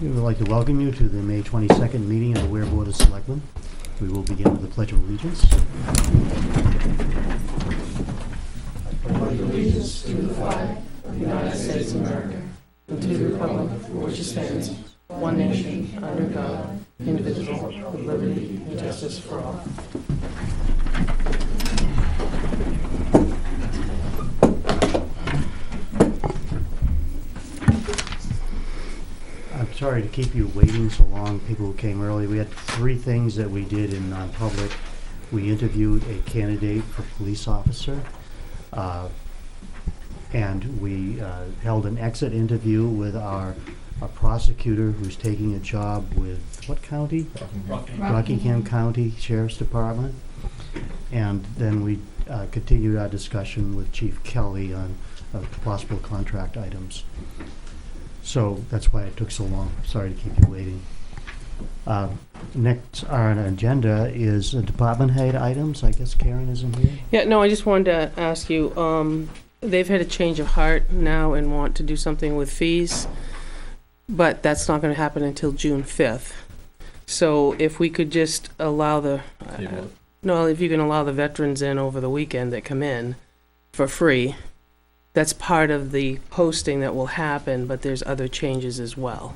We would like to welcome you to the May 22nd meeting of the Weare Board of Selectmen. We will begin with the Pledge of Allegiance. I pledge allegiance to the flag of the United States of America and to the republic for which it stands, one nation, under God, indivisible, with liberty and justice for all. I'm sorry to keep you waiting so long, people who came early. We had three things that we did in non-public. We interviewed a candidate for police officer, and we held an exit interview with our prosecutor who's taking a job with what county? Rockingham County Sheriff's Department. And then we continued our discussion with Chief Kelly on possible contract items. So that's why it took so long. Sorry to keep you waiting. Next on our agenda is department head items. I guess Karen isn't here. Yeah, no, I just wanted to ask you, they've had a change of heart now and want to do something with fees, but that's not going to happen until June 5th. So if we could just allow if you can allow the veterans in over the weekend that come in for free, that's part of the posting that will happen, but there's other changes as well.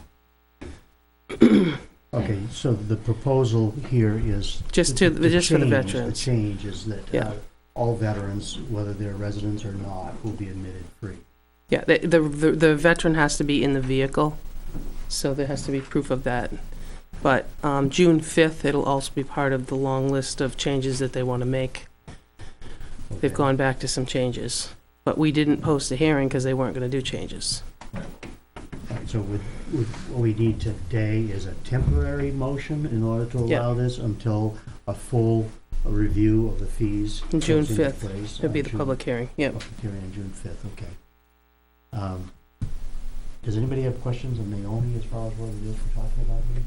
Okay, so the proposal here is Just for the veterans. The change is that Yeah. all veterans, whether they're residents or not, will be admitted free. Yeah, the veteran has to be in the vehicle, so there has to be proof of that. But June 5th, it'll also be part of the long list of changes that they want to make. Okay. They've gone back to some changes, but we didn't post a hearing because they weren't going to do changes. Right, so what we need today is a temporary motion in order to allow this until a full review of the fees. June comes into 5th place, would be the June- public hearing, yep. Public hearing on June 5th, okay. Does anybody have questions of Naomi as far as what it is we're talking about here?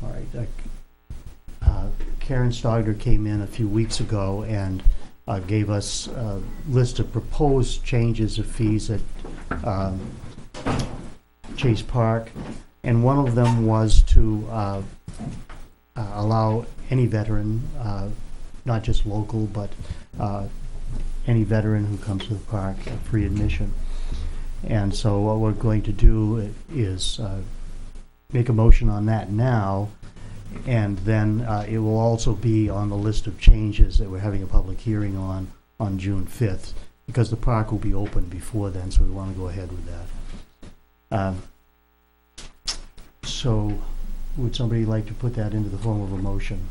All right. Karen Stogner came in a few weeks ago and gave us a list of proposed changes of fees at Chase Park, and one of them was to allow any veteran, not just local, but any veteran who comes to the park free admission. And so what we're going to do is make a motion on that now, and then it will also be on the list of changes that we're having a public hearing on June 5th, because the park will be open before then, so we want to go ahead with that. So would somebody like to put that into the form of a motion?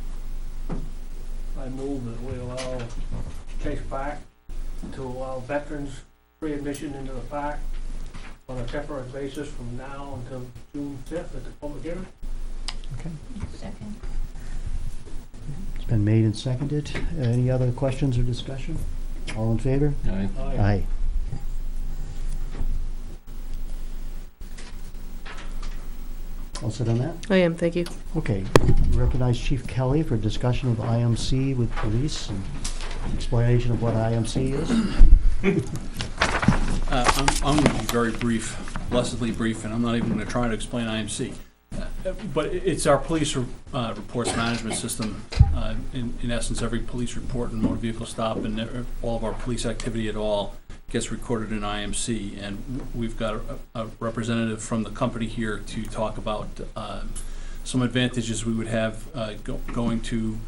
I move that we allow Chase Park to allow veterans free admission into the park on a temporary basis from now until June 5th at the public hearing. Okay. Second. It's been made and seconded. Any other questions or discussion? All in favor? Aye. Aye. All set on that? I am, thank you. Okay. Recognize Chief Kelly for discussion of IMC with police and explanation of what IMC is. I'm going to be very brief, blessedly brief, and I'm not even going to try to explain IMC. But it's our police reports management system. In essence, every police report and motor vehicle stop and all of our police activity at all gets recorded in IMC. And we've got a representative from the company here to talk about some advantages we would have going to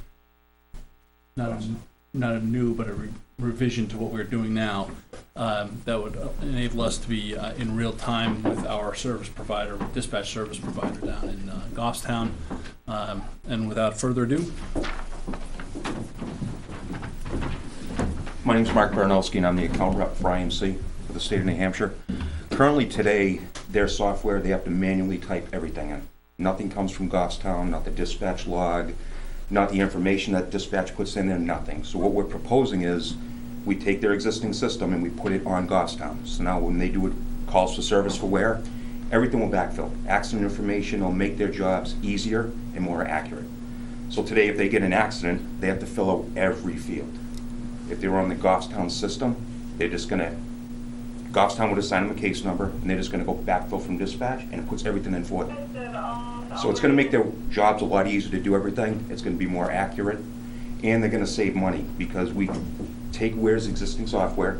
not a new, but a revision to what we're doing now that would enable us to be in real time with our service provider, dispatch service provider down in Goffstown. And without further ado. My name is Mark Baranowski, and I'm the account rep for IMC for the state of New Hampshire. Currently today, their software, they have to manually type everything in. Nothing comes from Goffstown, not the dispatch log, not the information that dispatch puts in there, nothing. So what we're proposing is we take their existing system and we put it on Goffstown. So now when they do calls for service for Weare, everything will backfill. Accident information will make their jobs easier and more accurate. So today if they get an accident, they have to fill out every field. If they're on the Goffstown system, they're just gonna Goffstown would assign them a case number, and they're just gonna go backfill from dispatch, and it puts everything in for them. So it's gonna make their jobs a lot easier to do everything, it's gonna be more accurate, and they're gonna save money, because we take Weare's existing software,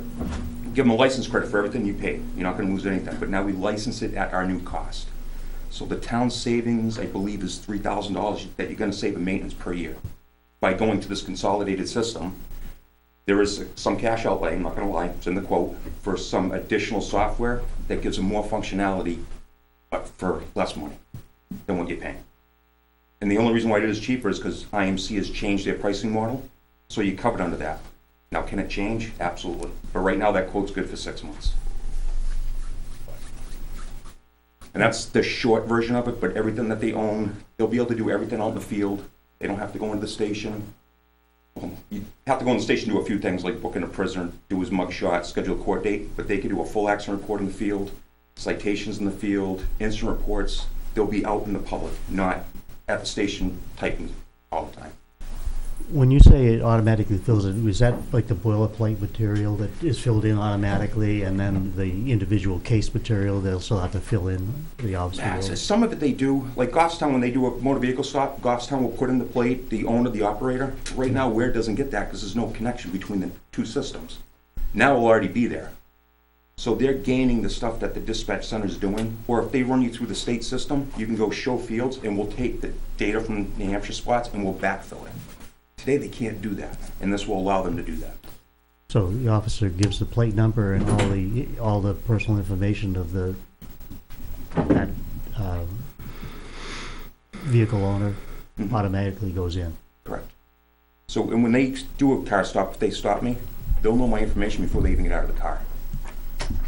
give them a license credit for everything you pay, you're not gonna lose anything, but now we license it at our new cost. So the town's savings, I believe, is $3,000 that you're gonna save in maintenance per year by going to this consolidated system. There is some cash outlay, I'm not gonna lie, it's in the quote, for some additional software that gives them more functionality, but for less money than what you're paying. And the only reason why it is cheaper is because IMC has changed their pricing model, so you're covered under that. Now, can it change? Absolutely. But right now, that quote's good for 6 months. And that's the short version of it, but everything that they own, they'll be able to do everything out in the field. They don't have to go into the station. You have to go in the station to do a few things like book in a prisoner, do his mug shot, schedule a court date, but they can do a full accident report in the field, citations in the field, incident reports. They'll be out in the public, not at the station typing all the time. When you say it automatically fills it, is that like the boilerplate material that is filled in automatically, and then the individual case material, they'll still have to fill in the obstacles? Some of it they do, like Goffstown, when they do a motor vehicle stop, Goffstown will put in the plate, the owner, the operator. Right now, Weare doesn't get that because there's no connection between the two systems. Now it'll already be there. So they're gaining the stuff that the dispatch center is doing, or if they run you through the state system, you can go show fields and we'll take the data from New Hampshire spots and we'll backfill it. Today, they can't do that, and this will allow them to do that. So the officer gives the plate number and all the personal information of that vehicle owner automatically goes in. Correct. So, and when they do a car stop, if they stop me, they'll know my information before they even get out of the car.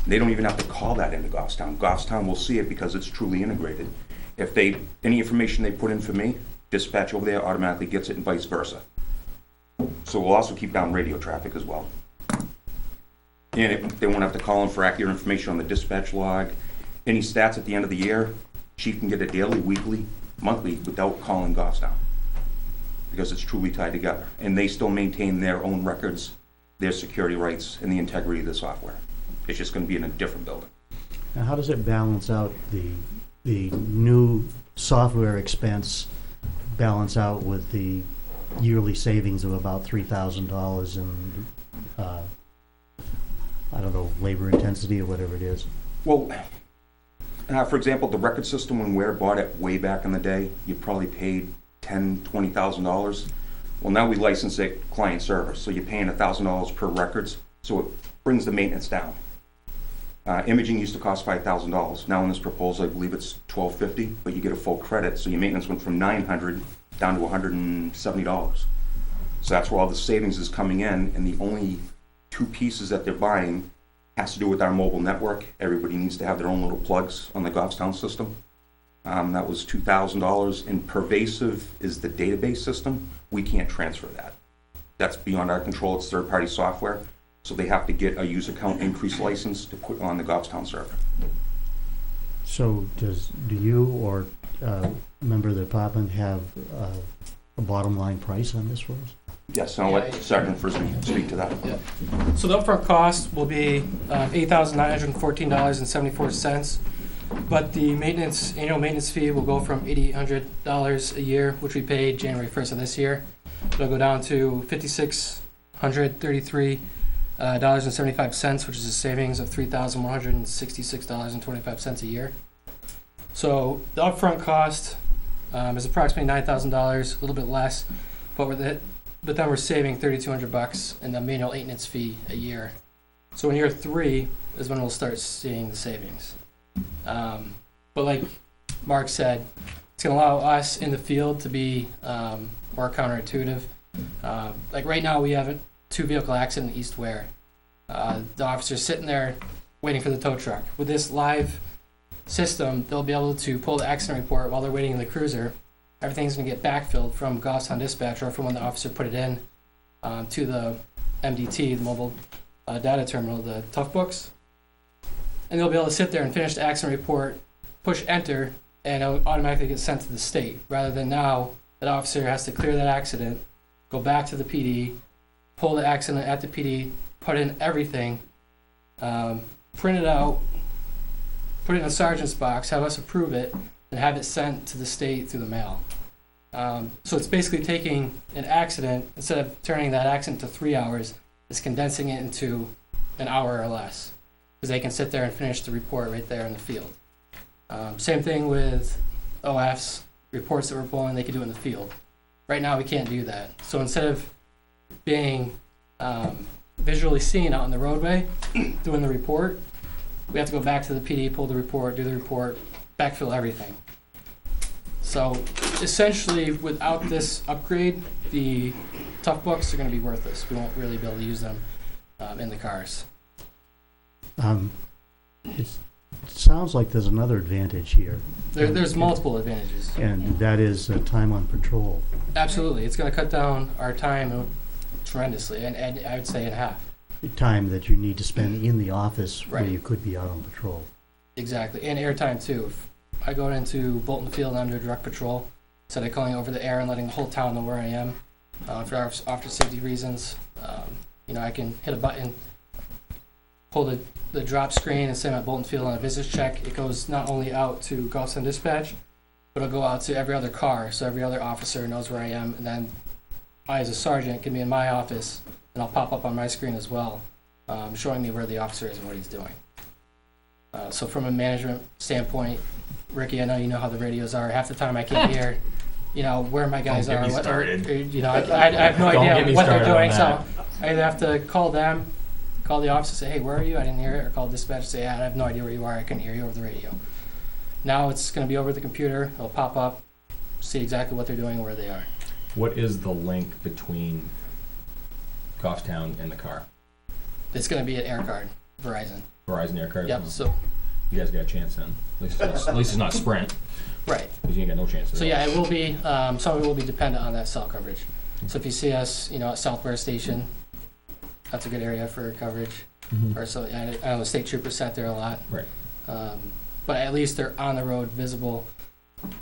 They don't even have to call that into Goffstown. Goffstown will see it because it's truly integrated. If any information they put in for me, dispatch over there automatically gets it and vice versa. So we'll also keep down radio traffic as well. And they won't have to call in for accurate information on the dispatch log. Any stats at the end of the year, chief can get it daily, weekly, monthly without calling Goffstown, because it's truly tied together. And they still maintain their own records, their security rights, and the integrity of the software. It's just going to be in a different building. Now, how does it balance out the new software expense balance out with the yearly savings of about $3,000 in, I don't know, labor intensity or whatever it is? Well, for example, the record system when Weare bought it way back in the day, you probably paid $10,000, $20,000. Well, now we license it client server, so you're paying $1,000 per records, so it brings the maintenance down. Imaging used to cost $5,000. Now in this proposal, I believe it's $1,250, but you get a full credit, so your maintenance went from $900 down to $170. So that's where all the savings is coming in, and the only two pieces that they're buying has to do with our mobile network. Everybody needs to have their own little plugs on the Goffstown system. That was $2,000, and pervasive is the database system. We can't transfer that. That's beyond our control. It's third-party software. So they have to get a user account increase license to put on the Goffstown server. So do you or a member of the department have a bottom line price on this for us? Yes, and I'll let Sergeant Frisbee speak to that. Yeah. So the upfront cost will be $8,914.74, but the annual maintenance fee will go from $8,800 a year, which we paid January 1st of this year. It'll go down to $5,633.75, which is a savings of $3,166.25 a year. So the upfront cost is approximately $9,000, a little bit less, but then we're saving $3,200 in the manual maintenance fee a year. So in year 3 is when we'll start seeing the savings. But like Mark said, it's going to allow us in the field to be more counterintuitive. Like right now, we have a 2-vehicle accident in East Weare. The officer's sitting there waiting for the tow truck. With this live system, they'll be able to pull the accident report while they're waiting in the cruiser. Everything's going to get backfilled from Goffstown Dispatch or from when the officer put it in to the MDT, the mobile data terminal, the Tough Books. And they'll be able to sit there and finish the accident report, push enter, and it'll automatically get sent to the state, rather than now that officer has to clear that accident, go back to the PD, pull the accident at the PD, put in everything, print it out, put it in a sergeant's box, have us approve it, and have it sent to the state through the mail. So it's basically taking an accident, instead of turning that accident to 3 hours, it's condensing it into an hour or less, because they can sit there and finish the report right there in the field. Same thing with OFs, reports that we're pulling, they can do it in the field. Right now, we can't do that. So instead of being visually seen out on the roadway, doing the report, we have to go back to the PD, pull the report, do the report, backfill everything. So essentially, without this upgrade, the tough books are going to be worthless. We won't really be able to use them in the cars. It sounds like there's another advantage here, There's multiple advantages. and that is time on patrol. Absolutely. It's going to cut down our time tremendously, and I would say in half. Time that you need to spend in the office where Right. you could be out on patrol. Exactly. And airtime, too. If I go into Bolton Field and I'm doing direct patrol, instead of calling over the air and letting the whole town know where I am, for officer safety reasons, I can hit a button, pull the drop screen and say I'm at Bolton Field on a business check. It goes not only out to Goffstown Dispatch, but it'll go out to every other car, so every other officer knows where I am, and then I, as a sergeant, can be in my office, and I'll pop up on my screen as well, showing me where the officer is and what he's doing. So from a management standpoint, Ricky, I know you know how the radios are. Half the time I can't hear, where my guys are. I have no idea what they're doing, so I either have to call them, call the officer, say, hey, where are you? I didn't hear it. Or call dispatch, say, I have no idea where you are. I couldn't hear you over the radio. Now it's going to be over the computer. It'll pop up, see exactly what they're doing and where they are. What is the link between Goffstown and the car? It's going to be an air card, Verizon. Verizon air card? Yep, so, You guys got a chance then. At least it's not Sprint, right. because you ain't got no chance. So yeah, it will be, some of it will be dependent on that cell coverage. So if you see us, at South Weare Station, that's a good area for coverage. Mm-hmm. Or so, I know the state troopers sat there a lot. Right. But at least they're on the road, visible,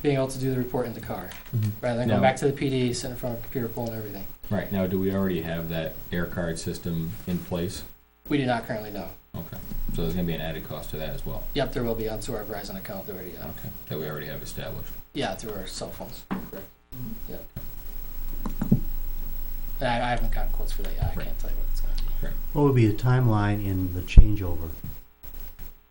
being able to do the report in the car, Mm-hmm. rather than Now- going back to the PD, sitting in front of a computer pulling everything. Right, now do we already have that air card system in place? We do not currently know. Okay, so there's gonna be an added cost to that as well? Yep, there will be onto our Verizon account already. Okay, that we already have established. Yeah, through our cell phones. Correct. Yep. And I haven't gotten quotes for that yet. I Right. can't tell you what it's going to be. What would be the timeline in the changeover?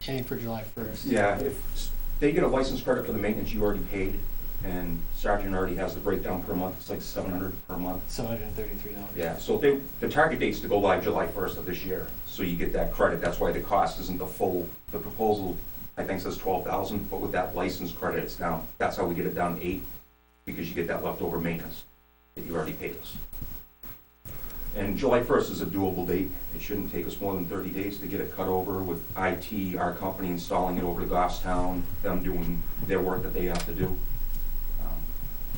Aiming for July 1st. Yeah, if they get a license credit for the maintenance you already paid, and Sergeant already has the breakdown per month, it's like $700 per month. $733. Yeah, so the target date's to go live July 1st of this year, so you get that credit. That's why the cost isn't the full, the proposal, I think, says 12,000, but with that license credit, it's down. That's how we get it down to 8, because you get that leftover maintenance that you already paid us. And July 1st is a doable date. It shouldn't take us more than 30 days to get it cut over with IT, our company installing it over to Goffstown, them doing their work that they have to do.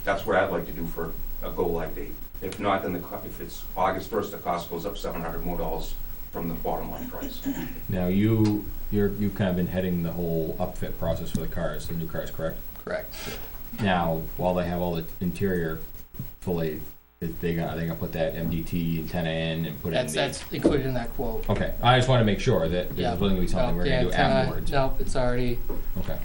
That's what I'd like to do for a go-live date. If not, then if it's August 1st, the cost goes up $700 more from the bottom line price. Now, you've kind of been heading the whole upfit process for the cars, the new cars, correct? Correct. Now, while they have all the interior fully, are they gonna put that MDT antenna in and put it in the... That's included in that quote. Okay, I just wanna make sure that Yeah. there's going to be something we're gonna do afterwards. No, it's already, Okay.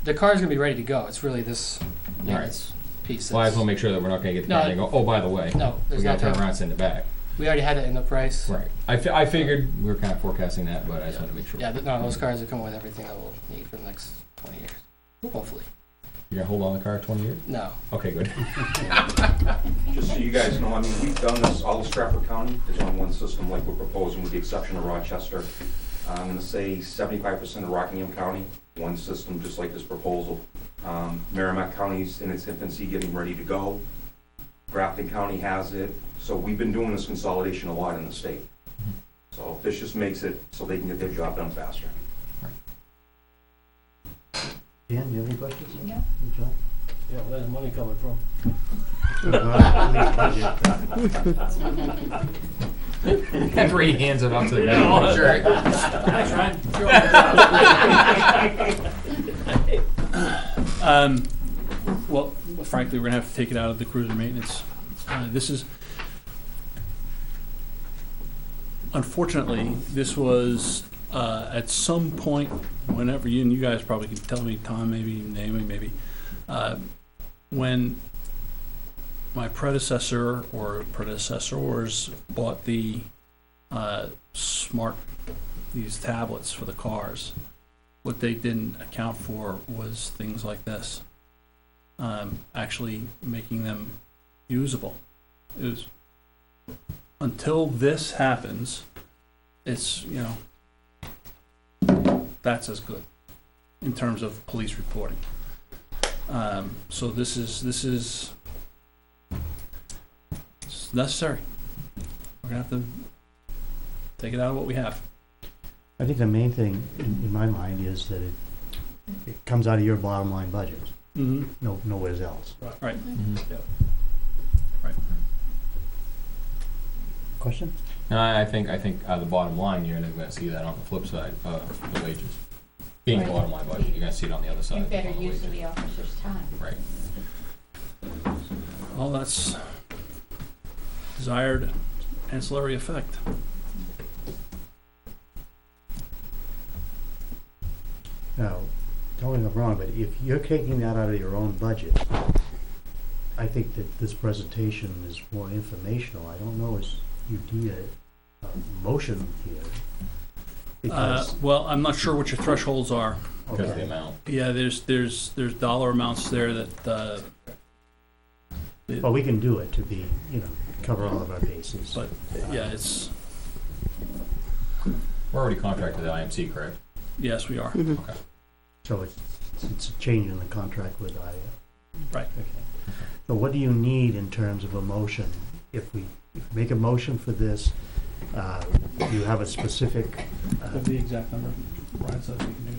the car's gonna be ready to go. It's really this maintenance piece. Well, I just that's- wanna make sure that we're not gonna get the No, car and go, oh, by the way, No, we there's gotta turn nothing. around and send it back. We already had it in the price. Right. I figured we were kind of forecasting that, but I just wanted to make sure. Yeah, no, those cars will come with everything that we'll need for the next 20 years. Hopefully. You're gonna hold on to the car 20 years? No. Okay, good. Just so you guys know, I mean, we've done this all of Stratford County. There's only one system like we're proposing, with the exception of Rochester. I'm gonna say 75% of Rockingham County, one system just like this proposal. Merrimack County's in its infancy, getting ready to go. Grafton County has it. So we've been doing this consolidation a lot in the state. So this just makes it so they can get their job done faster. Dan, do you have any questions? No. John? Yeah, where's the money coming from? After he hands it off to the guy. Sure. Thanks, Ryan. Well, frankly, we're gonna have to take it out of the cruiser maintenance. Unfortunately, this was at some point, whenever you, and you guys probably can tell me, Tom, maybe, Naomi, maybe, when my predecessor or predecessors bought the these tablets for the cars, what they didn't account for was things like this, actually making them usable. It was, until this happens, it's, you know, that's as good in terms of police reporting. So this is it's necessary. We're gonna have to take it out of what we have. I think the main thing in my mind is that it comes out of your bottom line budget, Mm-hmm. nowhere else. Right. Mhm. Question? And I think the bottom line, you're gonna see that on the flip side, the wages. Being the Right. bottom line budget, you're gonna see it on the other side. And better on the use of wages. the officer's time. Right. All that's desired ancillary effect. Now, don't get me wrong, but if you're taking that out of your own budget, I think that this presentation is more informational. I don't know as you need a motion here. Because, Well, I'm not sure what your thresholds are. Because of the okay, amount. Yeah, there's dollar amounts there that, but we can do it to be, cover all of our bases. but yeah, it's, We're already contracted with the IMC, correct? yes, we are. Mhm. Okay. So it's a change in the contract with IA. Right. Okay. So what do you need in terms of a motion? If we make a motion for this, you have a specific, The exact number. Brian says we can do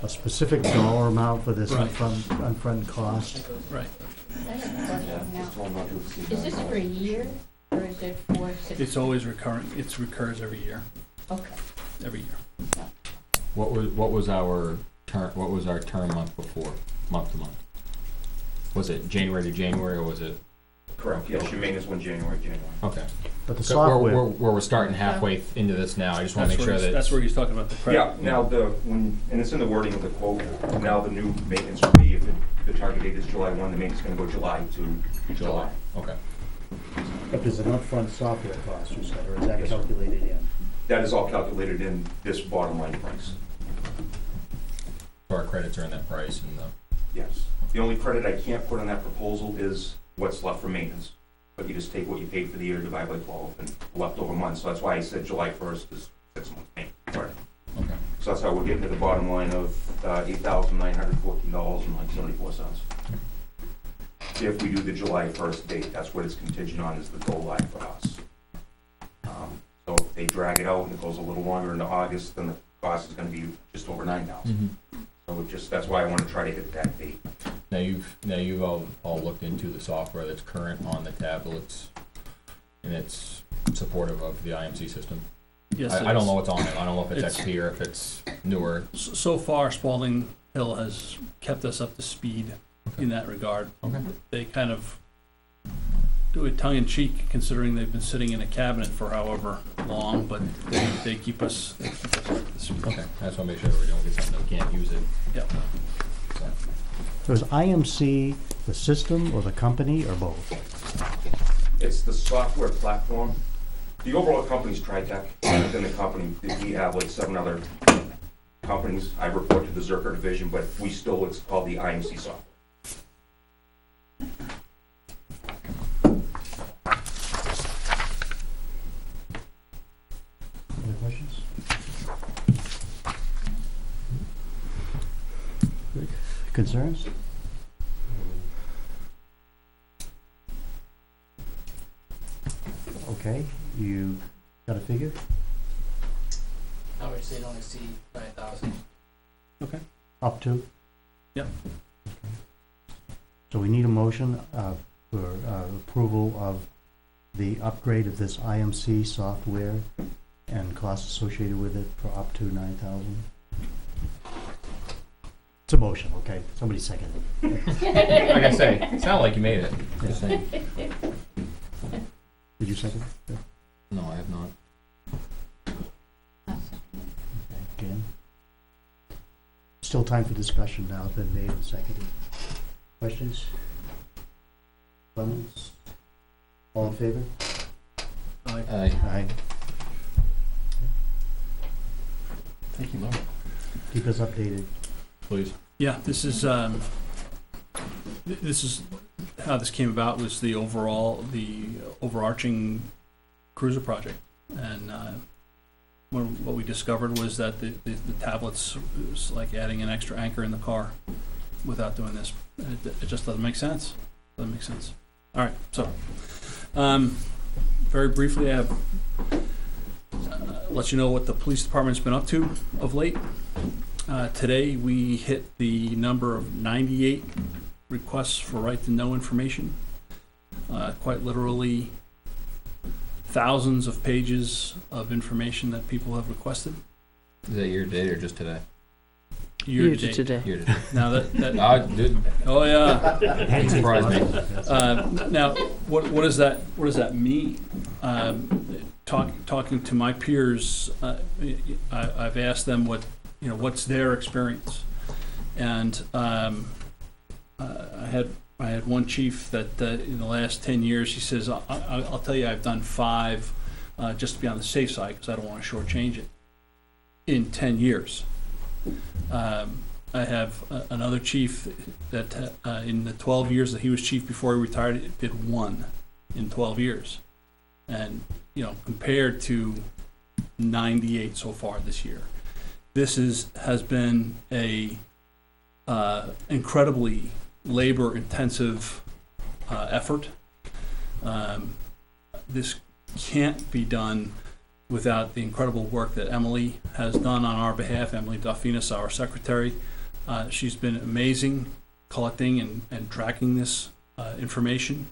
a specific dollar amount for this Right. upfront cost? that. Right. I have a question now. Is this for a year or is it for 6? It's always recurring. It recurs every year. Okay. Every year. What was our term month before, month to month? Was it January to January, or was it? Correct, yes, your maintenance went January. Okay. But the So software, where we're starting halfway into this now, I just wanna make sure that. That's where he's talking about the credit. Yeah, now and it's in the wording of the quote, now the new maintenance will be, if the target date is July 1, the maintenance is gonna go July to July. Okay. but there's an upfront software cost, you said, or is that Yes, sir. calculated in? That is all calculated in this bottom line price. So our credits are in that price and the. Yes. The only credit I can't put on that proposal is what's left for maintenance. But you just take what you paid for the year, divide by 12, and leftover months. So that's why I said July 1st is 6 months payment. Right. Okay. So that's how we're getting to the bottom line of $8,914.74. If we do the July 1st date, that's what it's contingent on, is the go live for us. So if they drag it out and it goes a little longer into August, then the cost is gonna be just over $9,000. So that's why I wanna try to hit that date. Now you've all looked into the software that's current on the tablets, and it's supportive of the IMC system. Yes, I don't know what's on it. I don't know if it's It's- XP or if it's newer. So far, Spalding Hill has kept us up to speed in that regard. Okay. They kind of do it tongue-in-cheek, considering they've been sitting in a cabinet for however long, but they keep us up to speed. Okay. I just wanna make sure that we don't get something that we can't use it. Yep. So is IMC the system or the company or both? It's the software platform. The overall company's TriTech. Within the company, we have like 7 other companies. I report to the Zerker division, but it's called the IMC software. Any questions? Concerns? Okay, you got a figure? I would say don't exceed 9,000. Up to? Yep. So we need a motion for approval of the upgrade of this IMC software and costs associated with it for up to 9,000. It's a motion, okay? Somebody second it. Like I say, it sounded like you made it. Just saying. Did you second it? No, I have not. Still time for discussion now, it's been made and seconded. Questions? Comments? All in favor? Aye. Aye. Thank you. Keep us updated. Please. Yeah, this is how this came about, was the overarching cruiser project. And what we discovered was that the tablets was like adding an extra anchor in the car without doing this. And it just doesn't make sense. Doesn't make sense. All right, so very briefly, I have let you know what the police department's been up to of late. Today, we hit the number of 98 requests for right-to-know information. Quite literally, thousands of pages of information that people have requested. Is that year to date or just today? Year to date. today. Year to date. Now that I did. oh yeah. It surprised me. Now, what does that mean? Talking to my peers, I've asked them what's their experience, and I had one chief that in the last 10 years, he says, I'll tell you, I've done 5 just to be on the safe side because I don't want to shortchange it in 10 years. I have another chief that in the 12 years that he was chief before he retired, did 1 in 12 years. And, compared to 98 so far this year, this has been a incredibly labor-intensive effort. This can't be done without the incredible work that Emily has done on our behalf. Emily Duffinas, our secretary, she's been amazing collecting and tracking this information.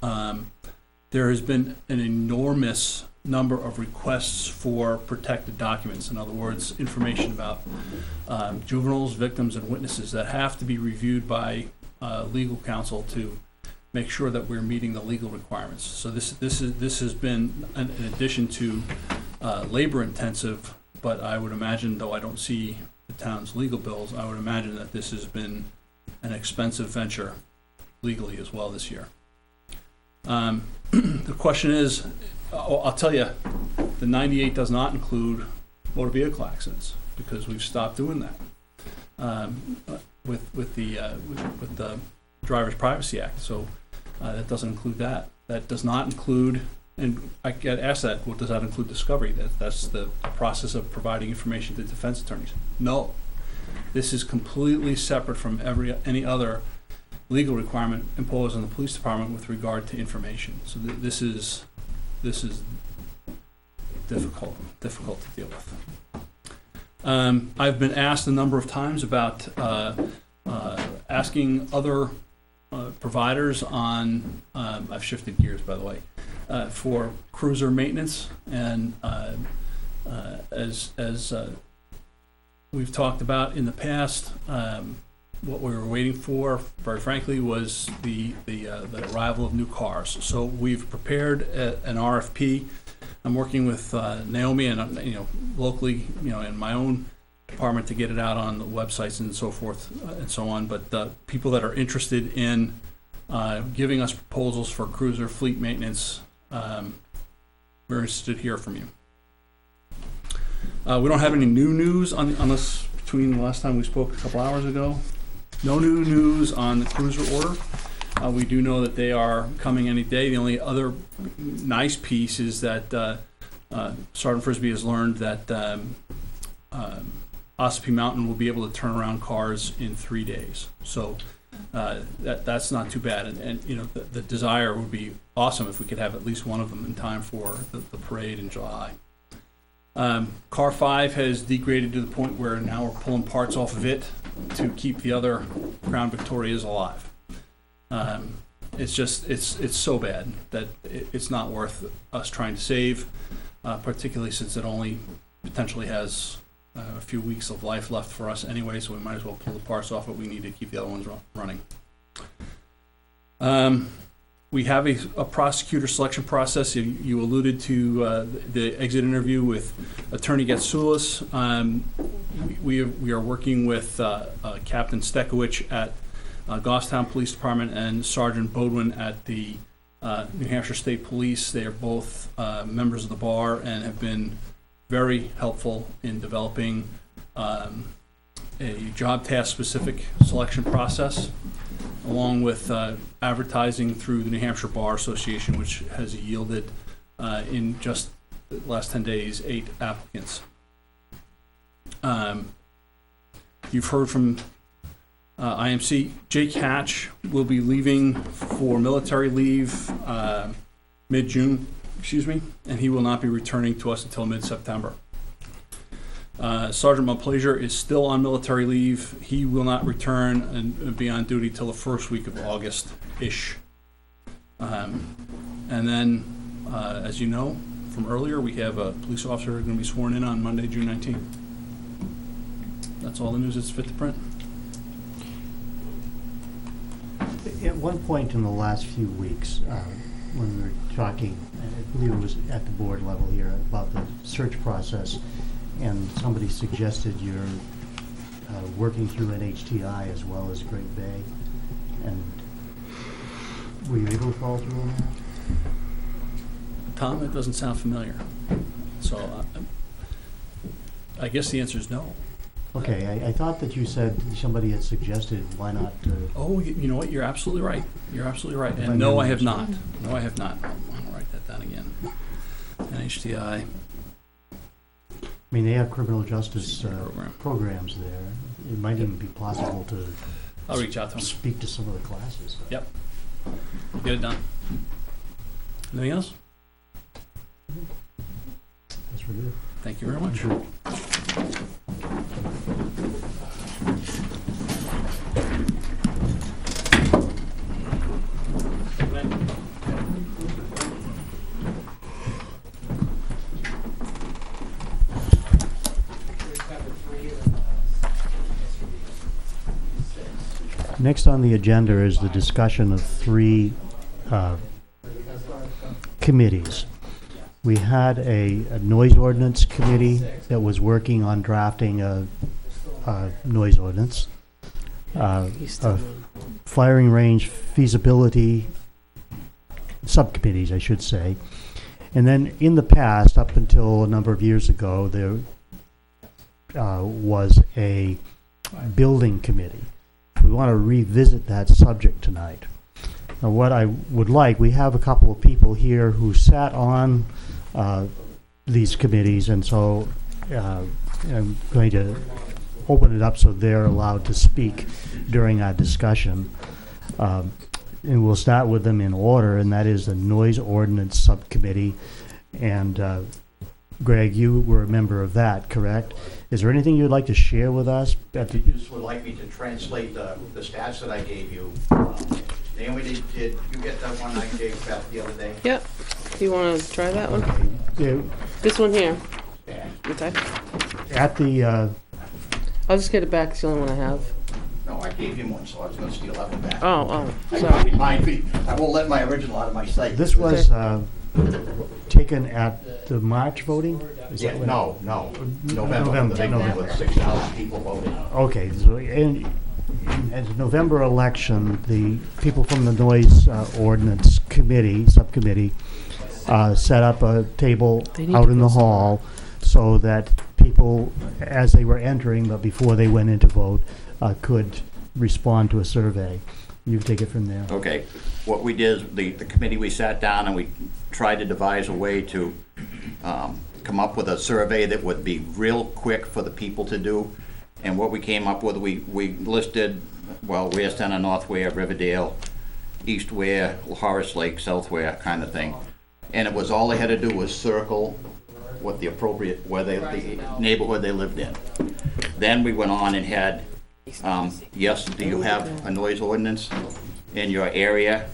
There has been an enormous number of requests for protected documents. In other words, information about juveniles, victims, and witnesses that have to be reviewed by legal counsel to make sure that we're meeting the legal requirements. So this has been an addition to labor intensive, but I would imagine, though I don't see the town's legal bills, I would imagine that this has been an expensive venture legally as well this year. The question is, I'll tell you, the 98 does not include motor vehicle accidents because we've stopped doing that with the Driver's Privacy Act. So that doesn't include that. That does not include, and I get asked that, well, does that include discovery? That's the process of providing information to defense attorneys. No, this is completely separate from any other legal requirement imposed on the police department with regard to information. So this is difficult to deal with. I've been asked a number of times about asking other providers on, I've shifted gears by the way, for cruiser maintenance, and as we've talked about in the past, what we were waiting for, very frankly, was the arrival of new cars. So we've prepared an RFP. I'm working with Naomi and locally, in my own department to get it out on the websites and so forth and so on. But people that are interested in giving us proposals for cruiser fleet maintenance, we're interested to hear from you. We don't have any new news on this between the last time we spoke a couple hours ago. No new news on the cruiser order. We do know that they are coming any day. The only other nice piece is that Sergeant Frisbee has learned that Ossipee Mountain will be able to turn around cars in 3 days. So that's not too bad. And the desire would be awesome if we could have at least one of them in time for the parade in July. Car 5 has degraded to the point where now we're pulling parts off of it to keep the other Crown Victorias alive. It's so bad that it's not worth us trying to save, particularly since it only potentially has a few weeks of life left for us anyway, so we might as well pull the parts off it. We need to keep the other ones running. We have a prosecutor selection process. You alluded to the exit interview with Attorney Gatsoulis. We are working with Captain Stekowicz at Goffstown Police Department and Sergeant Bodwin at the New Hampshire State Police. They are both members of the bar and have been very helpful in developing a job task specific selection process, along with advertising through the New Hampshire Bar Association, which has yielded in just the last 10 days 8 applicants. You've heard from IMC. Jake Hatch will be leaving for military leave mid-June, and he will not be returning to us until mid-September. Sergeant Montplaisir is still on military leave. He will not return and be on duty till the first week of August-ish. And then, as you know from earlier, we have a police officer who's going to be sworn in on Monday, June 19th. That's all the news that's fit to print. At one point in the last few weeks, when we were talking, I believe it was at the board level here, about the search process, and somebody suggested you're working through NHTI as well as Great Bay, and were you able to follow through on that? Tom, it doesn't sound familiar. So I guess the answer is no. Okay, I thought that you said somebody had suggested, why not? Oh, you know what? You're absolutely right. You're absolutely right. If And I no, I remember have not. correctly. No, I have not. I'll write that down again. NHTI I mean, they have criminal justice program. programs there. It might even be possible to I'll reach out to him. speak to some of the classes. Yep. Get it done. Anything else? That's for you. Thank you very much. Next on the agenda is the discussion of 3 committees. We had a noise ordinance committee that was working on drafting a noise ordinance. He's still A firing range feasibility subcommittees, I should say. And then in the past, up until a number of years ago, there was a building committee. We want to revisit that subject tonight. Now, what I would like, we have a couple of people here who sat on these committees, and so I'm going to open it up so they're allowed to speak during our discussion. And we'll start with them in order, and that is the Noise Ordinance Subcommittee. And Greg, you were a member of that, correct? Is there anything you'd like to share with us? You just would like me to translate the stats that I gave you. Naomi, did you get that one I gave Beth the other day? Yep. You want to try that one? Yeah, This one here. Yeah. Okay. at the, I'll just get it back. It's the only one I have. No, I gave him one, so I was gonna steal that one back. Oh, I sorry. copied mine. I won't let my original out of my sight. this was taken at the March voting? Is that Yeah, what- no, November, November, the big one with 6,000 people voted. Okay, so in the November election, the people from the Noise Ordinance Committee, Subcommittee, set up a table They need out to in the put some- hall so that people, as they were entering, but before they went in to vote, could respond to a survey. You take it from there. Okay, what we did is, the committee, we sat down and we tried to devise a way to come up with a survey that would be real quick for the people to do. And what we came up with, we listed, well, Weare Center, North Weare, Riverdale, East Weare, Horace Lake, South Weare, kind of thing. And it was, all they had to do was circle what the appropriate, the neighborhood they lived in. Then we went on and had, yes, do you have a noise ordinance in your area?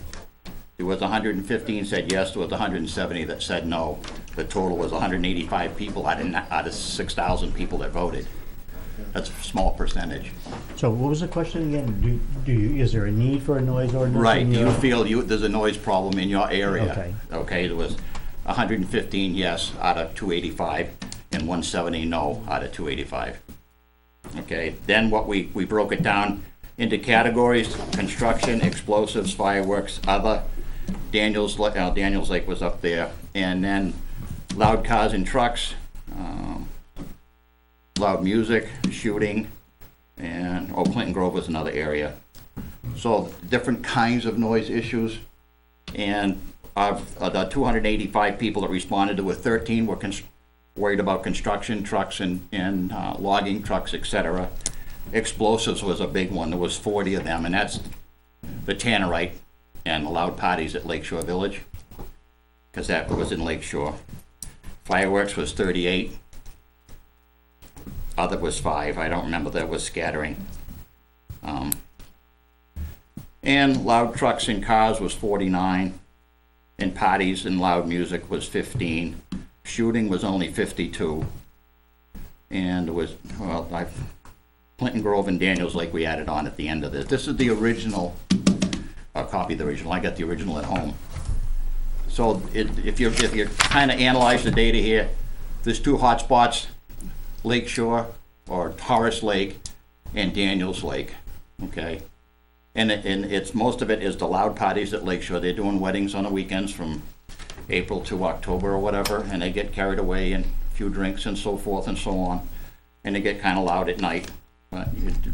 There was 115 said yes, there was 170 that said no. The total was 185 people out of 6,000 people that voted. That's a small percentage. So what was the question again? Is there a need for a noise ordinance? Right, in do you your- feel there's a noise problem in your area? Okay. Okay, there was 115 yes out of 285, and 170 no out of 285. Okay, then what we broke it down into categories: construction, explosives, fireworks, other. Daniels Lake was up there, and then loud cars and trucks, loud music, shooting, and Clinton Grove was another area. So different kinds of noise issues, and of the 285 people that responded, there were 13 were worried about construction trucks and logging trucks, etc. Explosives was a big one. There was 40 of them, and that's the Tannerite and the loud parties at Lakeshore Village, because that was in Lakeshore. Fireworks was 38. Other was 5. I don't remember, that was scattering. And loud trucks and cars was 49. And parties and loud music was 15. Shooting was only 52. And it was, Clinton Grove and Daniels Lake we added on at the end of this. This is the original, a copy of the original. I got the original at home. So if you kind of analyze the data here, there's 2 hot spots, Lakeshore or Horace Lake and Daniels Lake, okay? And it's most of it is the loud parties at Lakeshore. They're doing weddings on the weekends from April to October or whatever, and they get carried away and a few drinks and so forth and so on, and they get kind of loud at night.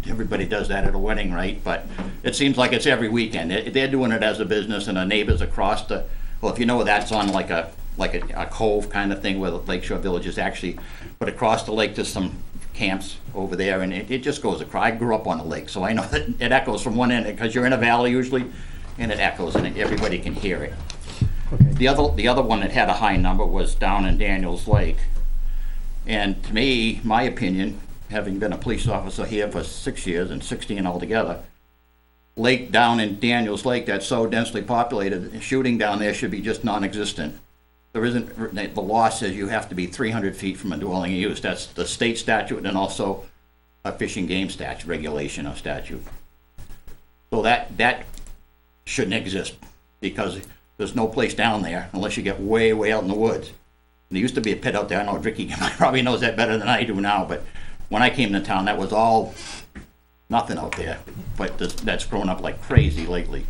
Everybody does that at a wedding, right? But it seems like it's every weekend. They're doing it as a business, and the neighbors across the, well, if you know, that's on like a cove kind of thing where the Lakeshore Village is actually, but across the lake there's some camps over there, and it just goes across. I grew up on the lake, so I know that it echoes from one end, because you're in a valley usually, and it echoes, and everybody can hear it. Okay. The other one that had a high number was down in Daniels Lake. And to me, my opinion, having been a police officer here for 6 years and 16 altogether, lake down in Daniels Lake that's so densely populated, shooting down there should be just non-existent. There isn't, the law says you have to be 300 feet from a dwelling use. That's the state statute and also a fish and game statute, regulation of statute. So that shouldn't exist, because there's no place down there unless you get way, way out in the woods. And there used to be a pit out there. I know Ricky probably knows that better than I do now, but when I came to town, that was all nothing out there. But that's grown up like crazy lately.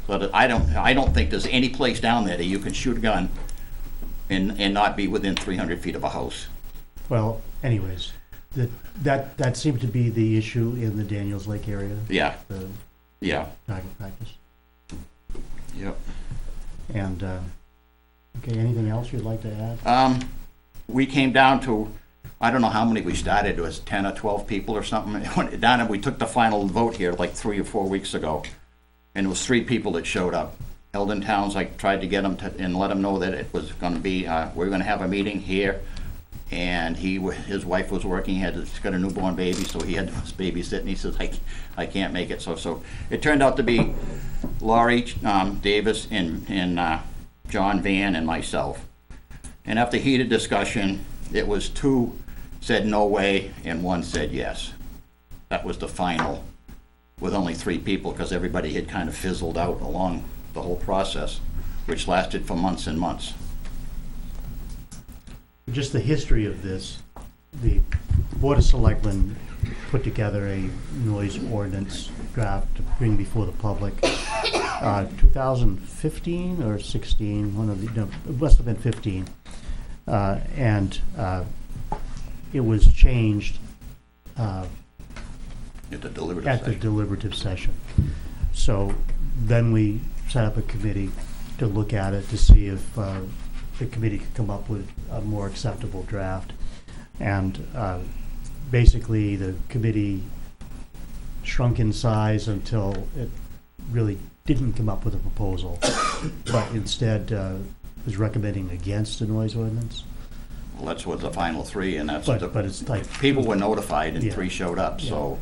So that I don't think there's any place down there that you can shoot a gun and not be within 300 feet of a house. Well, anyways, that seemed to be the issue in the Daniels Lake area. Yeah, The yeah, target practice. yep. And, okay, anything else you'd like to add? We came down to, I don't know how many we started, it was 10 or 12 people or something. It went down, and we took the final vote here like 3 or 4 weeks ago, and it was 3 people that showed up. Eldon Towns, I tried to get them to, and let them know that it was gonna be, we were gonna have a meeting here, and his wife was working, he's got a newborn baby, so he had to babysit, and he says, I can't make it. So it turned out to be Laurie Davis and John Van and myself. And after heated discussion, it was 2 said no way and 1 said yes. That was the final, with only 3 people, because everybody had kind of fizzled out along the whole process, which lasted for months and months. Just the history of this, the Board of Selectmen put together a noise ordinance draft to bring before the public. 2015 or 16, one of the, no, it must have been 15. And it was changed At the deliberative at the session. deliberative session. So then we set up a committee to look at it to see if the committee could come up with a more acceptable draft. And basically the committee shrunk in size until it really didn't come up with a proposal, but instead was recommending against the noise ordinance. Well, that's what the final 3, and that's But the, it's like, people were notified and Yeah. 3 showed up, so.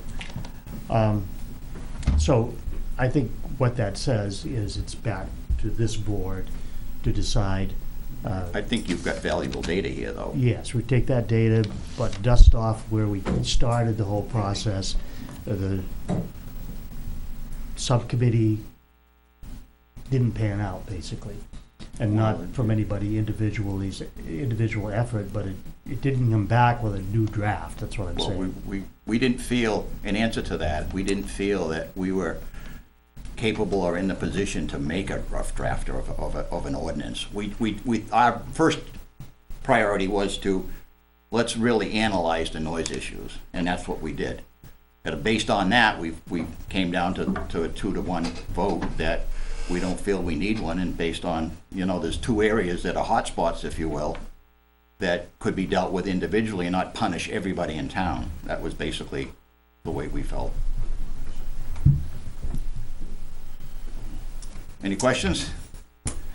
so I think what that says is it's back to this board to decide I think you've got valuable data here, though. Yes, we take that data, but dust off where we started the whole process. The subcommittee didn't pan out, basically. And not from anybody individual effort, but it didn't come back with a new draft, that's what I'm Well, saying. we didn't feel, in answer to that, we didn't feel that we were capable or in the position to make a rough draft of an ordinance. Our first priority was to, let's really analyze the noise issues, and that's what we did. And based on that, we came down to a 2-to-1 vote that we don't feel we need one, and based on, there's 2 areas that are hotspots, if you will, that could be dealt with individually and not punish everybody in town. That was basically the way we felt. Any questions?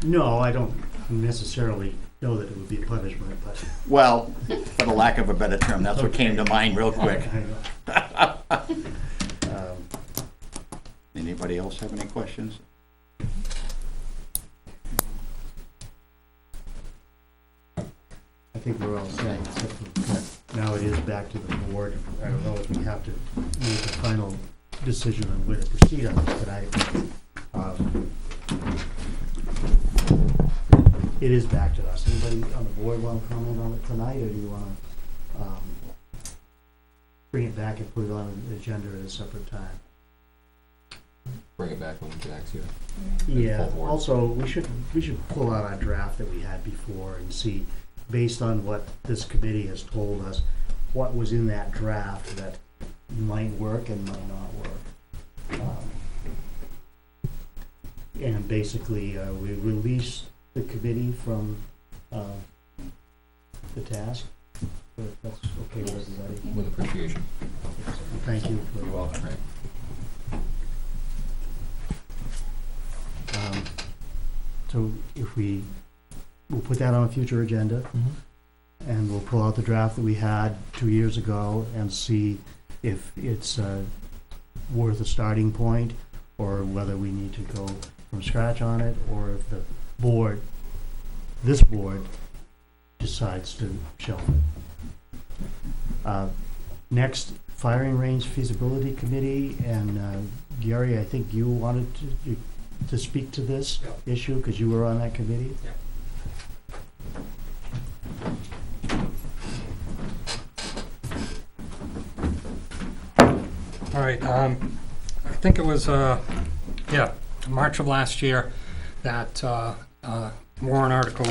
No, I don't necessarily know that it would be a punishment, but. Well, for the lack of a better term, that's what came to mind real quick. I know. Anybody else have any questions? I think we're all set, except for that now it is back to the board. I don't know if we have to make a final decision on where to proceed on this tonight. It is back to us. Anybody on the board want to comment on it tonight, or do you want to bring it back and put it on the agenda at a separate time? Bring it back when Jack's here. Yeah, Full board. also, we should pull out our draft that we had before and see, based on what this committee has told us, what was in that draft that might work and might not work. And basically, we release the committee from the task. If that's okay with everybody. With appreciation. Thank you for. You're welcome. So if we'll put that on a future agenda, and we'll pull out the draft that we had 2 years ago and see if it's worth a starting point, or whether we need to go from scratch on it, or if the board, this board, decides to shelve it. Next, firing range feasibility committee, and Gary, I think you wanted to speak to this issue because you were on that committee. All right, I think it was, March of last year that warrant article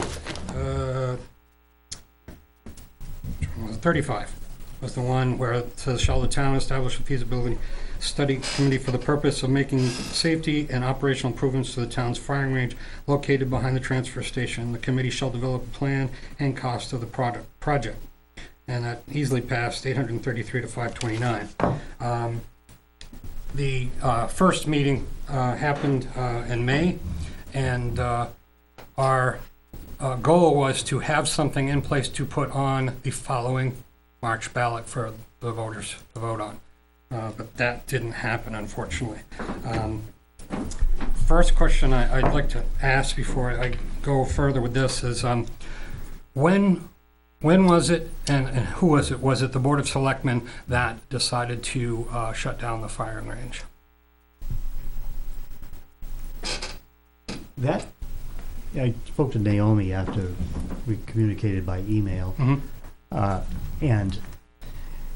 35 was the one where it says, shall the town establish a feasibility study committee for the purpose of making safety and operational improvements to the town's firing range located behind the transfer station. The committee shall develop a plan and cost of the project. And that easily passed 833 to 529. The first meeting happened in May, and our goal was to have something in place to put on the following March ballot for the voters to vote on. But that didn't happen, unfortunately. First question I'd like to ask before I go further with this is, when was it and who was it? Was it the Board of Selectmen that decided to shut down the firing range? That, I spoke to Naomi after we communicated by email, and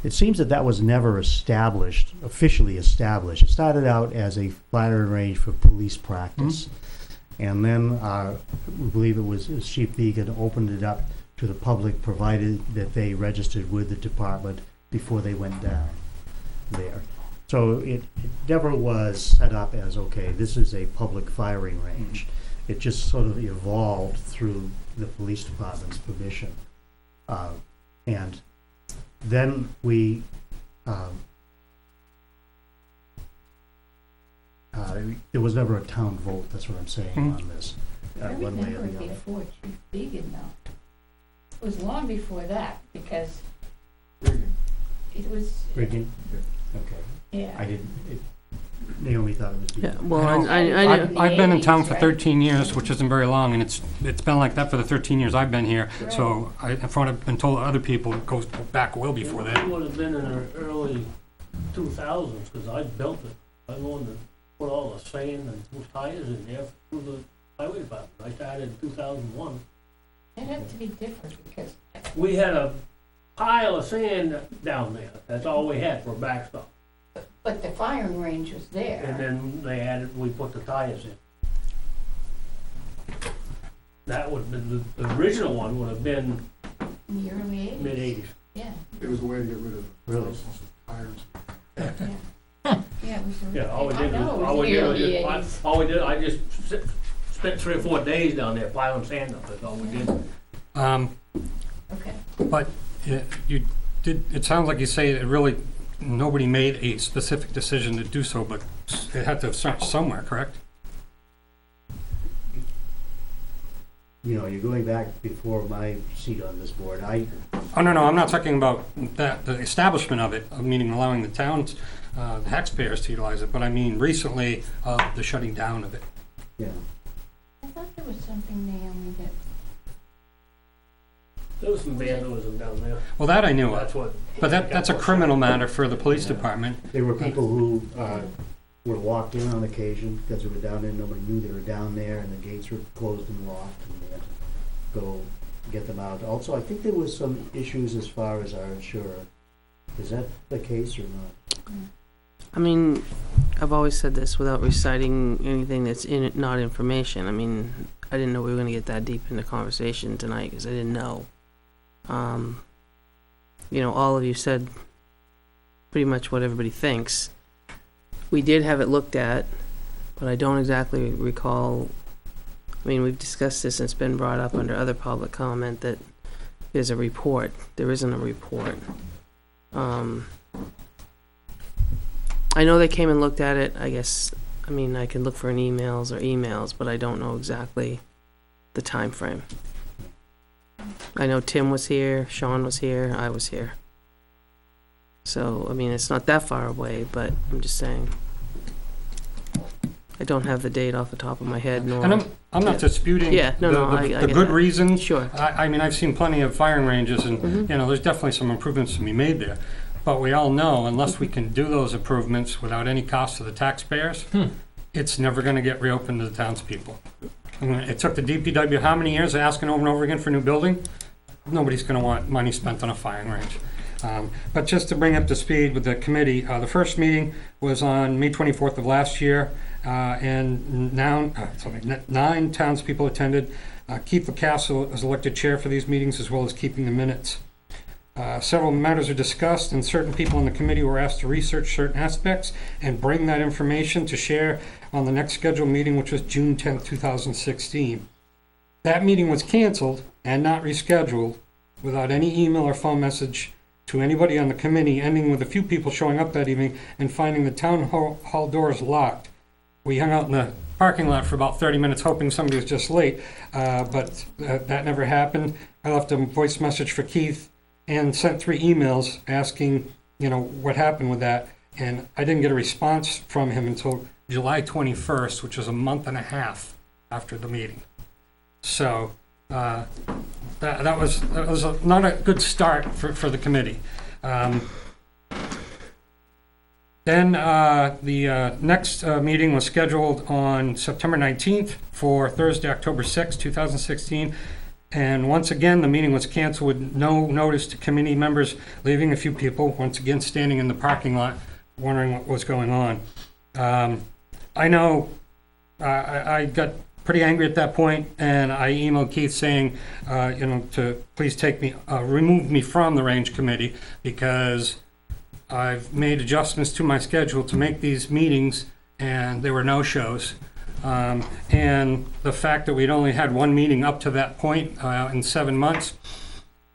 it seems that was never officially established. It started out as a firing range for police practice, and then we believe it was Chief Beacon opened it up to the public, provided that they registered with the department before they went down there. So it never was set up as, okay, this is a public firing range. It just sort of evolved through the police department's permission. And then we, there was never a town vote, that's what I'm saying on this, I one way or remember the other. before Chief Beacon, though. It was long before that, because it was, Rigging? Okay, I yeah. didn't, Naomi thought it was Yeah, deep. well, You know, I've been in town for 13 years, which isn't very long, and it's been like that for the 13 years I've been here. So from what I've been told other people, it goes back well before that. It would have been in the early 2000s, because I built it. I'm the one that put all the sand and tires in there through the highway department. I started in 2001. It had to be different because We had a pile of sand down there. That's all we had for a backstop. but the firing range was And there. then we put the tires in. That would have been, the original one would have been In the early 80s. mid-80s. Yeah, It was a way to get rid of Really? thousands of tires. yeah, it was. Yeah, all we I did know, was, it was all we the did early was 80s. all we did, I just spent 3 or 4 days down there piling sand up, that's all we did. Okay. But you did, it sounds like you say it really, nobody made a specific decision to do so, but it had to have started somewhere, correct? You know, you're going back before my seat on this board. Oh, no, I'm not talking about that, the establishment of it, meaning allowing the towns, taxpayers to utilize it, but I mean recently, the shutting down of it. Yeah, I thought there was something, Naomi, that, There was some vandalism down there. Well, that I knew That's of, what. but that's a criminal matter for the police department. there were people who were locked in on occasion because they were down there, nobody knew they were down there, and the gates were closed and locked, and they had to go get them out. Also, I think there was some issues as far as our insurer. Is that the case or not? I mean, I've always said this without reciting anything that's in it, not information. I mean, I didn't know we were gonna get that deep into conversation tonight, because I didn't know. You know, all of you said pretty much what everybody thinks. We did have it looked at, but I don't exactly recall. I mean, we've discussed this and it's been brought up under other public comment that there's a report. There isn't a report. I know they came and looked at it. I guess, I mean, I can look for emails, but I don't know exactly the time frame. I know Tim was here, Sean was here, I was here. So, I mean, it's not that far away, but I'm just saying. I don't have the date off the top of my head, nor. And I'm not disputing Yeah, no, I the get good that. reasons. Sure. I mean, I've seen plenty of firing ranges, and, you know, there's definitely some improvements to be made there. But we all know, unless we can do those improvements without any cost to the taxpayers, it's never gonna get reopened to the townspeople. I mean, it took the DPW how many years asking over and over again for a new building? Nobody's gonna want money spent on a firing range. But just to bring up to speed with the committee, the first meeting was on May 24th of last year, and now, 9 townspeople attended. Keith LaCastle was elected chair for these meetings, as well as keeping the minutes. Several matters are discussed, and certain people on the committee were asked to research certain aspects and bring that information to share on the next scheduled meeting, which was June 10th, 2016. That meeting was canceled and not rescheduled without any email or phone message to anybody on the committee, ending with a few people showing up that evening and finding the town hall doors locked. We hung out in the parking lot for about 30 minutes hoping somebody was just late, but that never happened. I left a voice message for Keith and sent 3 emails asking, you know, what happened with that. And I didn't get a response from him until July 21st, which was a month and a half after the meeting. So that was not a good start for the committee. Then the next meeting was scheduled on September 19th for Thursday, October 6th, 2016. And once again, the meeting was canceled with no notice to committee members, leaving a few people, once again, standing in the parking lot, wondering what was going on. I know I got pretty angry at that point, and I emailed Keith saying, you know, to please remove me from the range committee, because I've made adjustments to my schedule to make these meetings, and there were no shows. And the fact that we'd only had 1 meeting up to that point in 7 months,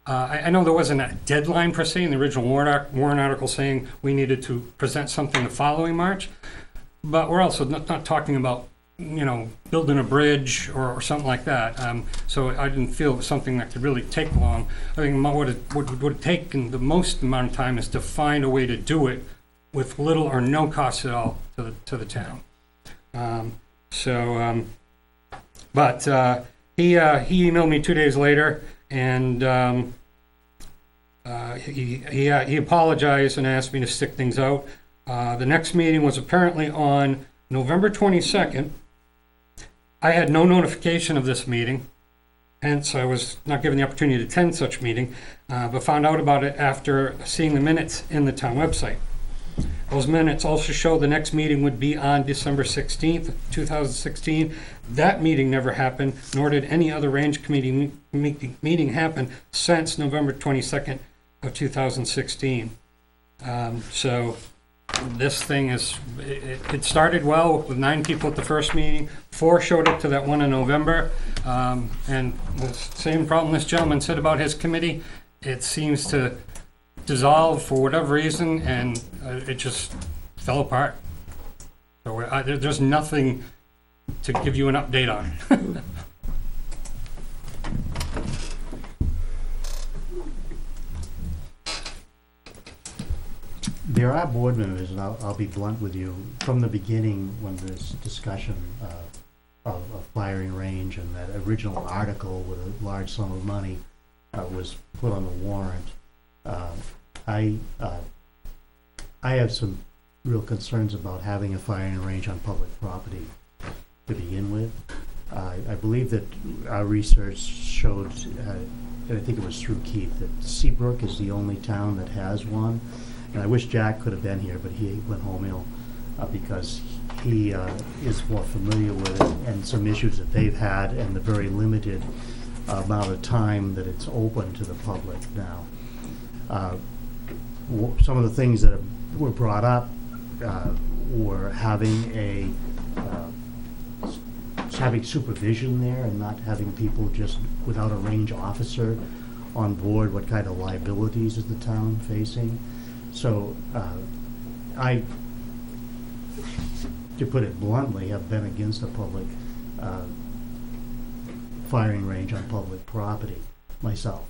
I know there wasn't a deadline per se in the original warrant article saying we needed to present something the following March, but we're also not talking about, you know, building a bridge or something like that. So I didn't feel it was something that could really take long. I think what would have taken the most amount of time is to find a way to do it with little or no cost at all to the town. But he emailed me 2 days later, and he apologized and asked me to stick things out. The next meeting was apparently on November 22nd. I had no notification of this meeting, hence I was not given the opportunity to attend such meeting, but found out about it after seeing the minutes in the town website. Those minutes also show the next meeting would be on December 16th, 2016. That meeting never happened, nor did any other range committee meeting happen since November 22nd of 2016. So this thing it started well with 9 people at the first meeting, 4 showed up to that one in November, and the same problem this gentleman said about his committee, it seems to dissolve for whatever reason, and it just fell apart. So there's nothing to give you an update on. There are board members, and I'll be blunt with you, from the beginning when this discussion of firing range and that original article with a large sum of money was put on the warrant, I have some real concerns about having a firing range on public property to begin with. I believe that our research showed, and I think it was through Keith, that Seabrook is the only town that has one. And I wish Jack could have been here, but he went home ill because he is more familiar with it and some issues that they've had and the very limited amount of time that it's open to the public now. Some of the things that were brought up were having having supervision there and not having people just without a range officer on board. What kind of liabilities is the town facing? So I, to put it bluntly, have been against a public firing range on public property myself.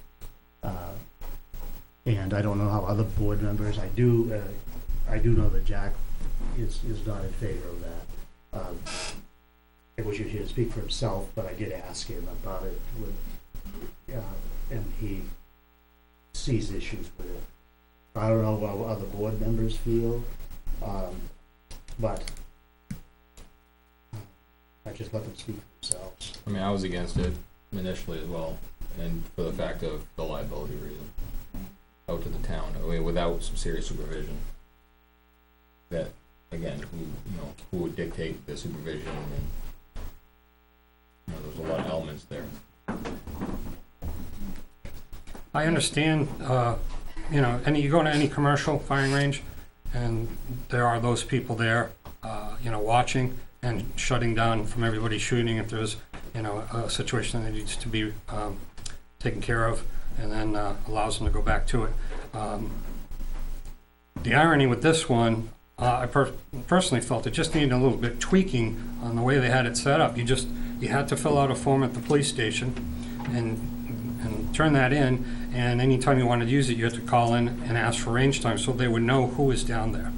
And I don't know how other board members, I do know that Jack is not in favor of that. I wish he could speak for himself, but I did ask him about it, and he sees issues with it. I don't know how other board members feel, but I just let them speak for themselves. I mean, I was against it initially as well, and for the fact of the liability reason. Out to the town, I mean, without some serious supervision. That, again, who would dictate the supervision, and there's a lot of elements there. I understand, you go to any commercial firing range, and there are those people there, watching and shutting down from everybody shooting if there's, a situation that needs to be taken care of, and then allows them to go back to it. The irony with this one, I personally felt it just needed a little bit tweaking on the way they had it set up. You had to fill out a form at the police station and turn that in, and anytime you wanted to use it, you had to call in and ask for range time so they would know who was down there.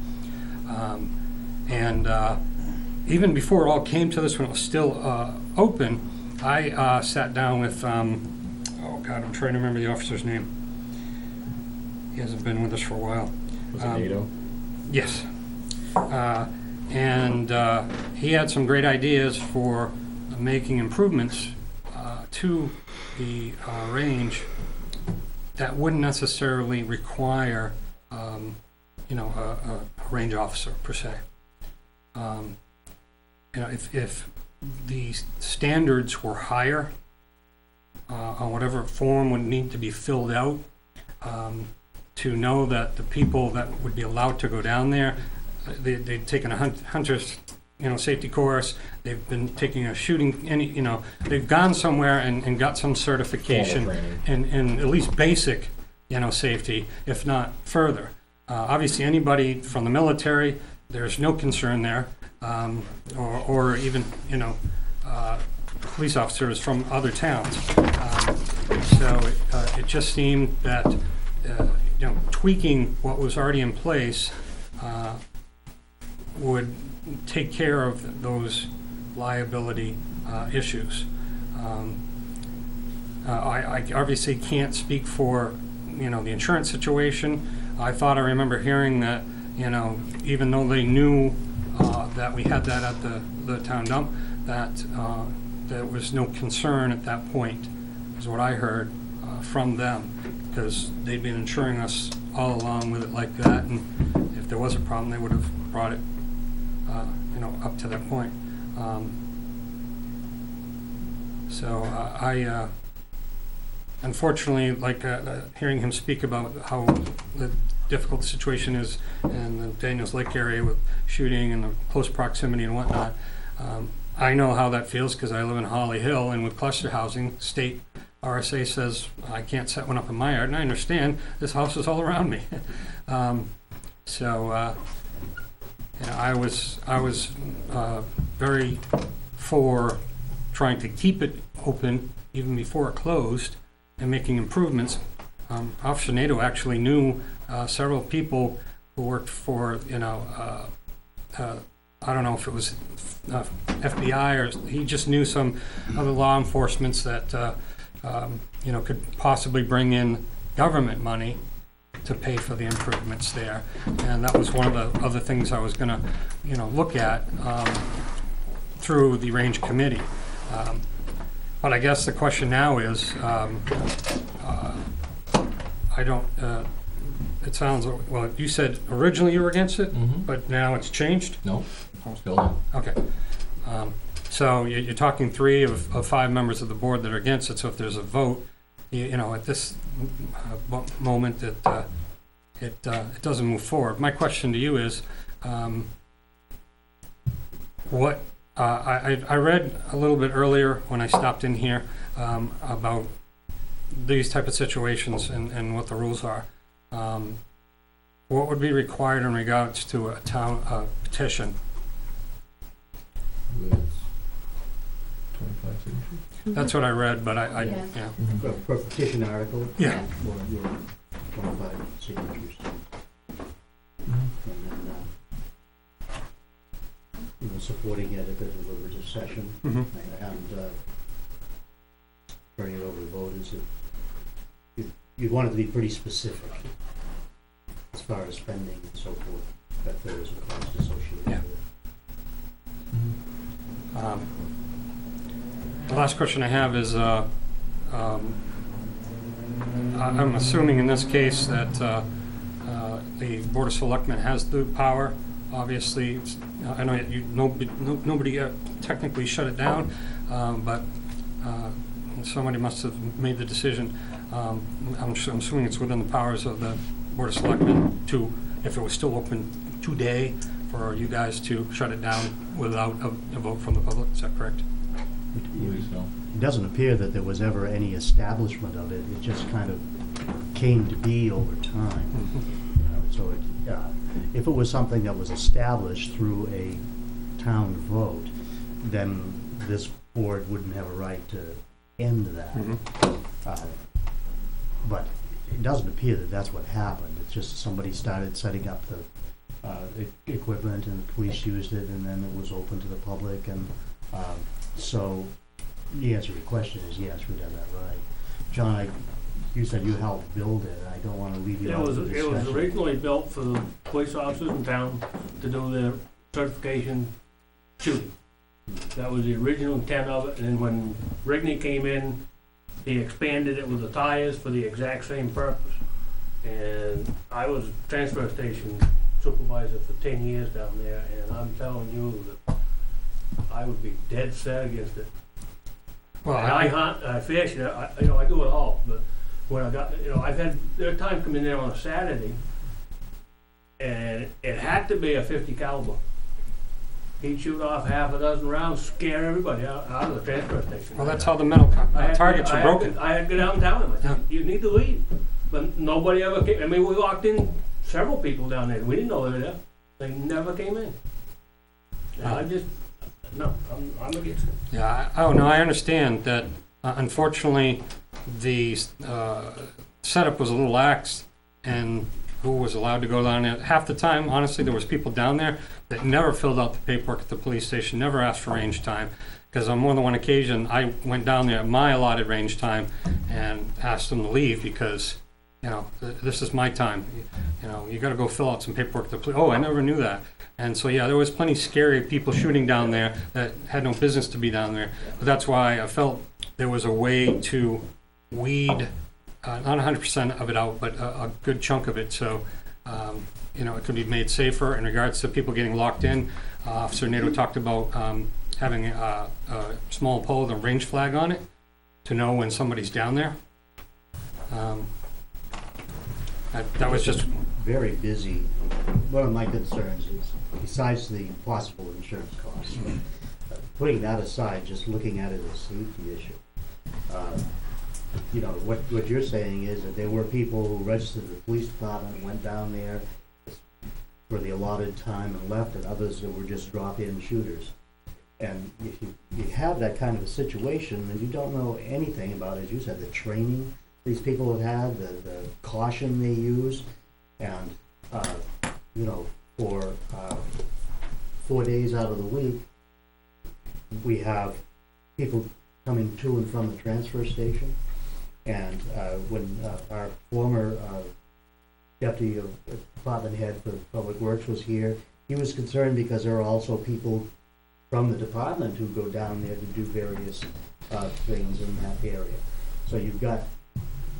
Even before it all came to this, when it was still open, I sat down with, I'm trying to remember the officer's name. He hasn't been with us for a while. Was it NATO? Yes. He had some great ideas for making improvements to the range that wouldn't necessarily require, a range officer per se. If the standards were higher on whatever form would need to be filled out, to know that the people that would be allowed to go down there, they've taken a hunter's, safety course, they've been taking a shooting, they've gone somewhere and got some certification in at least basic, safety, if not further. Obviously, anybody from the military, there's no concern there, or even, police officers from other towns. It just seemed that, tweaking what was already in place would take care of those liability issues. I obviously can't speak for, the insurance situation. I thought I remember hearing that, even though they knew that we had that at the town dump, that there was no concern at that point, is what I heard from them, because they'd been insuring us all along with it like that, and if there was a problem, they would have brought it, up to that point. So I unfortunately, like hearing him speak about how the difficult the situation is in the Daniels Lake area with shooting and the close proximity and whatnot. I know how that feels because I live in Holly Hill, and with cluster housing, state RSA says I can't set one up in my yard, and I understand this house is all around me. I was very for trying to keep it open even before it closed and making improvements. Officer Nato actually knew several people who worked for, I don't know if it was FBI or he just knew some other law enforcements that, could possibly bring in government money to pay for the improvements there. And that was one of the other things I was going to, look at through the range committee. But I guess the question now is, I don't, it sounds, well, you said originally you were against it, but now it's changed? No, still no. Okay. So you're talking 3 of 5 members of the board that are against it, so if there's a vote, at this moment, it doesn't move forward. My question to you is, what, I read a little bit earlier when I stopped in here about these type of situations and what the rules are. What would be required in regards to a town petition? With 25 signatures? That's what I read, but I Yeah. yeah. For a petition article, Yeah. you're 25 signatures. And then, supporting it at the deliberative session. Mhm. And turning it over to voters, you'd want it to be pretty specific as far as spending and so forth, that there is a cost associated Yeah. with it. The last question I have is, I'm assuming in this case that the Board of Selectmen has the power. Obviously, I know nobody technically shut it down, but somebody must have made the decision. I'm assuming it's within the powers of the Board of Selectmen to, if it was still open today, for you guys to shut it down without a vote from the public. Is that correct? It doesn't appear that there was ever any establishment of it. It just kind of came to be over time. So if it was something that was established through a town vote, then this board wouldn't have a right to end that. But it doesn't appear that that's what happened. It's just somebody started setting up the equipment, and the police used it, and then it was open to the public. And so the answer to your question is yes, we'd have that right. John, you said you helped build it. I don't want to leave you out of the discussion. It was originally built for the police officers in town to do their certification shooting. That was the original intent of it, and then when Rigney came in, he expanded it with the tires for the exact same purpose. And I was transfer station supervisor for 10 years down there, and I'm telling you that I would be dead set against it. Well, And I hunt, I fish, I do it all, but when I got, I've had, there are times come in there on a Saturday, and it had to be a 50 caliber. He'd shoot off half a dozen rounds, scare everybody out of the transfer station. well, that's how the metal targets are broken. I had to go down and tell him, I said, you need to leave. But nobody ever came. I mean, we walked in, several people down there. We didn't know they were there. They never came in. And I just, no, I'm against it. Yeah, I understand that. Unfortunately, the setup was a little lax, and who was allowed to go down there. Half the time, honestly, there was people down there that never filled out the paperwork at the police station, never asked for range time. Because on more than one occasion, I went down there at my allotted range time and asked them to leave because, you know, this is my time. You know, you gotta go fill out some paperwork at the police. Oh, I never knew that. And so, yeah, there was plenty scary people shooting down there that had no business to be down there. But that's why I felt there was a way to weed, not 100% of it out, but a good chunk of it. So, you know, it could be made safer in regards to people getting locked in. Officer Nato talked about having a small pole with a range flag on it to know when somebody's down there. That was just Very busy. One of my concerns is, besides the possible insurance costs, putting that aside, just looking at it as a safety issue. You know, what you're saying is that there were people who registered at the police department, went down there for the allotted time and left, and others that were just drop-in shooters. And if you have that kind of a situation, and you don't know anything about, as you said, the training these people have had, the caution they use, and, you know, for 4 days out of the week, we have people coming to and from the transfer station. And when our former deputy department head for Public Works was here, he was concerned because there are also people from the department who go down there to do various things in that area. So you've got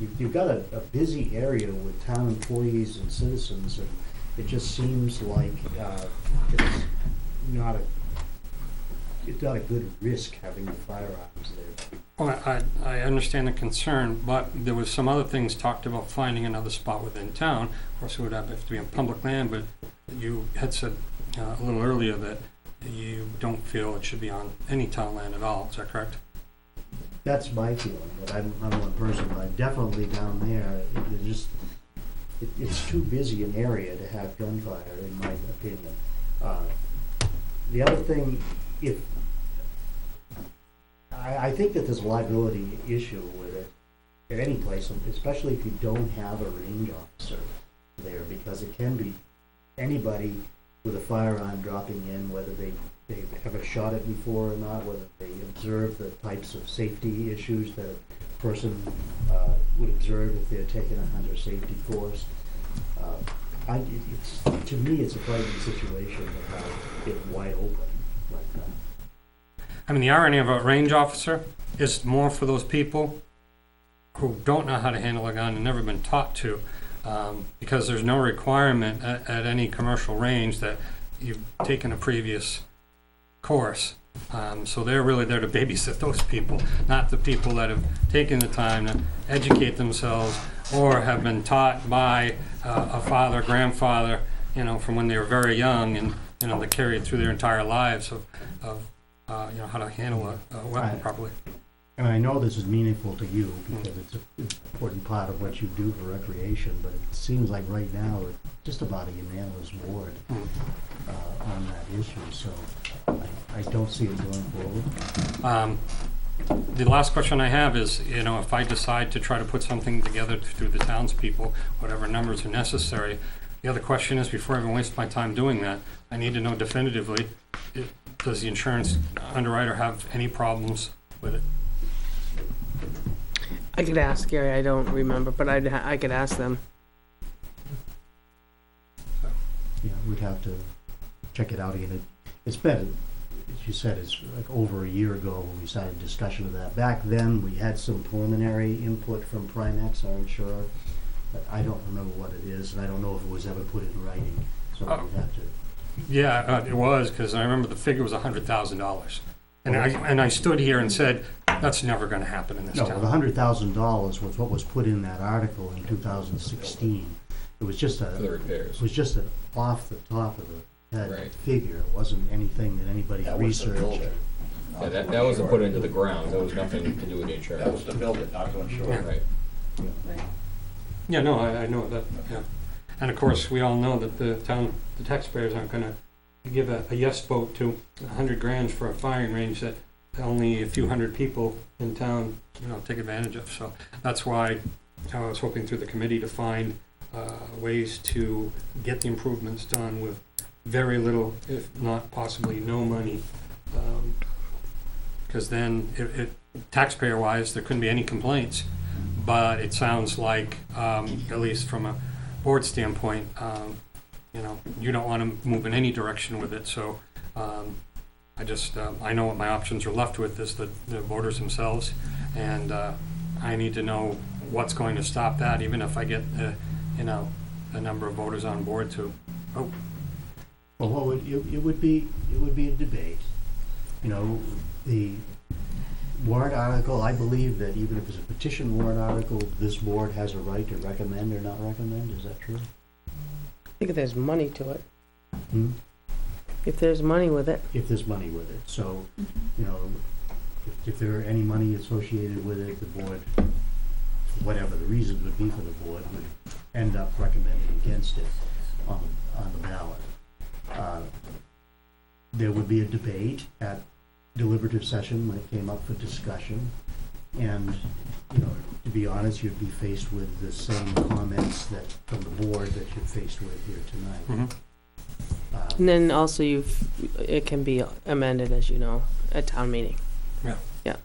a busy area with town employees and citizens, and it just seems like it's not a good risk having the firearms there. Well, I understand the concern, but there was some other things talked about finding another spot within town. Of course, it would have to be on public land, but you had said a little earlier that you don't feel it should be on any town land at all. Is that correct? That's my feeling, but I'm one person, but definitely down there, it's too busy an area to have gunfire, in my opinion. The other thing, I think that there's a liability issue with it at any place, especially if you don't have a range officer there, because it can be anybody with a firearm dropping in, whether they've ever shot it before or not, whether they observe the types of safety issues that a person would observe if they're taking a hunter safety course. To me, it's a frightening situation to have it wide open like that. I mean, the irony of a range officer is more for those people who don't know how to handle a gun and never been taught to, because there's no requirement at any commercial range that you've taken a previous course. So they're really there to babysit those people, not the people that have taken the time to educate themselves or have been taught by a father, grandfather, you know, from when they were very young, and, you know, they carry it through their entire lives of you know, how to handle a weapon properly. And I know this is meaningful to you because it's an important part of what you do for recreation, but it seems like right now it's just about a unanimous board on that issue, so I don't see it going forward. The last question I have is, you know, if I decide to try to put something together through the townspeople, whatever numbers are necessary, the other question is, before I even waste my time doing that, I need to know definitively, does the insurance underwriter have any problems with it? I could ask Gary, I don't remember, but I could ask them. Yeah, we'd have to check it out again. It's been, as you said, it's like over a year ago when we started discussion of that. Back then, we had some preliminary input from Primex, our insurer, but I don't remember what it is, and I don't know if it was ever put in writing, so we'd have to. Yeah, it was, because I remember the figure was $100,000. And I stood here and said, that's never going to happen in this town. No, the $100,000 was what was put in that article in 2016. It was just For the repairs. It was just an off the top of the head Right. figure. It wasn't anything that anybody researched. Yeah, that wasn't put into the ground. That was nothing to do with the insurance. That was to build it, not to insure it. Right. Yeah, no, I know that, yeah. And of course, we all know that the taxpayers aren't going to give a yes vote to $100,000 for a firing range that only a few hundred people in town, you know, take advantage of. So that's why I was hoping through the committee to find ways to get the improvements done with very little, if not possibly no money. Because then, taxpayer-wise, there couldn't be any complaints. But it sounds like, at least from a board standpoint, you don't want to move in any direction with it. So I know what my options are left with is the voters themselves, and I need to know what's going to stop that, even if I get a number of voters on board to vote. Well, it would be a debate. The warrant article, I believe that even if it's a petition warrant article, this board has a right to recommend or not recommend. Is that true? I think if there's money to it. Hmm? If there's money with it. If there's money with it. So, if there are any money associated with it, the board, whatever the reasons would be for the board, would end up recommending against it on the ballot. There would be a debate at deliberative session when it came up for discussion, and to be honest, you'd be faced with the same comments that from the board that you're faced with here tonight. And then also it can be amended, as you know, at town meeting. Yeah. Yeah.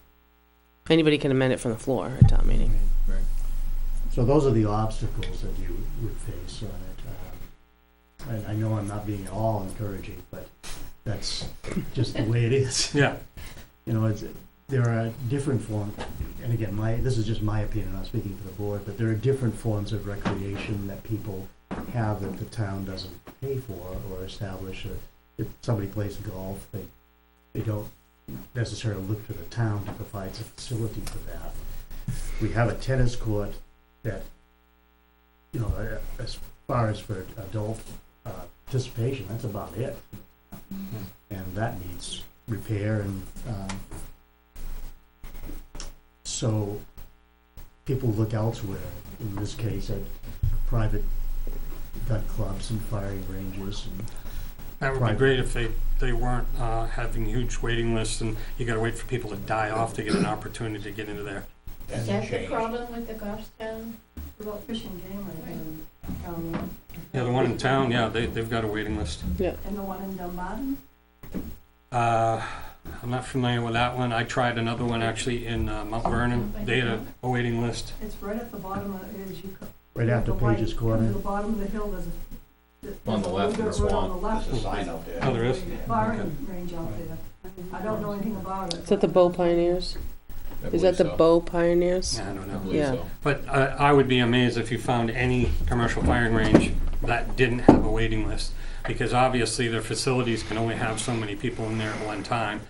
Anybody can amend it from the floor at town meeting. Right. So those are the obstacles that you would face on it. And I know I'm not being at all encouraging, but that's just the way it is. Yeah. There are different forms, and again, this is just my opinion, I'm not speaking for the board, but there are different forms of recreation that people have that the town doesn't pay for or establish. If somebody plays golf, they don't necessarily look to the town to provide a facility for that. We have a tennis court that, as far as for adult participation, that's about it. And that needs repair, and so people look elsewhere, in this case at private gun clubs and firing ranges. And that would be great if they weren't having huge waiting lists and you gotta wait for people to die off to get an opportunity to get into there. Is that the problem with the Goffstown? About fishing game and Yeah, the one in town, yeah, they've got a waiting list. Yeah. and the one in Dunbarton? I'm not familiar with that one. I tried another one actually in Mount Vernon. They had a waiting list. It's right at the bottom as you come. right after Page's Corner. At the bottom of the hill, there's On the left, in the road on swamp. the left. There's a sign out there. Oh, there is? Firing range out there. I don't know anything about it. Is that the Bow Pioneers? I Is that the believe so. Bow Pioneers? I don't I know. believe Yeah. so. But I would be amazed if you found any commercial firing range that didn't have a waiting list. Because obviously their facilities can only have so many people in there at one time.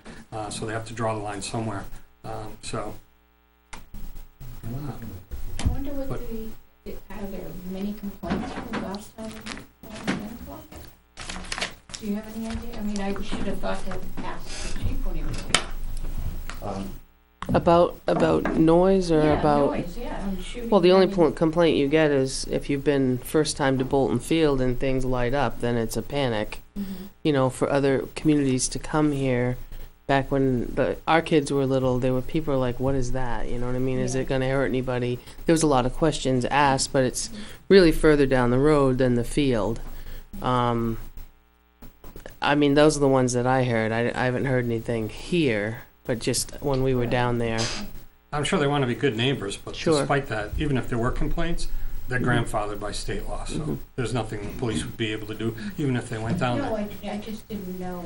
So they have to draw the line somewhere. So. I wonder what are there many complaints from Goffstown Gun Club? Do you have any idea? I mean, I should have thought to ask the chief when he was here. About noise or Yeah, about? noise, yeah, and shooting. Well, the only I mean, complaint you get is if you've been first time to Bolton Field and things light up, then it's a panic. mhm. For other communities to come here. Back when our kids were little, there were people like, what is that? You know what I mean? Is Yeah. it going to hurt anybody? There was a lot of questions asked, but it's really further down the road than the field. I mean, those are the ones that I heard. I haven't heard anything here, but just when we were down there. I'm sure they want to be good neighbors, but Sure. despite that, even if there were complaints, they're grandfathered by state law. So Mhm. there's nothing the police would be able to do, even if they went down No, there. I just didn't know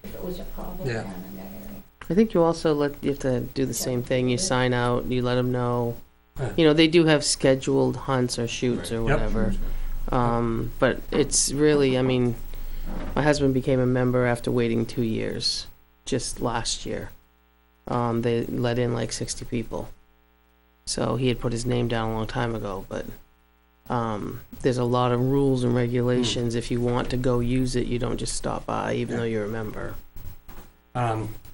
if it was a problem Yeah. down in that area. I think you also you have to do the same thing. You sign out, you let them know. Yeah. They do have scheduled hunts or shoots or Yep. whatever. But it's really, I mean, my husband became a member after waiting 2 years, just last year. They let in like 60 people. So he had put his name down a long time ago, but there's a lot of rules and regulations. If you want to go use it, you don't just stop by, even though you're a member.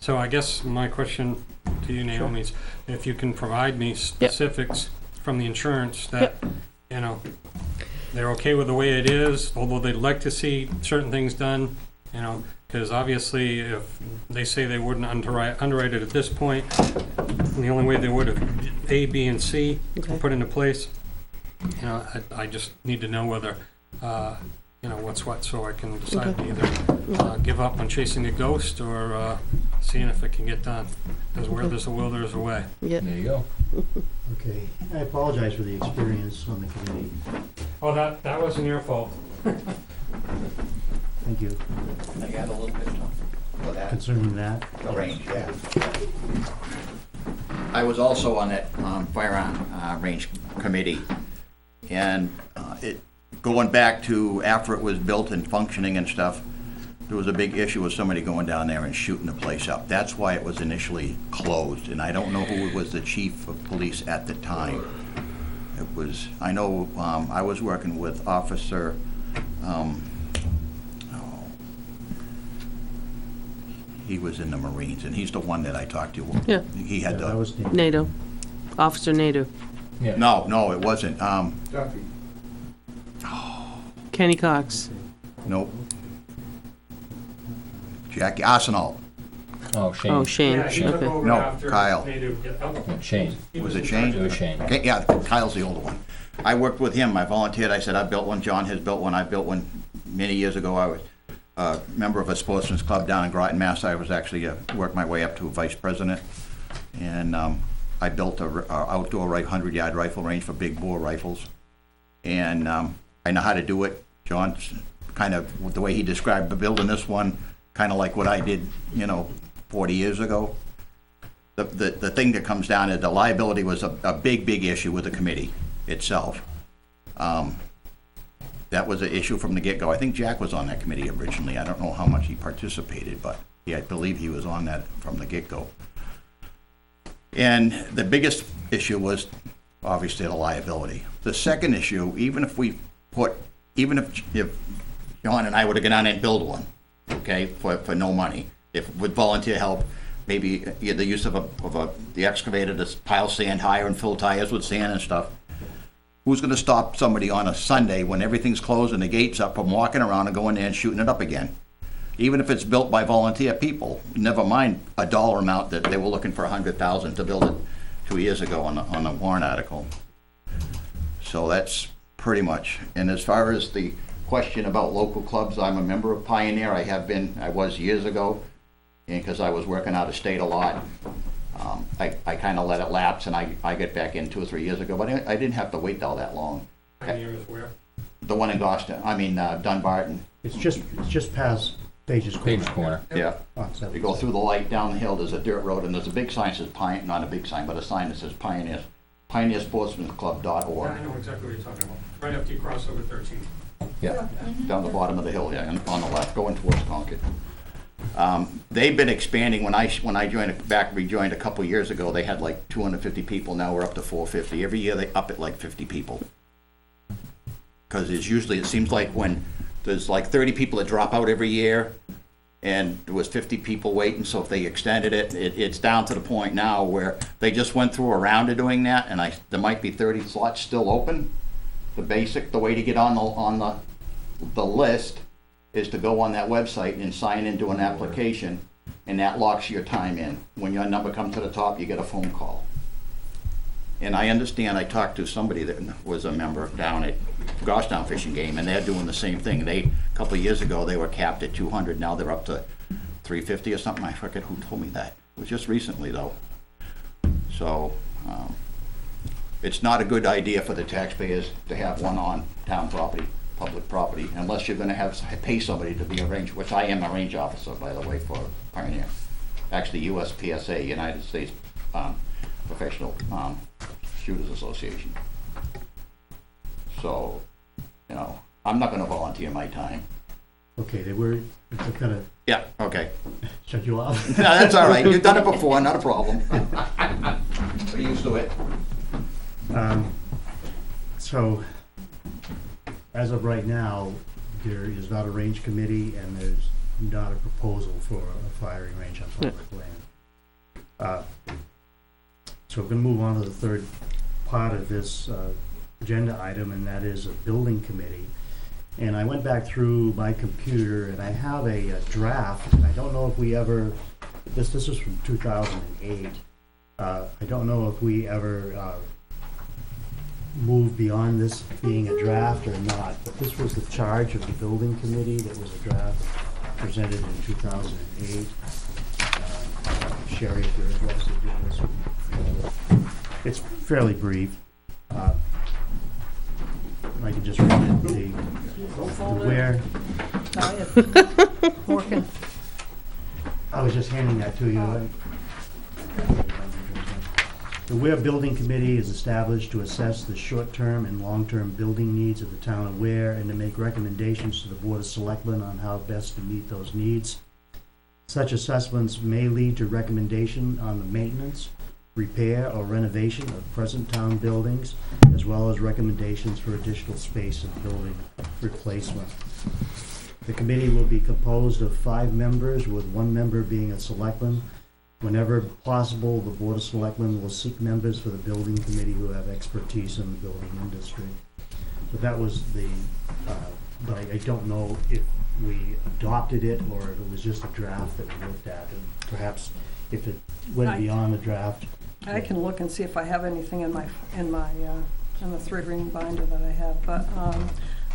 So I guess my question to you, Naomi, is if you can provide me specifics from the insurance that, they're okay with the way it is, although they'd like to see certain things done, because obviously if they say they wouldn't underwrite it at this point, the only way they would have A, B, and C Okay. put into place. you know, I just need to know whether, you know, what's what, so I can decide to either give up on chasing a ghost or seeing if it can get done. Because where there's a will, there's a way. Yeah. There you go. Okay, I apologize for the experience on the committee. Oh, that wasn't your fault. Thank you. I got a little bit for that. Concerning that, Range, yeah. I was also on that firearm range committee, and going back to after it was built and functioning and stuff, there was a big issue with somebody going down there and shooting the place up. That's why it was initially closed, and I don't know who was the chief of police at the time. It was, I know, I was working with Officer, he was in the Marines, and he's the one that I talked to. Yeah. He had that the, was the, NATO, Officer NATO, no, it wasn't, Duffy. Kenny Cox. nope. Jackie Arsenal, Oh, Shane. Oh, Shane, Yeah, he took okay. over No, after Kyle. Native. Yeah, Shane. was it Shane? It was Shane. Okay, yeah, Kyle's the older one. I worked with him, I volunteered, I said, I built one, John has built one, I built one many years ago. I was a member of a sportsman's club down in Groton, Mass. I was actually, worked my way up to a vice president. And I built a outdoor 100-yard rifle range for big bore rifles. And I know how to do it. John's kind of, the way he described building this one, kind of like what I did, 40 years ago. The thing that comes down is the liability was a big issue with the committee itself. That was an issue from the get-go. I think Jack was on that committee originally. I don't know how much he participated, but yeah, I believe he was on that from the get-go. And the biggest issue was obviously the liability. The second issue, even if John and I would have gone out and built one, okay, for no money, if with volunteer help, maybe the use of the excavator to pile sand higher and fill tires with sand and stuff. Who's gonna stop somebody on a Sunday when everything's closed and the gate's up from walking around and going there and shooting it up again? Even if it's built by volunteer people, never mind a dollar amount that they were looking for $100,000 to build it 2 years ago on the warrant article. So that's pretty much. And as far as the question about local clubs, I'm a member of Pioneer. I was years ago, and because I was working out of state a lot. I kind of let it lapse, and I get back in 2 or 3 years ago, but I didn't have to wait all that long. Pioneer is where? The one in Dunbarton. it's just past Page's Corner. Page corner. Yeah. Oh, so- You go through the light down the hill, there's a dirt road, and there's a big sign that says not a big sign, but a sign that says Yeah, pioneersportsmanclub.org, I know exactly what you're talking about. Right after you cross over 13. Yeah. down the bottom of the hill, yeah, and on the left, going towards Concord. They've been expanding. When I rejoined a couple years ago, they had like 250 people. Now we're up to 450. Every year they up it like 50 people. Because it seems like when there's like 30 people that drop out every year, and there was 50 people waiting, so if they extended it, it's down to the point now where they just went through a round of doing that, and there might be 30 slots still open. The way to get on the list is to go on that website and sign into an application, and that locks your time in. When your number comes to the top, you get a phone call. And I understand, I talked to somebody that was a member down at Goffstown Fishing Game, and they're doing the same thing. A couple of years ago, they were capped at 200, now they're up to 350 or something. I forget who told me that. It was just recently, though. So, it's not a good idea for the taxpayers to have one on town property, public property, unless you're gonna pay somebody to be a range, which I am a range officer, by the way, for Pioneer. Actually, USPSA, United States Professional Shooters Association. So, I'm not gonna volunteer my time. Okay, I'm gonna Yeah, okay. shut you off. No, that's all right. You've done it before, not a problem. We're used to it. So, as of right now, there is not a range committee, and there's not a proposal for a firing range on public land. So we're gonna move on to the third part of this agenda item, and that is a building committee. And I went back through my computer, and I have a draft, and I don't know if we ever, this is from 2008. I don't know if we ever move beyond this being a draft or not, but this was the charge of the building committee. That was a draft presented in 2008. Sherry, if you're interested in this, it's fairly brief. I can just read it. The Weare, Working. I was just handing that to you. The Weare Building Committee is established to assess the short-term and long-term building needs of the town of Weare and to make recommendations to the Board of Selectmen on how best to meet those needs. Such assessments may lead to recommendation on the maintenance, repair, or renovation of present town buildings, as well as recommendations for additional space and building replacement. The committee will be composed of 5 members, with 1 member being a selectman. Whenever possible, the Board of Selectmen will seek members for the building committee who have expertise in the building industry. So that was the, but I don't know if we adopted it or if it was just a draft that we looked at. And perhaps if it went beyond the draft. I can look and see if I have anything in the 3-ring binder that I have, but,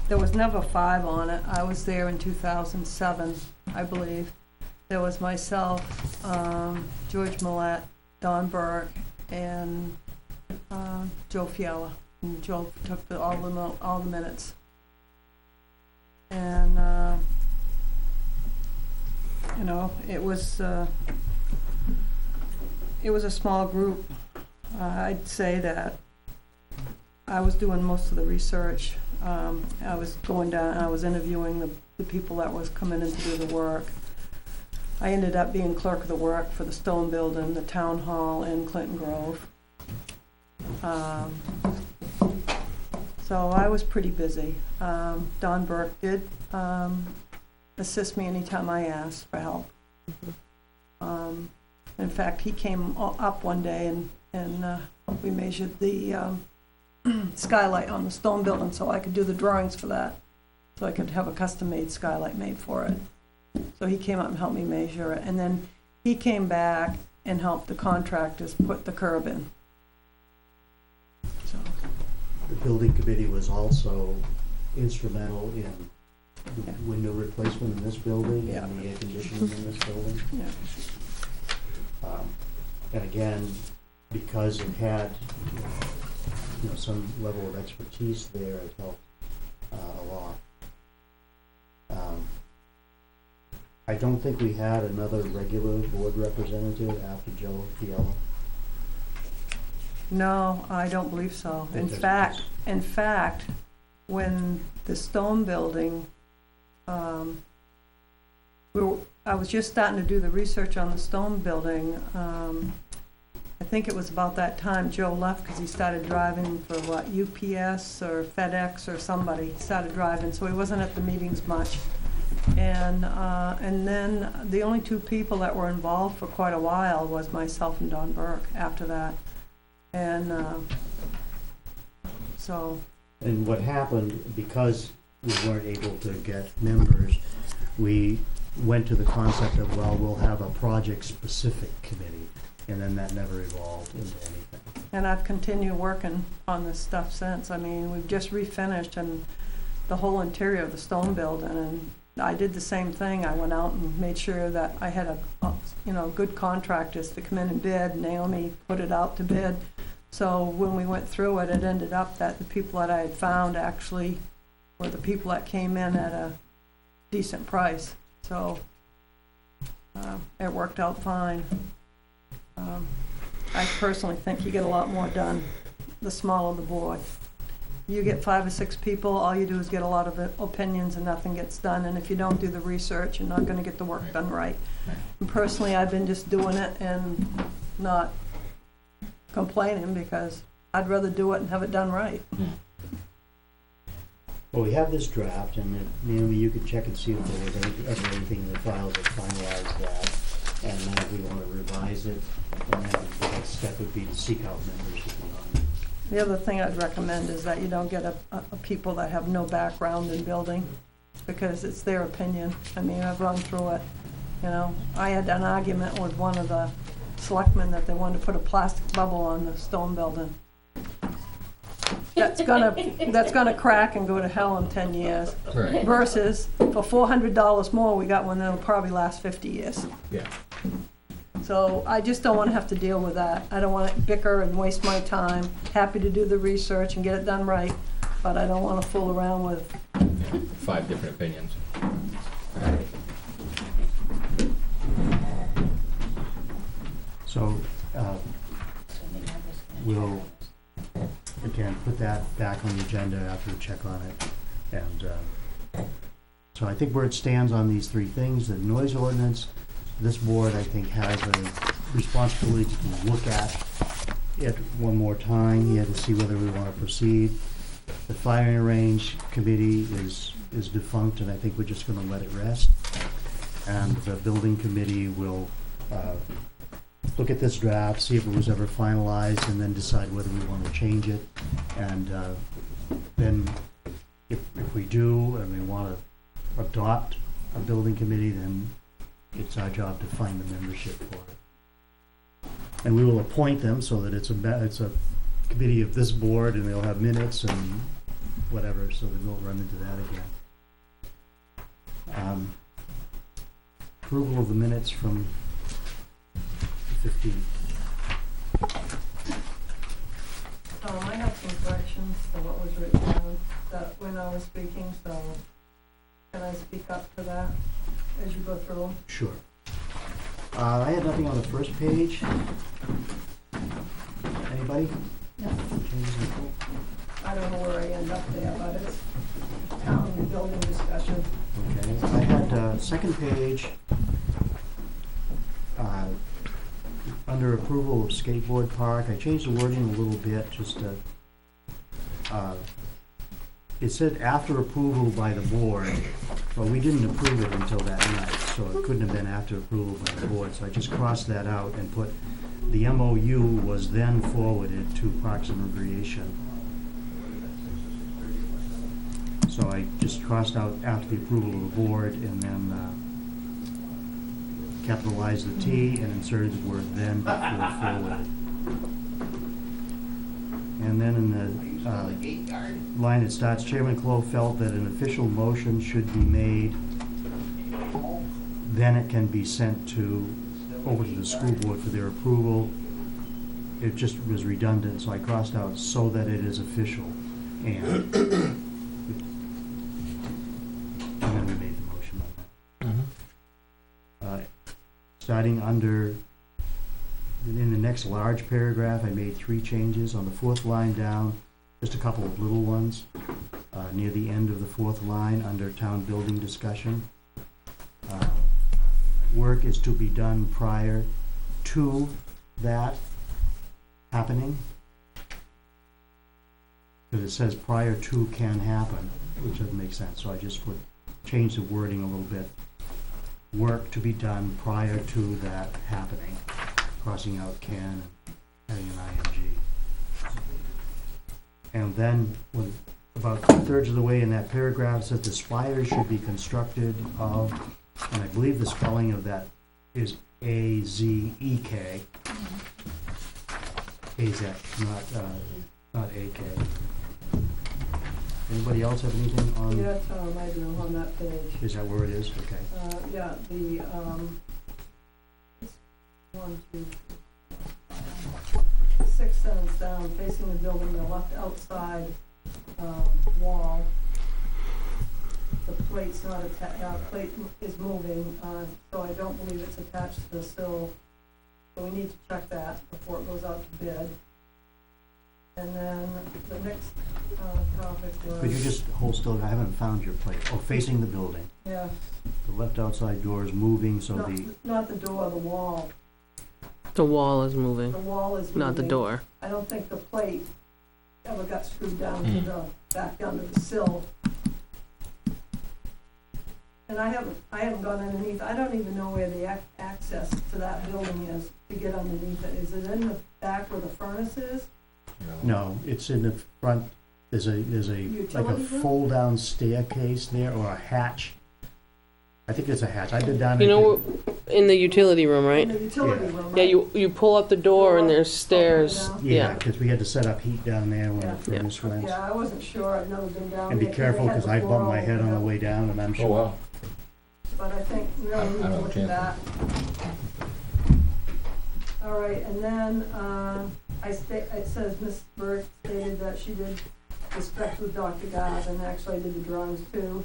there was never 5 on it. I was there in 2007, I believe. There was myself, George Millette, Don Burke, and Joe Fiala. And Joe took all the minutes. And you know, it was a small group. I'd say that I was doing most of the research. I was going down, I was interviewing the people that was coming in to do the work. I ended up being clerk of the work for the Stone Building, the Town Hall in Clinton Grove. So I was pretty busy. Don Burke did assist me anytime I asked for help. In fact, he came up one day and we measured the skylight on the Stone Building so I could do the drawings for that, so I could have a custom-made skylight made for it. So he came up and helped me measure it, and then he came back and helped the contractors put the curb in. So The building committee was also instrumental in the window replacement in this building and the air conditioning in this building. yeah. And again, because it had, some level of expertise there, it helped a lot. I don't think we had another regular board representative after Joe Fiala. No, I don't believe so. In fact, when the Stone Building, I was just starting to do the research on the Stone Building. I think it was about that time Joe left because he started driving for UPS or FedEx or somebody. He started driving, so he wasn't at the meetings much. And then the only 2 people that were involved for quite a while was myself and Don Burke after that. And so. And what happened, because we weren't able to get members, we went to the concept of, well, we'll have a project-specific committee, and then that never evolved into anything. And I've continued working on this stuff since. I mean, we've just refinished and the whole interior of the Stone Building, and I did the same thing. I went out and made sure that I had good contractors to come in and bid. Naomi put it out to bid. So when we went through it, it ended up that the people that I had found actually were the people that came in at a decent price. So it worked out fine. I personally think you get a lot more done the smaller the board. You get 5 or 6 people, all you do is get a lot of opinions and nothing gets done. And if you don't do the research, you're not going to get the work done right. And personally, I've been just doing it and not complaining because I'd rather do it and have it done right. Well, we have this draft, and Naomi, you could check and see if there was ever anything in the files that finalized that. And then if we want to revise it, and then the next step would be to seek out members to be on it. The other thing I'd recommend is that you don't get a people that have no background in building, because it's their opinion. I mean, I've run through it. I had an argument with one of the selectmen that they wanted to put a plastic bubble on the Stone Building. that's gonna crack and go to hell in 10 years. Right. Versus for $400 more, we got one that'll probably last 50 years. Yeah. So I just don't wanna have to deal with that. I don't wanna bicker and waste my time. Happy to do the research and get it done right, but I don't wanna fool around with, Yeah. 5 different opinions. So, we'll, again, put that back on the agenda after we check on it. And, so I think where it stands on these 3 things, the noise ordinance, this board, I think, has a responsibility to look at it one more time, to see whether we want to proceed. The firing range committee is defunct, and I think we're just gonna let it rest. And the building committee will, look at this draft, see if it was ever finalized, and then decide whether we want to change it. And then if we do, and we want to adopt a building committee, then it's our job to find the membership for it. And we will appoint them so that it's a committee of this board, and they'll have minutes and whatever, so that we won't run into that again. Approval of the minutes from 15. I have some corrections to what was written down that when I was speaking, so can I speak up to that as you go through them? Sure. I had nothing on the first page. Anybody? No. Changes in full? I don't know where I end up there, but it's town and building discussion. Okay, I had, second page, under approval of skateboard park, I changed the wording a little bit, just to, it said after approval by the board, but we didn't approve it until that night, so it couldn't have been after approval by the board, so I just crossed that out and put, the MOU was then forwarded to Parks and Recreation. So I just crossed out after the approval of the board, and then capitalized the T and inserted the word then before forwarded. And then in the line it starts, Chairman Clough felt that an official motion should be made, then it can be sent over to the school board for their approval. It just was redundant, so I crossed out so that it is official, and then we made the motion on that. Starting in the next large paragraph, I made 3 changes. On the 4th line down, just a couple of little ones. Near the end of the 4th line, under town building discussion. Work is to be done prior to that happening. Because it says prior to can happen, which doesn't make sense, so I just changed the wording a little bit. Work to be done prior to that happening, crossing out can and having an ing. And then, when about 2/3 of the way in that paragraph, it says the spires should be constructed of, and I believe the spelling of that is A-Z-E-K. A-Z-E-K, not A-K. Anybody else have anything on? Yeah, Tom, I do on that page. Is that where it is? Okay. Yeah, the, 1, 2, 6 sentence down, facing the building, the left outside, wall. The plate's not plate is moving, so I don't believe it's attached to the sill. So we need to check that before it goes out to bid. And then the next, topic was. Could you just hold still? I haven't found your plate. Oh, facing the building. Yeah, The left outside door is moving, so not the door, the wall. The wall is moving, The wall is moving. not the door. I don't think the plate ever got screwed down to the, back down to the sill. And I haven't gone underneath, I don't even know where the access to that building is to get underneath it. Is it in the back where the furnace is? no, it's in the front. There's like a Utility room? fold-down staircase there, or a hatch. I think it's a hatch. I've been down You there. know, in the utility room, In right? the utility room, Yeah, right? you pull up the door and there's Up stairs. and down. Yeah, Yeah. because we had to set up heat down there when Yeah. the furnace went. Yeah, I wasn't sure, I'd never been down there. And be 'cause careful, they had because the I floor bumped my head on the open. way down, and I'm Oh, sure. wow. But I think we really need I to don't look know, at that. All right, and then, it says Ms. Berg stated that she did the specs with Dr. Garvin, actually I did the drawings too.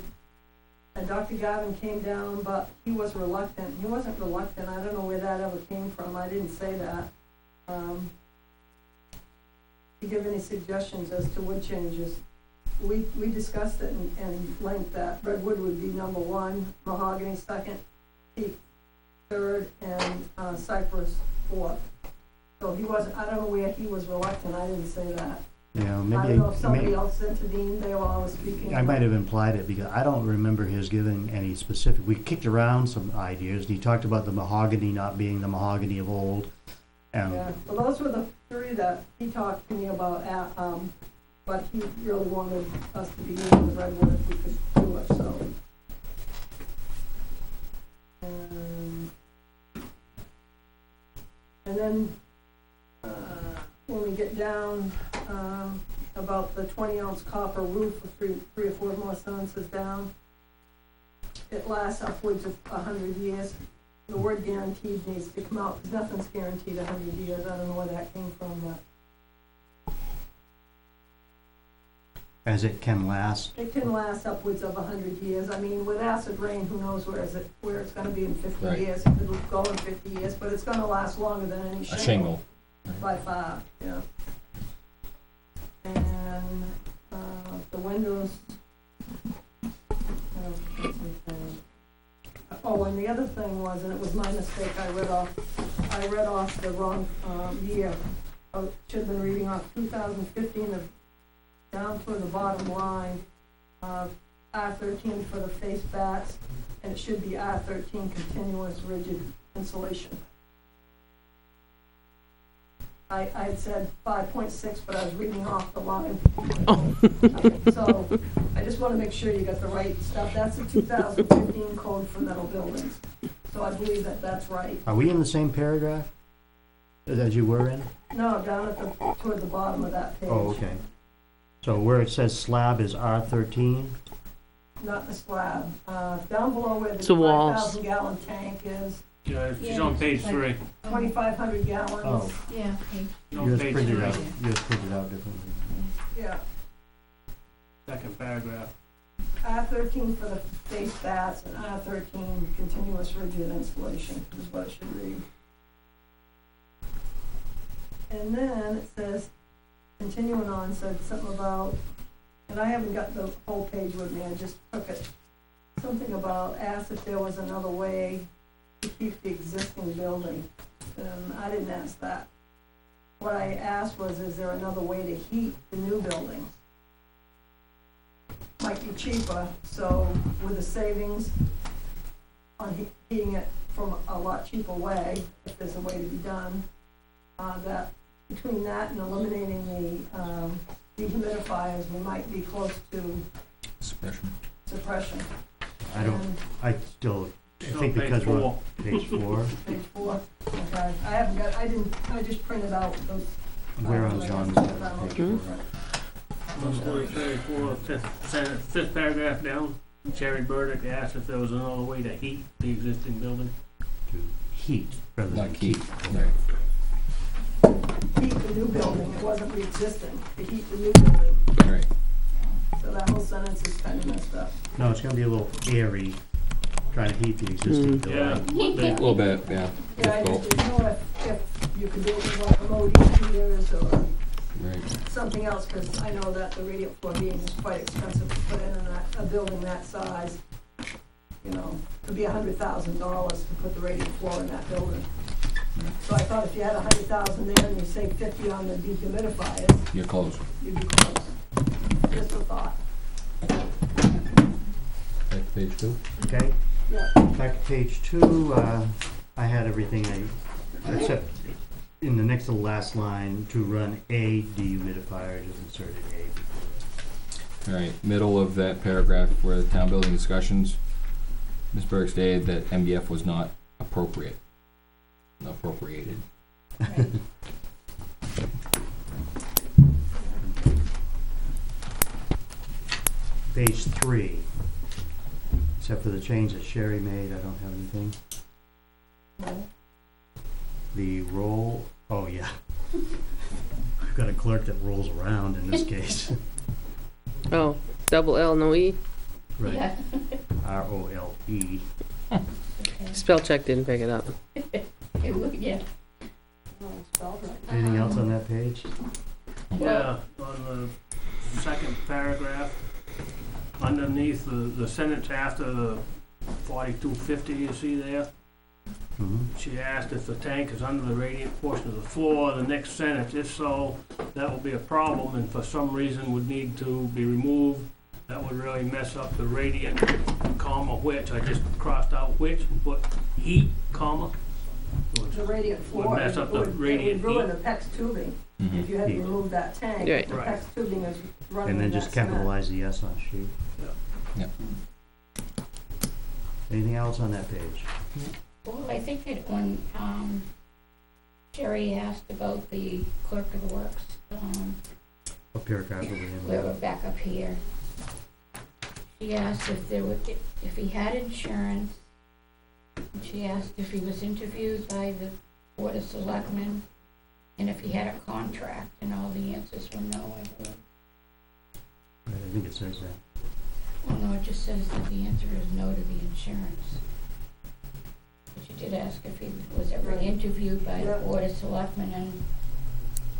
And Dr. Garvin came down, but he was reluctant. He wasn't reluctant, I don't know where that ever came from, I didn't say that. To give any suggestions as to wood changes. We discussed it in length that redwood would be number one, mahogany second, teak third, and cypress fourth. So he wasn't, I don't know where he was reluctant, I didn't say that. Yeah, I maybe, don't know if somebody maybe, else intervened, they were always speaking. I might have implied it, because I don't remember his giving any specific, we kicked around some ideas, and he talked about the mahogany not being the mahogany of old. Yeah, well, those were the three that he talked to me about, but he really wanted us to be using the redwood if we could do it, so. And then, when we get down, about the 20-ounce copper roof with three or four more sentences down, it lasts upwards of 100 years. The word guaranteed needs to come out, because nothing's guaranteed 100 years, I don't know where that came from, but As it can last. it can last upwards of 100 years. I mean, with acid rain, who knows where it's gonna be in 50 Right. years, if it'll go in 50 years, but it's gonna last longer than any A shingle. shingle. By far, yeah. And, the windows. Oh, and the other thing was, and it was my mistake, I read off the wrong, year. I should've been reading off 2015, down toward the bottom line, R13 for the face bats, and it should be R13 continuous rigid insulation. I had said 5.6, but I was reading off the line. So, I just wanna make sure you got the right stuff. That's a 2015 code for metal buildings. So I believe that that's right. Are we in the same paragraph as you were in? No, down at toward the bottom of that page. Oh, okay. So where it says slab is R13? Not the slab. Down below where the It's the walls. 5,000 gallon tank is, Yeah, she's on page 3. 2,500 gallons. Oh, Yeah, okay. She's on yours page printed 3, out, yours printed out differently. Yeah. second paragraph. R13 for the face bats and R13 continuous rigid insulation is what it should read. And then it says, continuing on, said something about, and I haven't got the whole page with me, I just took it. Something about, asked if there was another way to keep the existing building. I didn't ask that. What I asked was, is there another way to heat the new building? Might be cheaper, so with the savings on heating it from a lot cheaper way, if there's a way to be done, that between that and eliminating the dehumidifiers, we might be close to Suppression. suppression. I don't, And I still, I She's on think page because we're 4. on page 4, page 4, okay, I just printed out those. we're on John's page 4. On 34, fifth paragraph down, Cherry Burdick asked if there was another way to heat the existing building. To heat rather than Not keep. keep. Right. Heat the new building, it wasn't the existing, to heat the new building, Right. so that whole sentence is kind of messed up. No, it's gonna be a little airy, trying to heat the existing Yeah. building. A little bit, yeah. Yeah, I Difficult. just didn't know if you could do it with like Modine heaters or Right. something else, because I know that the radiant floor heating is quite expensive to put in a building that size. You know, could be $100,000 to put the radiant floor in that building. So I thought if you had 100,000 there and you save 50 on the dehumidifiers, You're close. you'd be close. Just a thought. Back to page 2. Okay, Yeah, back to page 2, I had everything except in the next to the last line, to run a dehumidifier, just inserted A before All right, middle of that paragraph where the town building discussions, Ms. Burke stated that MDF was not a appropriate, appropriated. Right. Page 3, except for the change that Sherry made, I don't have anything. Well, The roll, oh yeah. I've got a clerk that rolls around in this case. Oh, double L, no E? Right, yeah. R-O-L-E. Okay. Spell check didn't pick it up. It would, yeah. Anything else on that page? Yeah, on the second paragraph, underneath the sentence after the 4250, you see there? Mm-hmm. She asked if the tank is under the radiant portion of the floor. The next sentence, if so, that will be a problem and for some reason would need to be removed. That would really mess up the radiant, comma, which, I just crossed out which and put heat, comma. The radiant Would floor, mess it up the would radiant ruin heat. the PEX tubing. Mm-hmm. If you had to Heat. remove that tank, Right. the Right. PEX tubing is running And then in just that cement. capitalize the S on sheet. Yeah. Yeah. Anything else on that page? Well, I think that when, Jerry asked about the clerk of the works, A paragraph will be in we were there. back up here. She asked if he had insurance. And she asked if he was interviewed by the Board of Selectmen, and if he had a contract, and all the answers were no, I believe. Right, I think it says that. Well, no, it just says that the answer is no to the insurance. But she did ask if he was ever Right. interviewed by the Yeah. Board of Selectmen, and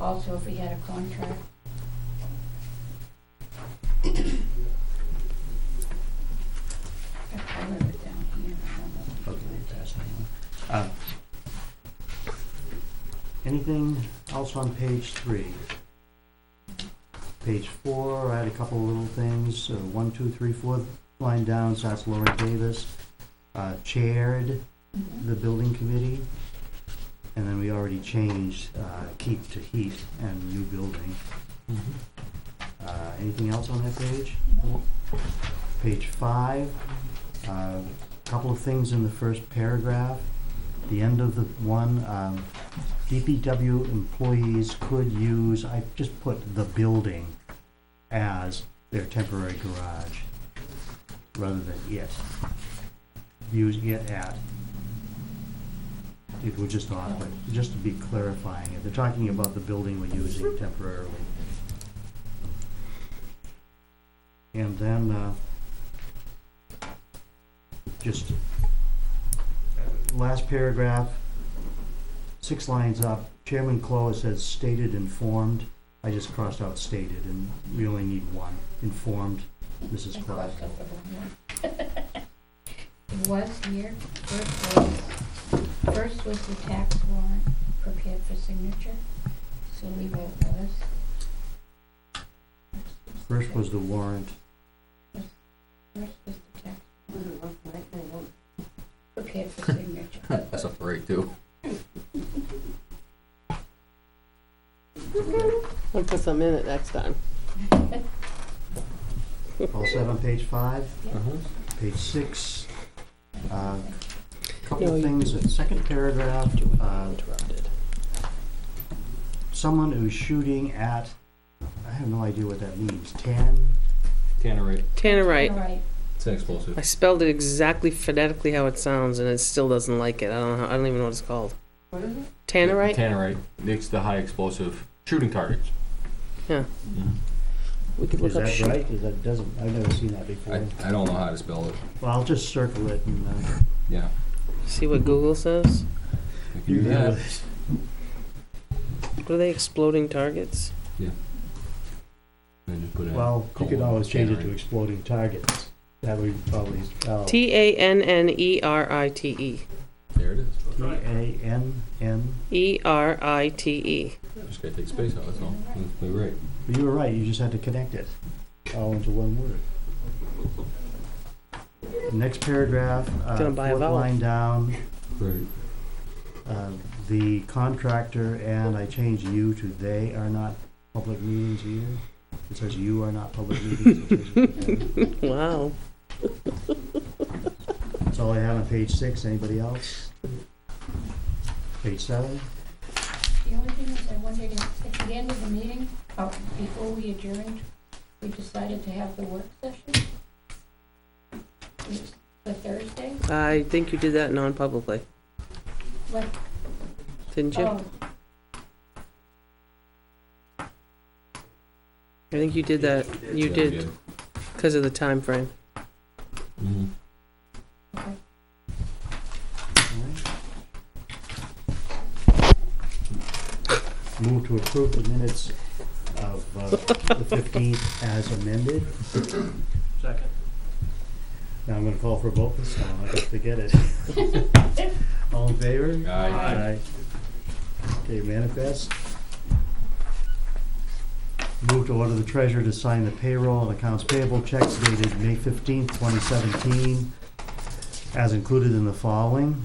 also if he had a contract. I wrote it down here. I don't know. Okay, pass that one. Anything else on page 3? Page 4, I had a couple of little things. 1, 2, 3, 4 line down starts Lori Davis. Chaired the building committee. And then we already changed keep to heat and new building. Anything else on that page? Page 5, couple of things in the first paragraph. The end of the one, DPW employees could use, I just put the building as their temporary garage, rather than it. Use it at. It was just off, but just to be clarifying it. They're talking about the building we're using temporarily. And then, just last paragraph, 6 lines up, Chairman Clower says stated informed. I just crossed out stated, and we only need one. Informed, Mrs. I Clark. crossed out the wrong one. It was here, first was the tax warrant prepared for signature, so we wrote was. First was the warrant. First was the tax prepared for signature. That's up right too. I'll put some in it next time. All set on page 5? Uh-huh. Page 6, couple No, of you- things, second paragraph, Interrupted. someone who's shooting at, I have no idea what that means, Tannerite. Tannerite. All right, It's an explosive. I spelled it exactly phonetically how it sounds, and it still doesn't like it. I don't know. I don't even know what it's called. What is it? Tannerite. Tannerite. It's the high explosive shooting targets. Yeah. Mhm. We could Is look up. that right? Is that, doesn't, I've never seen that before. I don't know how to spell it. Well, I'll just circle it and, Yeah. See what Google says. We can do deal that. with it. What are they? Exploding targets. And just put a Well, you could colon, always change it to Tannerite. exploding targets. That would probably spell Tannerite. There it is. T-A-N-N. Erite. Just gotta take space out, that's all. You're right. You were right, you just had to connect it all into one word. Next paragraph, Gonna buy a 4th vowel. line down, Right. the contractor, and I changed you to they are not public meetings either. It says you are not public meetings. It says Wow. That's all I have on page 6. Anybody else? Page 7. The only thing is, I wondered if at the end of the meeting, before we adjourned, we decided to have the work session. It's the Thursday. I think you did that non-publicly, What? didn't you? Oh, I think you did that, you Yeah, did, yeah. because of the time frame. Mhm. okay. Move to approve the minutes of the 15th as amended. Second. Now I'm gonna call for a vote this time, I guess forget it. All in favor? Aye. Okay, manifest. Move to order the treasurer to sign the payroll and accounts payable checks dated May 15th, 2017, as included in the following.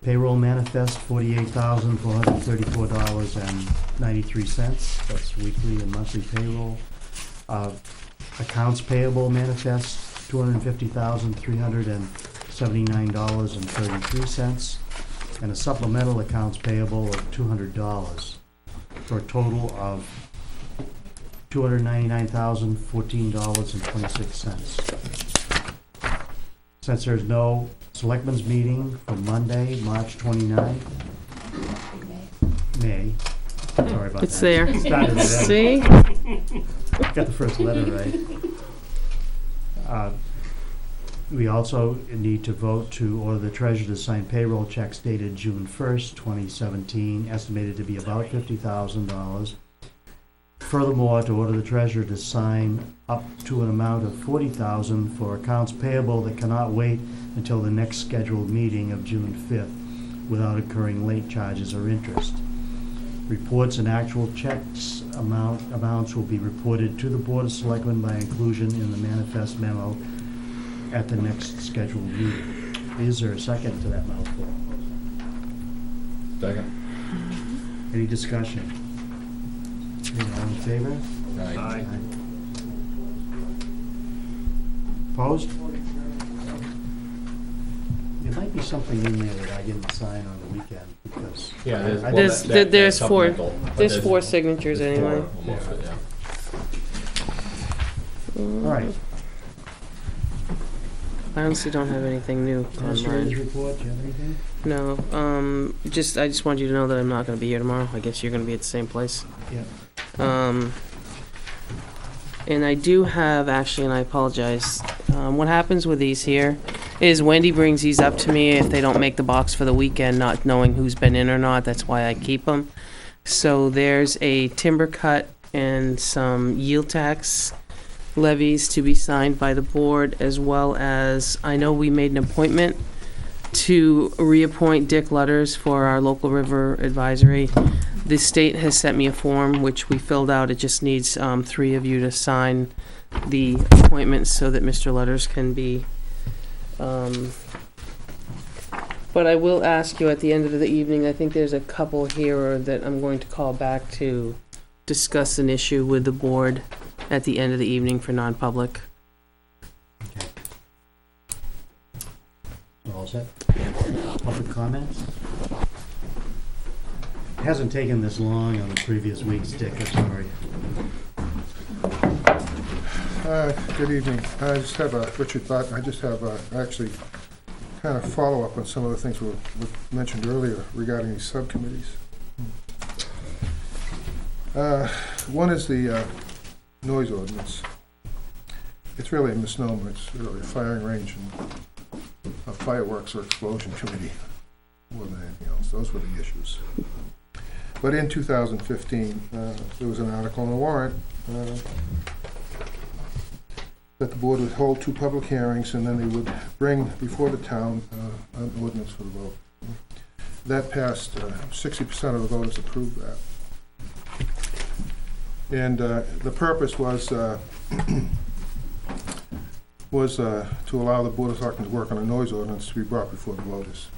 Payroll manifest, $48,434.93. That's weekly and monthly payroll. Accounts payable manifest, $250,379.33. And a supplemental accounts payable of $200 for a total of $299,014.26. Since there's no selectmen's meeting for Monday, March 29th, May, sorry about that. It's there. Started with that. See? Got the first letter right. We also need to vote to order the treasurer to sign payroll checks dated June 1st, 2017, estimated to be about $50,000. Furthermore, to order the treasurer to sign up to an amount of $40,000 for accounts payable that cannot wait until the next scheduled meeting of June 5th without incurring late charges or interest. Reports and actual checks amounts will be reported to the Board of Selectmen by inclusion in the manifest memo at the next scheduled meeting. Is there a second to that mouthful? Second. Any discussion? Hearing all in favor? Aye. Opposed? There might be something in there that I didn't sign on the weekend because. Yeah, there's, I- well, There's four, supplemental, but there's 4 signatures there's anyway. four almost, yeah. All right. I honestly don't have anything new on Administrator's mine. report, do you have anything? No, I just want you to know that I'm not gonna be here tomorrow. I guess you're gonna be at the same place. Yeah. And I do have, actually, and I apologize, what happens with these here is Wendy brings these up to me if they don't make the box for the weekend, not knowing who's been in or not. That's why I keep them. So there's a timber cut and some yield tax levies to be signed by the board, as well as, I know we made an appointment to reappoint Dick Lutters for our local river advisory. The state has sent me a form, which we filled out. It just needs 3 of you to sign the appointment so that Mr. Lutters can be. But I will ask you at the end of the evening, I think there's a couple here that I'm going to call back to discuss an issue with the board at the end of the evening for non-public. Okay. All set? Public comments? It hasn't taken this long on the previous week's, Dick, I'm sorry. Good evening. I just have Richard Butt. I just have actually kind of follow-up on some of the things were mentioned earlier regarding these subcommittees. One is the noise ordinance. It's really a misnomer. It's really a firing range and a fireworks or explosion committee more than anything else. Those were the issues. But in 2015, there was an article in the warrant that the board would hold 2 public hearings and then they would bring before the town an ordinance for the vote. That passed, 60% of the voters approved that. And the purpose was to allow the Board of Selectmen to work on a noise ordinance to be brought before the voters.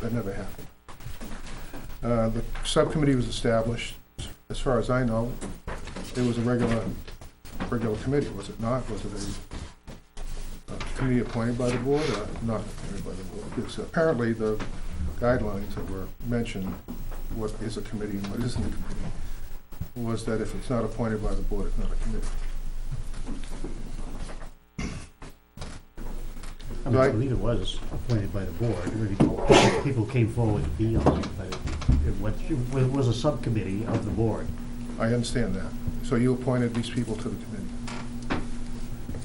That never happened. The subcommittee was established. As far as I know, it was a regular committee, was it not? Was it a committee appointed by the board or not appointed by the board? Because apparently the guidelines that were mentioned, what is a committee and what isn't a committee, was that if it's not appointed by the board, it's not a committee. I mean, I Right. believe it was appointed by the board. People came forward to be on it, but it was a subcommittee of the board. I understand that. So you appointed these people to the committee?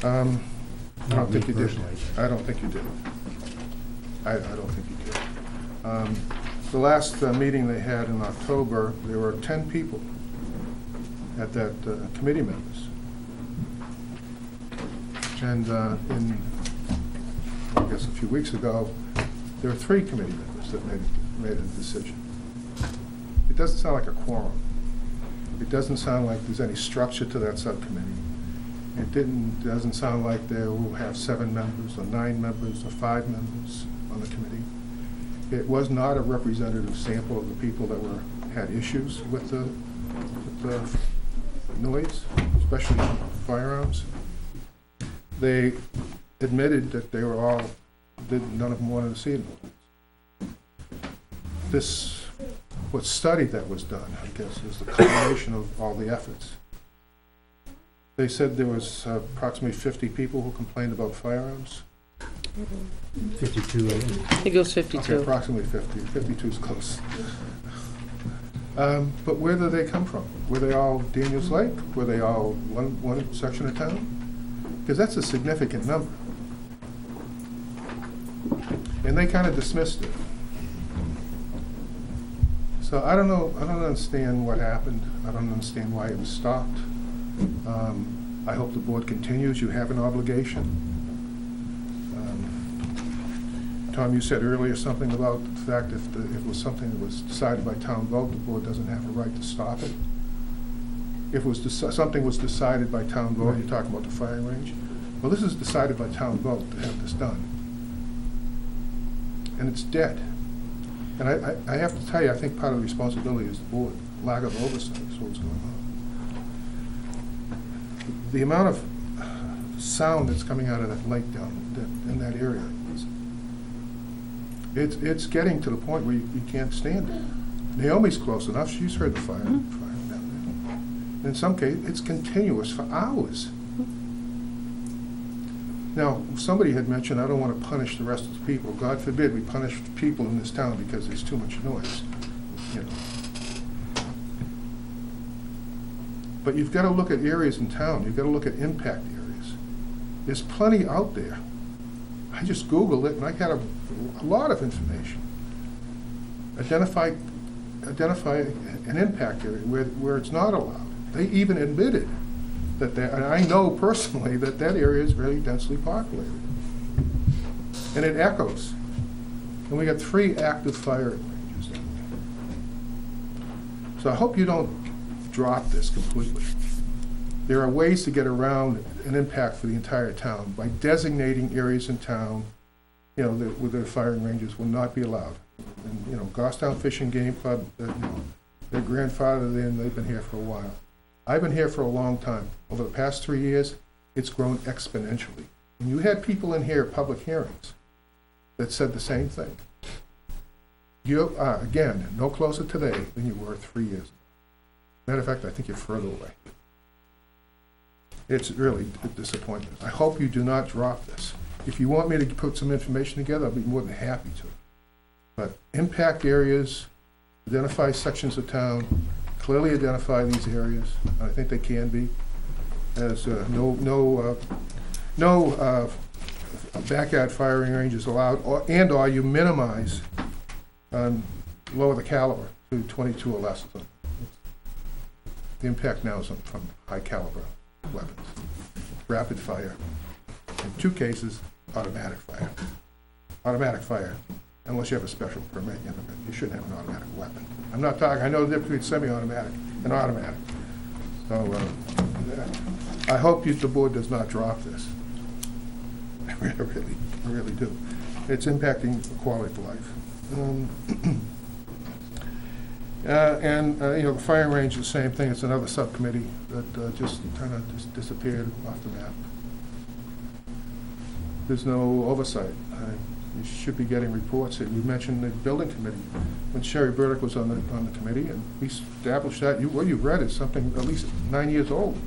I Not don't me think you did. personally. I don't think you did. I don't think you did. The last meeting they had in October, there were 10 people at that committee members. And I guess a few weeks ago, there were 3 committee members that made a decision. It doesn't sound like a quorum. It doesn't sound like there's any structure to that subcommittee. It doesn't sound like they will have 7 members, or 9 members, or 5 members on the committee. It was not a representative sample of the people that had issues with the noise, especially firearms. They admitted that they were all, none of them wanted to see it. What study that was done, I guess, is the combination of all the efforts. They said there was approximately 50 people who complained about firearms. 52, I think. It goes Okay, 52. approximately 50. 52 is close. But where did they come from? Were they all Daniels Lake? Were they all one section of town? Because that's a significant number. And they kind of dismissed it. So I don't know, I don't understand what happened. I don't understand why it was stopped. I hope the board continues. You have an obligation. Tom, you said earlier something about the fact if it was something that was decided by town vote, the board doesn't have a right to stop it. If it was something was decided by town vote, you're talking about the firing range. Well, this is decided by town vote to have this done. And it's dead. And I have to tell you, I think part of the responsibility is the board, lack of oversight is what's going on. The amount of sound that's coming out of that lake down in that area, it's getting to the point where you can't stand it. Naomi's close enough, she's heard the fire down there. In some cases, it's continuous for hours. Now, somebody had mentioned, I don't want to punish the rest of the people. God forbid we punish people in this town because there's too much noise, you know. But you've got to look at areas in town. You've got to look at impact areas. There's plenty out there. I just Googled it and I got a lot of information. Identify an impact area where it's not allowed. They even admitted that and I know personally that area is very densely populated. And it echoes. And we got 3 active firing ranges down there. So I hope you don't drop this completely. There are ways to get around an impact for the entire town by designating areas in town, you know, where the firing ranges will not be allowed. And, you know, Goffstown Fishing Game Club, you know, they're grandfathered in, they've been here for a while. I've been here for a long time. Over the past 3 years, it's grown exponentially. And you had people in here at public hearings that said the same thing. You are, again, no closer today than you were 3 years ago. Matter of fact, I think you're further away. It's really a disappointment. I hope you do not drop this. If you want me to put some information together, I'll be more than happy to. But impact areas, identify sections of town, clearly identify these areas. I think they can be. As no backyard firing range is allowed, or you minimize lower the caliber to 22 or less. The impact now is from high caliber weapons, rapid fire. In 2 cases, automatic fire. Automatic fire, unless you have a special permit, you shouldn't have an automatic weapon. I'm not talking, I know the difference between semi-automatic and automatic. So I hope the board does not drop this. I really do. It's impacting the quality of life. You know, the firing range is the same thing. It's another subcommittee that just kind of just disappeared off the map. There's no oversight. You should be getting reports. You mentioned the building committee, when Sherry Burdick was on the committee, and we established that. What you read is something at least 9 years old.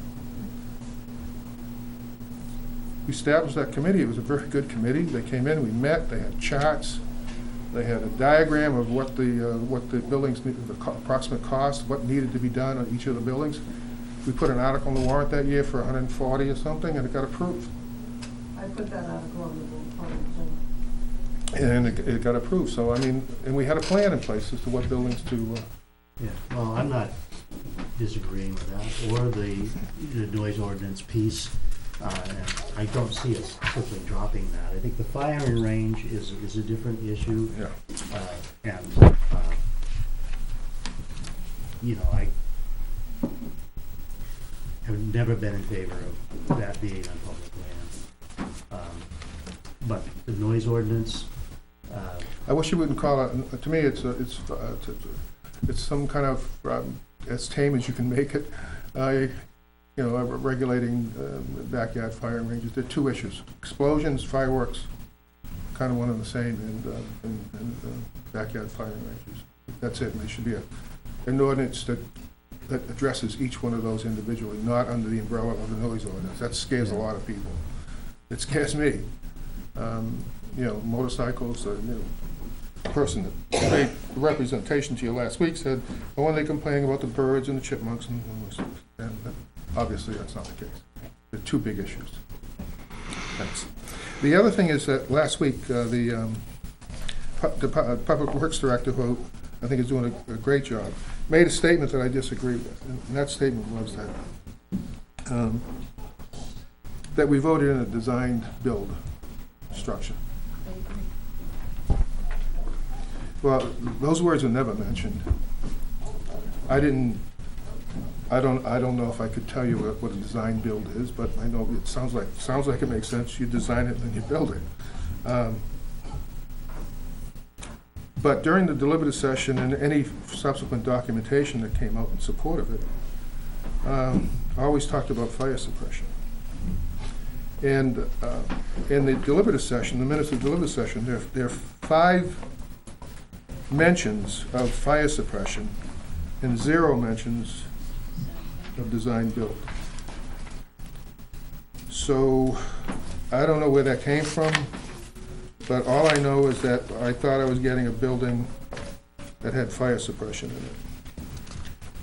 We established that committee. It was a very good committee. They came in, we met, they had charts, they had a diagram of what the buildings, approximate cost, what needed to be done on each of the buildings. We put an article on the warrant that year for 140 or something, and it got approved. I put that article on the And it got approved, so, I mean, and we had a plan in place as to what buildings to, Yeah, well, I'm not disagreeing with that, or the noise ordinance piece. And I don't see us simply dropping that. I think the firing range is a different issue. yeah. And, you know, I have never been in favor of that being on public land. But the noise ordinance, I wish you wouldn't call it, to me, it's some kind of, as tame as you can make it. Regulating backyard firing ranges. There are two issues: explosions, fireworks, kind of one and the same, and backyard firing ranges. That's it. And there should be an ordinance that addresses each one of those individually, not under the umbrella of the noise ordinance. That scares a lot of people. It scares me. Motorcycles. The person that made the representation to you last week said, "Oh, when they complain about the birds and the chipmunks and obviously, that's not the case. They're two big issues. Thanks. The other thing is that last week, the Public Works Director, who I think is doing a great job, made a statement that I disagree with. And that statement was that we voted in a design-build structure. Well, those words are never mentioned. I don't know if I could tell you what a design build is, but I know it sounds like it makes sense. You design it and then you build it. But during the deliberative session and any subsequent documentation that came out in support of it, I always talked about fire suppression. And in the deliberative session, the minutes of the deliberative session, there are 5 mentions of fire suppression and 0 mentions of design build. So I don't know where that came from, but all I know is that I thought I was getting a building that had fire suppression in it.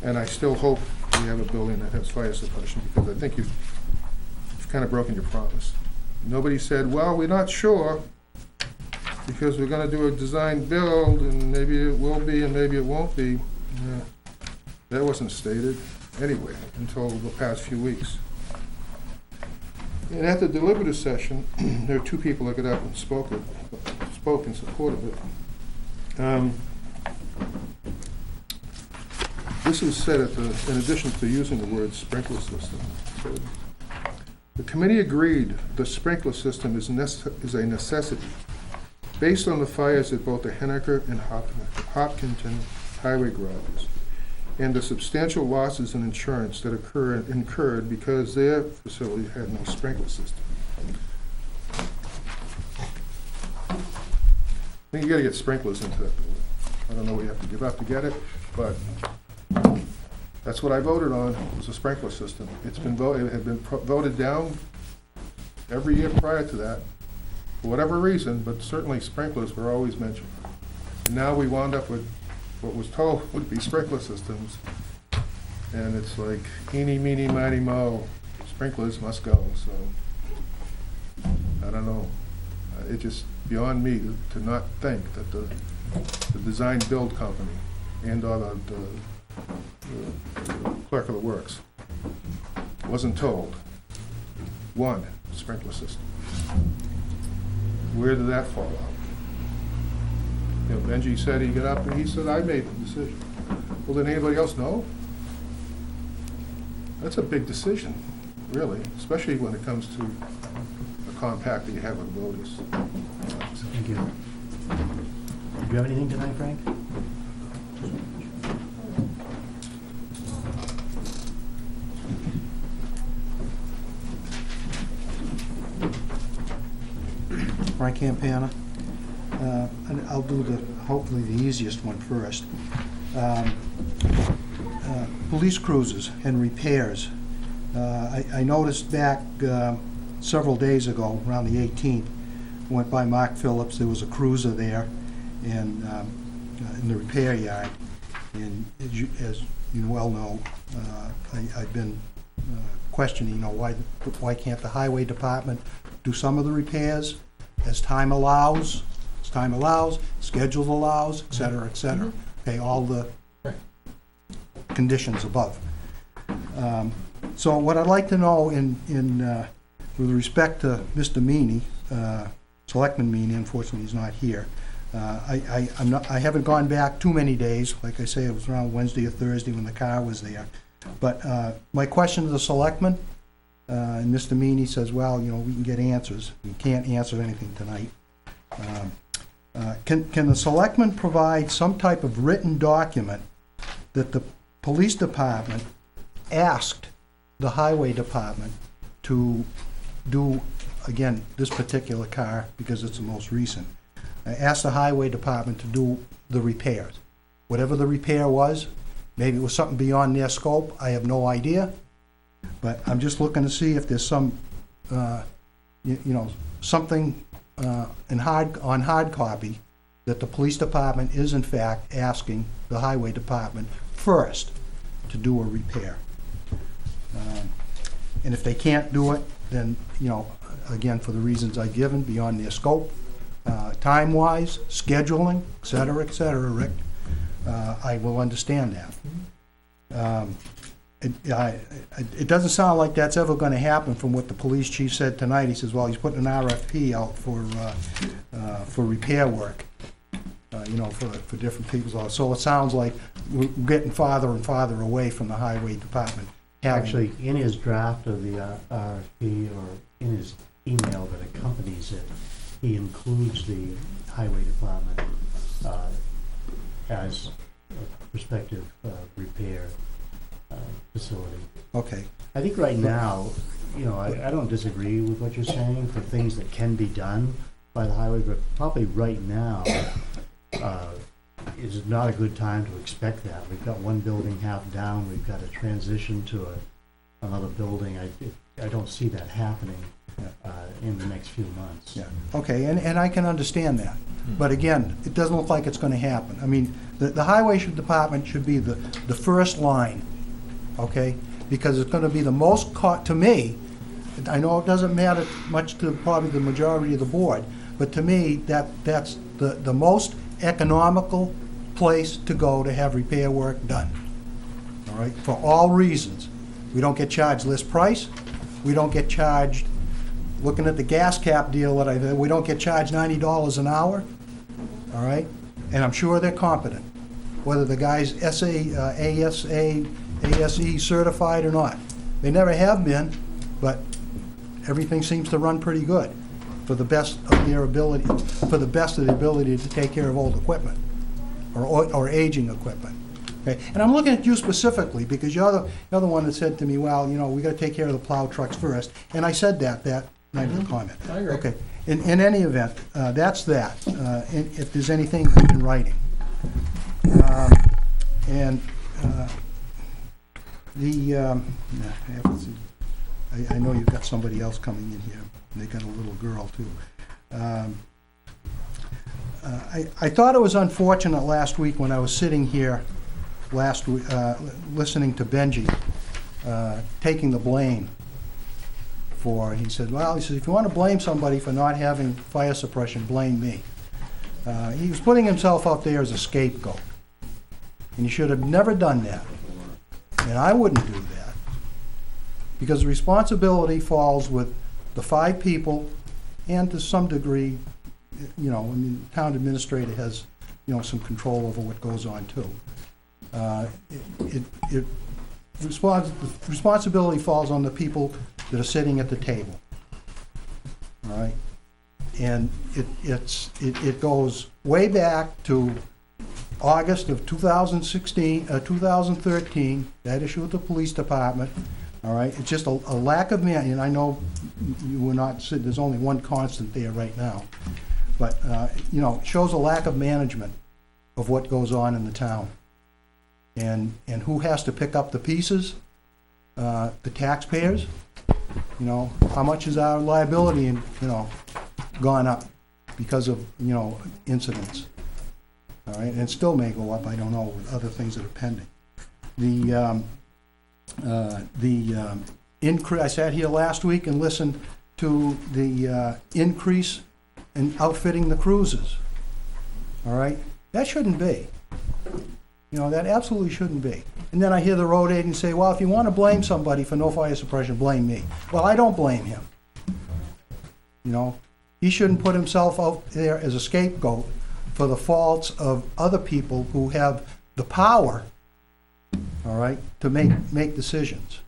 And I still hope we have a building that has fire suppression, because I think you've kind of broken your promise. Nobody said, well, we're not sure because we're going to do a design build and maybe it will be and maybe it won't be. Yeah. That wasn't stated anyway until the past few weeks. And at the deliberative session, there were 2 people that got up and spoke in support of it. This is said in addition to using the word sprinkler system. So, the committee agreed the sprinkler system is a necessity based on the fires at both the Henniker and Hopkinton highway garages and the substantial losses in insurance that incurred because their facility had no sprinkler system. I think you gotta get sprinklers into that building. I don't know what you have to give up to get it, but that's what I voted on, was a sprinkler system. It had been voted down every year prior to that, for whatever reason, but certainly sprinklers were always mentioned. And now we wound up with what was told would be sprinkler systems, and it's like, eeny, meeny, miny, mo, sprinklers must go, so, I don't know. It's just beyond me to not think that the design build company and or the clerk of the works wasn't told, 1, sprinkler system. Where did that fall out? Benji said he got up and he said, I made the decision. Well, did anybody else know? That's a big decision, really, especially when it comes to a compact that you have with voters. thank you. Do you have anything tonight, Frank? Frank Campana. and I'll do hopefully the easiest one first. Police cruisers and repairs. I noticed back several days ago, around the 18th, went by Mark Phillips, there was a cruiser there and in the repair yard. And as you well know, I've been questioning, why can't the highway department do some of the repairs as time allows, schedule allows, et cetera, et cetera. Okay, all the conditions above. So what I'd like to know with respect to Mr. Meany, Selectman Meany, unfortunately he's not here. I haven't gone back too many days. Like I say, it was around Wednesday or Thursday when the car was there. But my question to the selectman, and Mr. Meany says, well, we can get answers. We can't answer anything tonight. Can the selectman provide some type of written document that the police department asked the highway department to do, again, this particular car, because it's the most recent, asked the highway department to do the repairs? Whatever the repair was, maybe it was something beyond their scope, I have no idea. But I'm just looking to see if there's some, something on hard copy that the police department is in fact asking the highway department first to do a repair. And if they can't do it, then, again, for the reasons I've given, beyond their scope, time-wise, scheduling, et cetera, Rick, I will understand that. It doesn't sound like that's ever going to happen from what the police chief said tonight. He says, well, he's putting an RFP out for repair work, for different people. So it sounds like we're getting farther and farther away from the highway department. Actually, in his draft of the RFP, or in his email that accompanies it, he includes the highway department as a prospective repair facility. Okay. I think right now, I don't disagree with what you're saying for things that can be done by the highway, but probably right now is not a good time to expect that. We've got one building half down, we've got to transition to another building. I don't see that happening in the next few months. Yeah. Okay, and I can understand that. But again, it doesn't look like it's going to happen. I mean, the highway department should be the first line, okay? Because it's going to be the most to me, I know it doesn't matter much to probably the majority of the board, but to me, that's the most economical place to go to have repair work done, all right? For all reasons. We don't get charged list price. We don't get charged, looking at the gas cap deal we don't get charged $90 an hour, all right? And I'm sure they're competent, whether the guy's ASE certified or not. They never have been, but everything seems to run pretty good for the best of their ability, to take care of old equipment or aging equipment. Okay? And I'm looking at you specifically because you're the one that said to me, well, we got to take care of the plow trucks first. And I said that night of the comment. I agree. Okay. In any event, that's that. If there's anything in writing. I know you've got somebody else coming in here. And they got a little girl too. I thought it was unfortunate last week when I was sitting here last week, listening to Benji taking the blame for. He said, if you want to blame somebody for not having fire suppression, blame me. He was putting himself out there as a scapegoat, and he should have never done that. And I wouldn't do that, because the responsibility falls with the 5 people, and to some degree, the town administrator has, some control over what goes on too. Responsibility falls on the people that are sitting at the table. All right, and it goes way back to August of 2013. That issue with the police department. All right, it's just a lack of and I know you were not. There's only one constant there right now, But, you know, it shows a lack of management of what goes on in the town. And who has to pick up the pieces? The taxpayers. You know, how much is our liability, you know, gone up because of, you know, incidents? All right, and it still may go up, I don't know, with other things that are pending. The increase, I sat here last week and listened to the increase in outfitting the cruisers. All right, that shouldn't be. You know, that absolutely shouldn't be. And then I hear the road agent say, well, if you want to blame somebody for no fire suppression, blame me. Well, I don't blame him. You know, he shouldn't put himself out there as a scapegoat for the faults of other people who have the power, all right, to make decisions.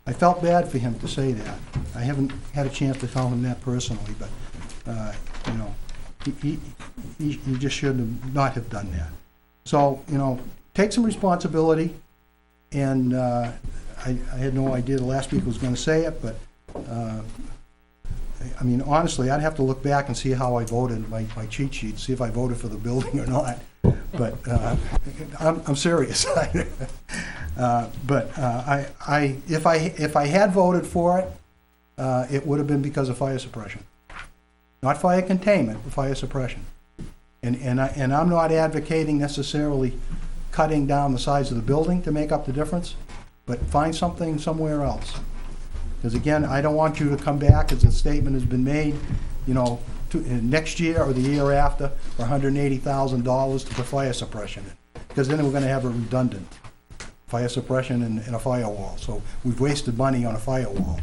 I felt bad for him to say that. I haven't had a chance to tell him that personally, but, you know, he just should have not have done that. So, you know, take some responsibility, and I had no idea the last week was going to say it, but I mean, honestly, I'd have to look back and see how I voted, my cheat sheet, see if I voted for the building or not. But I'm serious. But if I had voted for it, it would have been because of fire suppression, not fire containment, but fire suppression. And I'm not advocating necessarily cutting down the size of the building to make up the difference, but find something somewhere else. Because again, I don't want you to come back, as a statement has been made, you know, next year or the year after for $180,000 to put fire suppression in. Because then we're going to have a redundant fire suppression and a firewall. So we've wasted money on a firewall.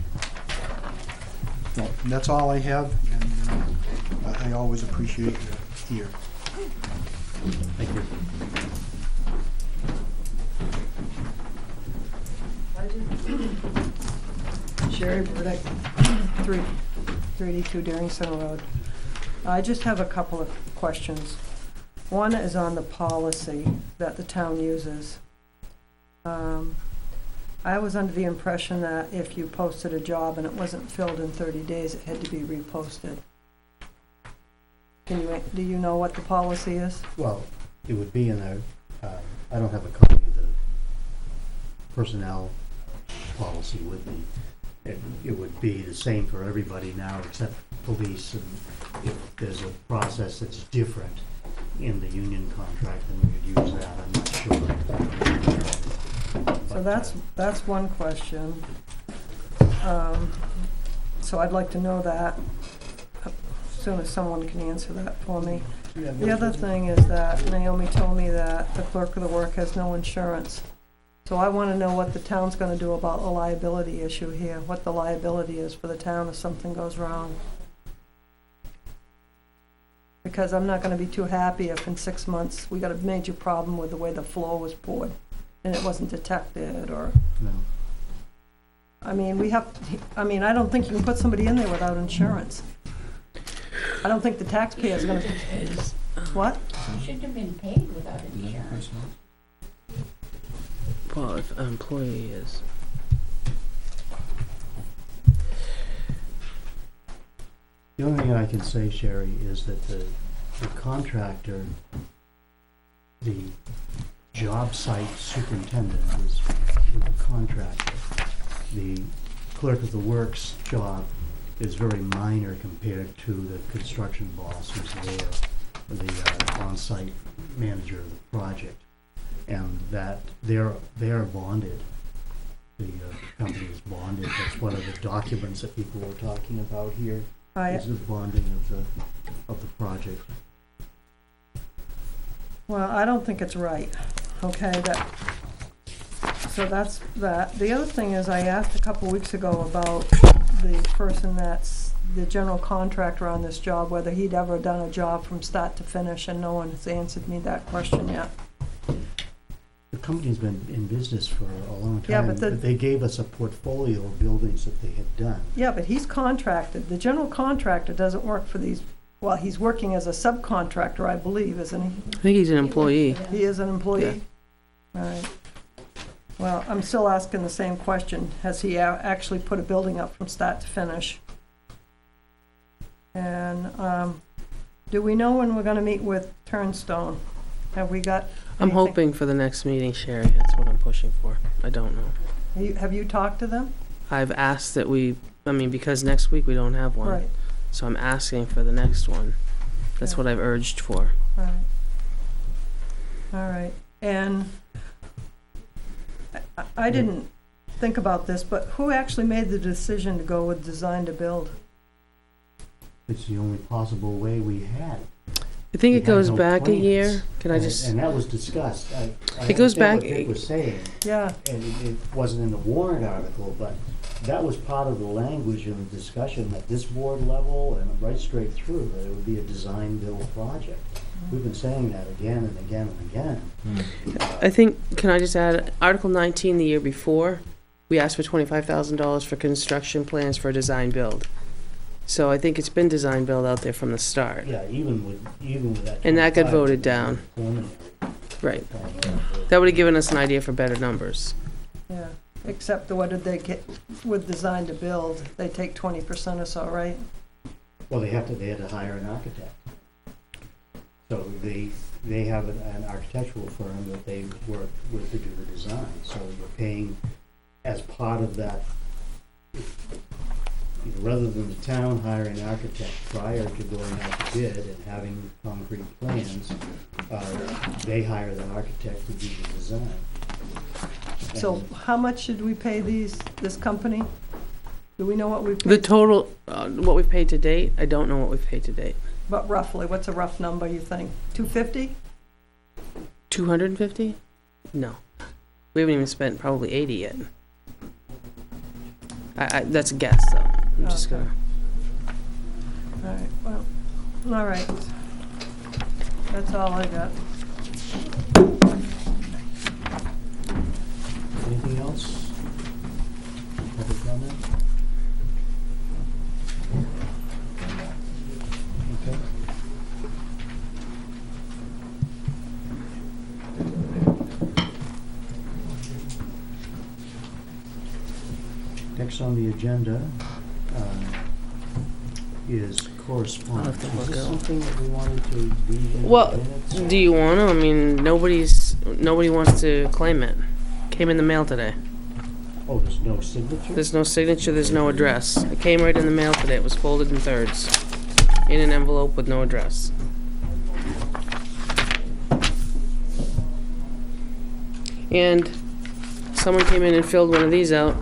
So that's all I have, and I always appreciate your ear. Thank you. Sherry Burdick, 382 Darrington Road. I just have a couple of questions. One is on the policy that the town uses. I was under the impression that if you posted a job and it wasn't filled in 30 days, it had to be reposted. Do you know what the policy is? Well, it would be in there. I don't have a copy of the personnel policy with me. It would be the same for everybody now except police, and if there's a process that's different in the union contract, then we would use that. I'm not sure. So that's one question. So I'd like to know that as soon as someone can answer that for me. The other thing is that Naomi told me that the clerk of the work has no insurance. So I want to know what the town's going to do about the liability issue here, what the liability is for the town if something goes wrong. Because I'm not going to be too happy if in 6 months we got a major problem with the way the floor was poured and it wasn't detected, or... No. I mean, I don't think you can put somebody in there without insurance. I don't think the taxpayer's going to... What? You shouldn't have been paid without insurance. Well, if an employee is. The only thing I can say, Sherry, is that the contractor, the job site superintendent is with the contractor. The clerk of the works job is very minor compared to the construction boss who's there, the on-site manager of the project. And that they're bonded. The company is bonded. That's one of the documents that people were talking about here. Is the bonding of the project. Well, I don't think it's right. Okay, so that's that. The other thing is, I asked a couple weeks ago about the person that's the general contractor on this job, whether he'd ever done a job from start to finish, and no one has answered me that question yet. The company's been in business for a long time. Yeah, but they gave us a portfolio of buildings that they had done. Yeah, but he's contracted. The general contractor doesn't work for these, well, he's working as a subcontractor, I believe, isn't he? I think he's an employee. He is an employee? All right. Well, I'm still asking the same question. Has he actually put a building up from start to finish? And, do we know when we're gonna meet with Turnstone? Have we got? I'm anything? hoping for the next meeting, Sherry. That's what I'm pushing for. I don't know. Have you talked to them? I've asked that because next week we don't have one. Right, So I'm asking for the next one. That's Yeah. what I've urged for. right. All right, and I didn't think about this, but who actually made the decision to go with design to build? It's the only possible way we had. I think We it had goes no back a plans. year. Can I And- just, And that was discussed. I It goes understand back- what Dick was saying, Yeah, and it wasn't in the warrant article, but that was part of the language in the discussion at this board level and right straight through, that it would be a design-build project. We've been saying that again and again and again. I think, can I just add, Article 19 the year before, we asked for $25,000 for construction plans for design build. So I think it's been design build out there from the start. Yeah, even with that. And that got 25, voted it was down. preliminary. Right. Uh, That would have given us an idea for better numbers. yeah, except what did they get with design to build? They take 20% or so, right? Well, they had to hire an architect. So they have an architectural firm that they work with to do the design. So you're paying as part of that, rather than the town hiring an architect prior to going out to bid and having concrete plans, they hire the architect to do the design. So And how much should we pay this company? Do we know what we've The paid? total, what we've paid to date, I don't know what we've paid to date. But roughly, what's a rough number, you think? 250? 250? No. We haven't even spent probably 80 yet. That's a guess, though. I'm just Okay. gonna. All right, well, all right. That's all I got. anything else? Public comment? Okay. Next on the agenda is correspondence. I'll have to Is look this out. something that we wanted to read in the Well, minutes? do you want to? I mean, nobody wants to claim it. Came in the mail today. Oh, there's no signature? There's no signature, there's no address. It came right in the mail today. It was folded in thirds. In an envelope with no address. And someone came in and filled one of these out.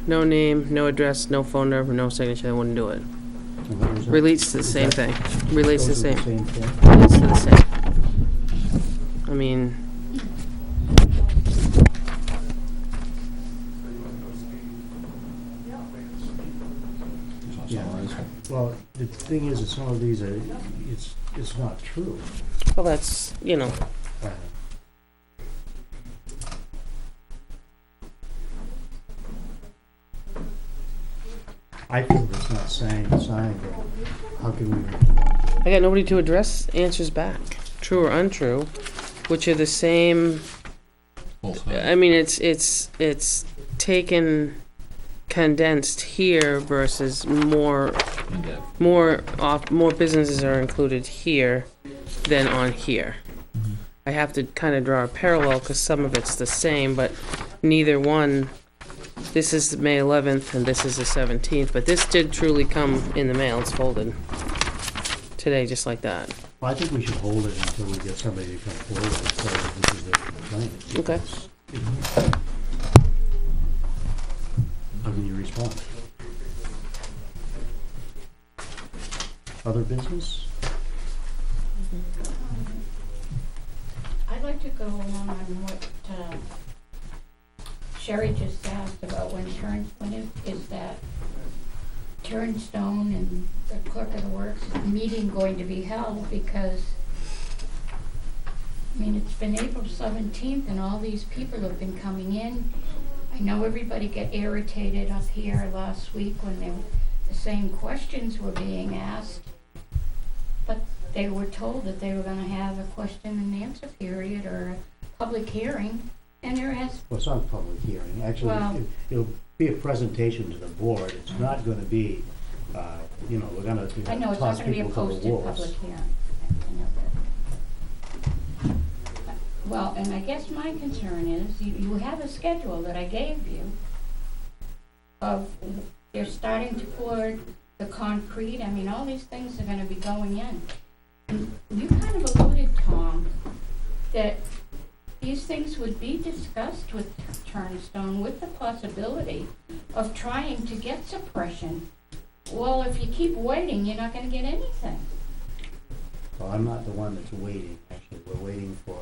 No name, no address, no phone number, no signature. They wouldn't do it. And what was that? Relates to the Is same that- thing. Relates to the Those are same. thing? Relates to the same. I mean, Yeah. Well, the thing is, that some of these are, it's not true. well, that's, Uh, I feel it's not signed, but how can we respond to it? I got nobody to address answers back, true or untrue, which are the same. I mean, it's taken condensed here versus more businesses are included here than on here. I have to kind of draw a parallel because some of it's the same, but neither one. This is May 11th and this is the 17th, but this did truly come in the mail. It's folded today, just like that. Well, I think we should hold it until we get somebody to come forward and say this is their complaint. Okay. because how can you respond? Other business? I'd like to go along on what Sherry just asked about when is that Turnstone and the clerk of the works meeting going to be held? Because, I mean, it's been April 17th and all these people have been coming in. I know everybody got irritated up here last week when the same questions were being asked. But they were told that they were gonna have a question and answer period or a public hearing, and there has, Well, it's not a public hearing. Actually, Well- it'll be a presentation to the board. It's not gonna be You know, we're gonna I know, it's not toss gonna be a people to the posted wolves. public hearing. I know that. Well, and I guess my concern is, you have a schedule that I gave you of, they're starting to pour the concrete, I mean, all these things are gonna be going in. And you kind of alluded, Tom, that these things would be discussed with Turnstone with the possibility of trying to get suppression. Well, if you keep waiting, you're not gonna get anything. Well, I'm not the one that's waiting, actually. We're waiting for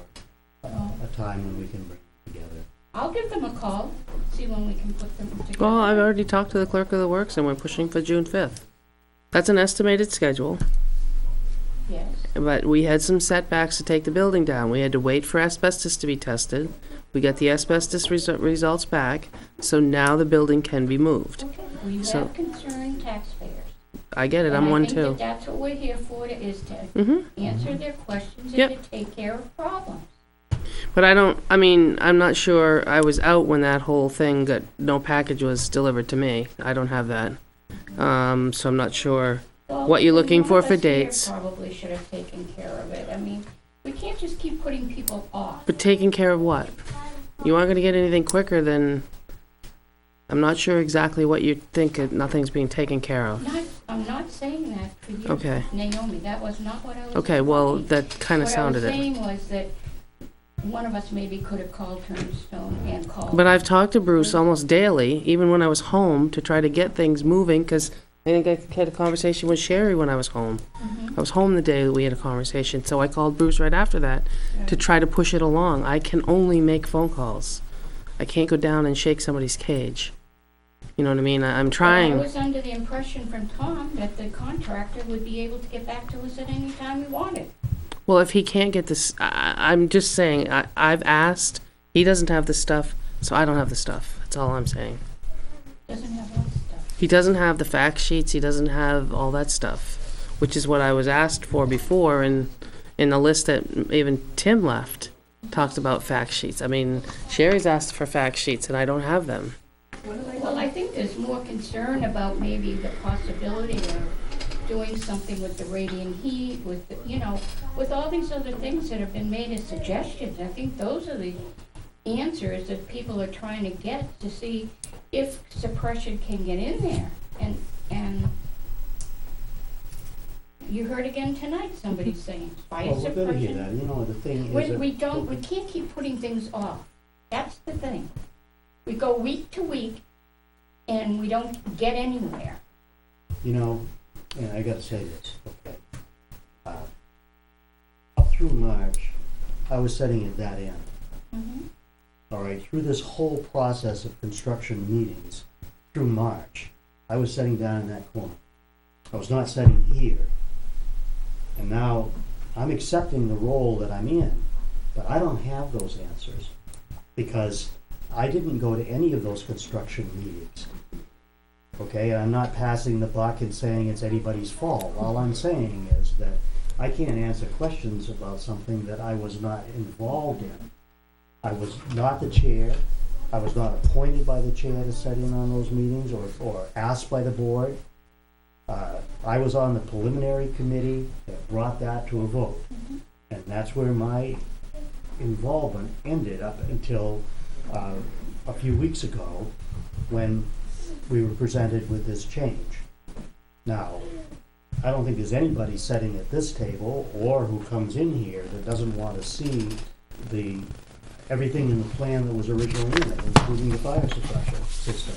a time when we can bring it together. I'll give them a call, see when we can put them together. Well, I've already talked to the clerk of the works and we're pushing for June 5th. That's an estimated schedule, Yes. but we had some setbacks to take the building down. We had to wait for asbestos to be tested. We got the asbestos results back, so now the building can be moved. Okay, we So- have concerned taxpayers. I get it, I'm one And I too. think that that's what we're here for, is to Mm-hmm. answer their questions Yep. and to take care of problems. But I'm not sure, I was out when that whole thing no package was delivered to me. I don't have that. So I'm not sure. Well, What you're looking one for of for us here dates. Probably should have taken care of it. I mean, we can't just keep putting people off. But taking care of what? You aren't gonna get anything quicker than, I'm not sure exactly what you think nothing's being taken care of. I'm not saying that for you, Okay. Naomi, that was not what I was. Okay, well, saying. that kinda sounded What I was it. saying was that one of us maybe could have called Turnstone and called. But I've talked to Bruce almost daily, even when I was home, to try to get things moving, because I think I had a conversation with Sherry when I was home. Mhm. I was home the day that we had a conversation, so I called Bruce right after that to try to push it along. I can only make phone calls. I can't go down and shake somebody's cage. You know what I mean? I'm Well, trying. I was under the impression from Tom that the contractor would be able to get back to us at any time we wanted. Well, if he can't get this, I'm just saying, I've asked, he doesn't have the stuff, so I don't have the stuff. That's all I'm saying. Doesn't have all the stuff. He doesn't have the fact sheets, he doesn't have all that stuff, which is what I was asked for before, and in the list that even Tim left, talked about fact sheets. I mean, Sherry's asked for fact sheets, and I don't have them. Well, I think there's more concern about maybe the possibility of doing something with the radiant heat, with, with all these other things that have been made as suggestions. I think those are the answers that people are trying to get to see if suppression can get in there. And you heard again tonight, somebody saying fire Well, we're gonna hear suppression. that. You know, the thing is. We that- we can't keep putting things off. That's the thing. We go week to week and we don't get anywhere. You know, and I gotta say this, okay. Up through March, I was sitting at that end. Mhm. All right, through this whole process of construction meetings, through March, I was sitting down in that corner. I was not sitting here. And now, I'm accepting the role that I'm in, but I don't have those answers, because I didn't go to any of those construction meetings. Okay, and I'm not passing the buck and saying it's anybody's fault. All I'm saying is that I can't answer questions about something that I was not involved in. I was not the chair. I was not appointed by the chair to sit in on those meetings or asked by the board. I was on the preliminary committee that brought that to a vote. And that's where my involvement ended up until a few weeks ago when we were presented with this change. Now, I don't think there's anybody sitting at this table or who comes in here that doesn't want to see everything in the plan that was originally in it, including the fire suppression system.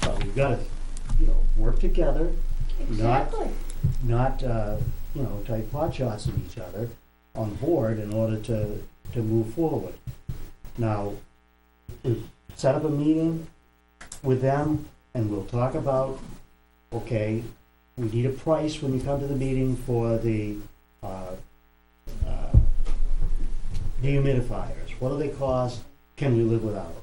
But we've got to, work together, Exactly. not take pot shots at each other on board in order to move forward. Now, set up a meeting with them and we'll talk about, okay, we need a price when you come to the meeting for the dehumidifiers. What do they cost? Can we live without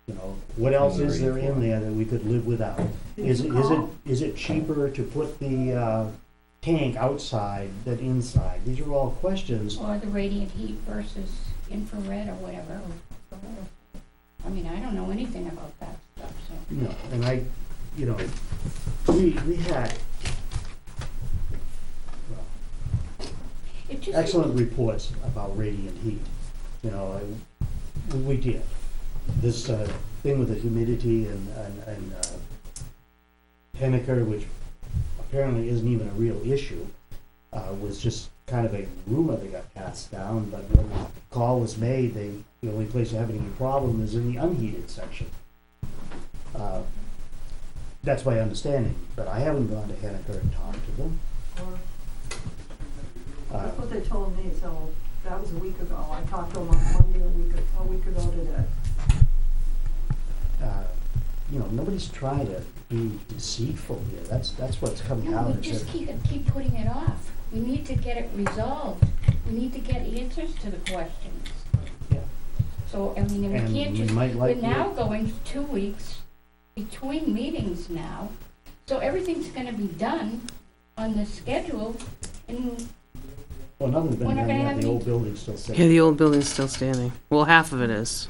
them? What else is there in there that we could live without? Is it cheaper to put the tank outside than inside? These are all questions. Or the radiant heat versus infrared or whatever. I mean, I don't know anything about that stuff, so. And I you know, we had It just excellent reports about radiant heat. You know, we did. This thing with the humidity and Henniker, which apparently isn't even a real issue, was just kind of a rumor that got passed down, but when the call was made, the only place they're having any problem is in the unheated section. That's my understanding, but I haven't gone to Henniker and talked to them. That's what they told me, so that was a week ago. I talked to them on Monday a week ago today. You know, nobody's trying to be deceitful here. That's what's coming No, out. we just keep putting it off. We need to get it resolved. We need to get answers to the questions. Yeah. So, I mean, And we can't we just, might we're like now you- going 2 weeks between meetings now. So everything's gonna be done on the schedule, and Well, nothing's been We're not done gonna yet. have The any- old building's still Yeah, sitting. the old building's still standing. Well, half of it is.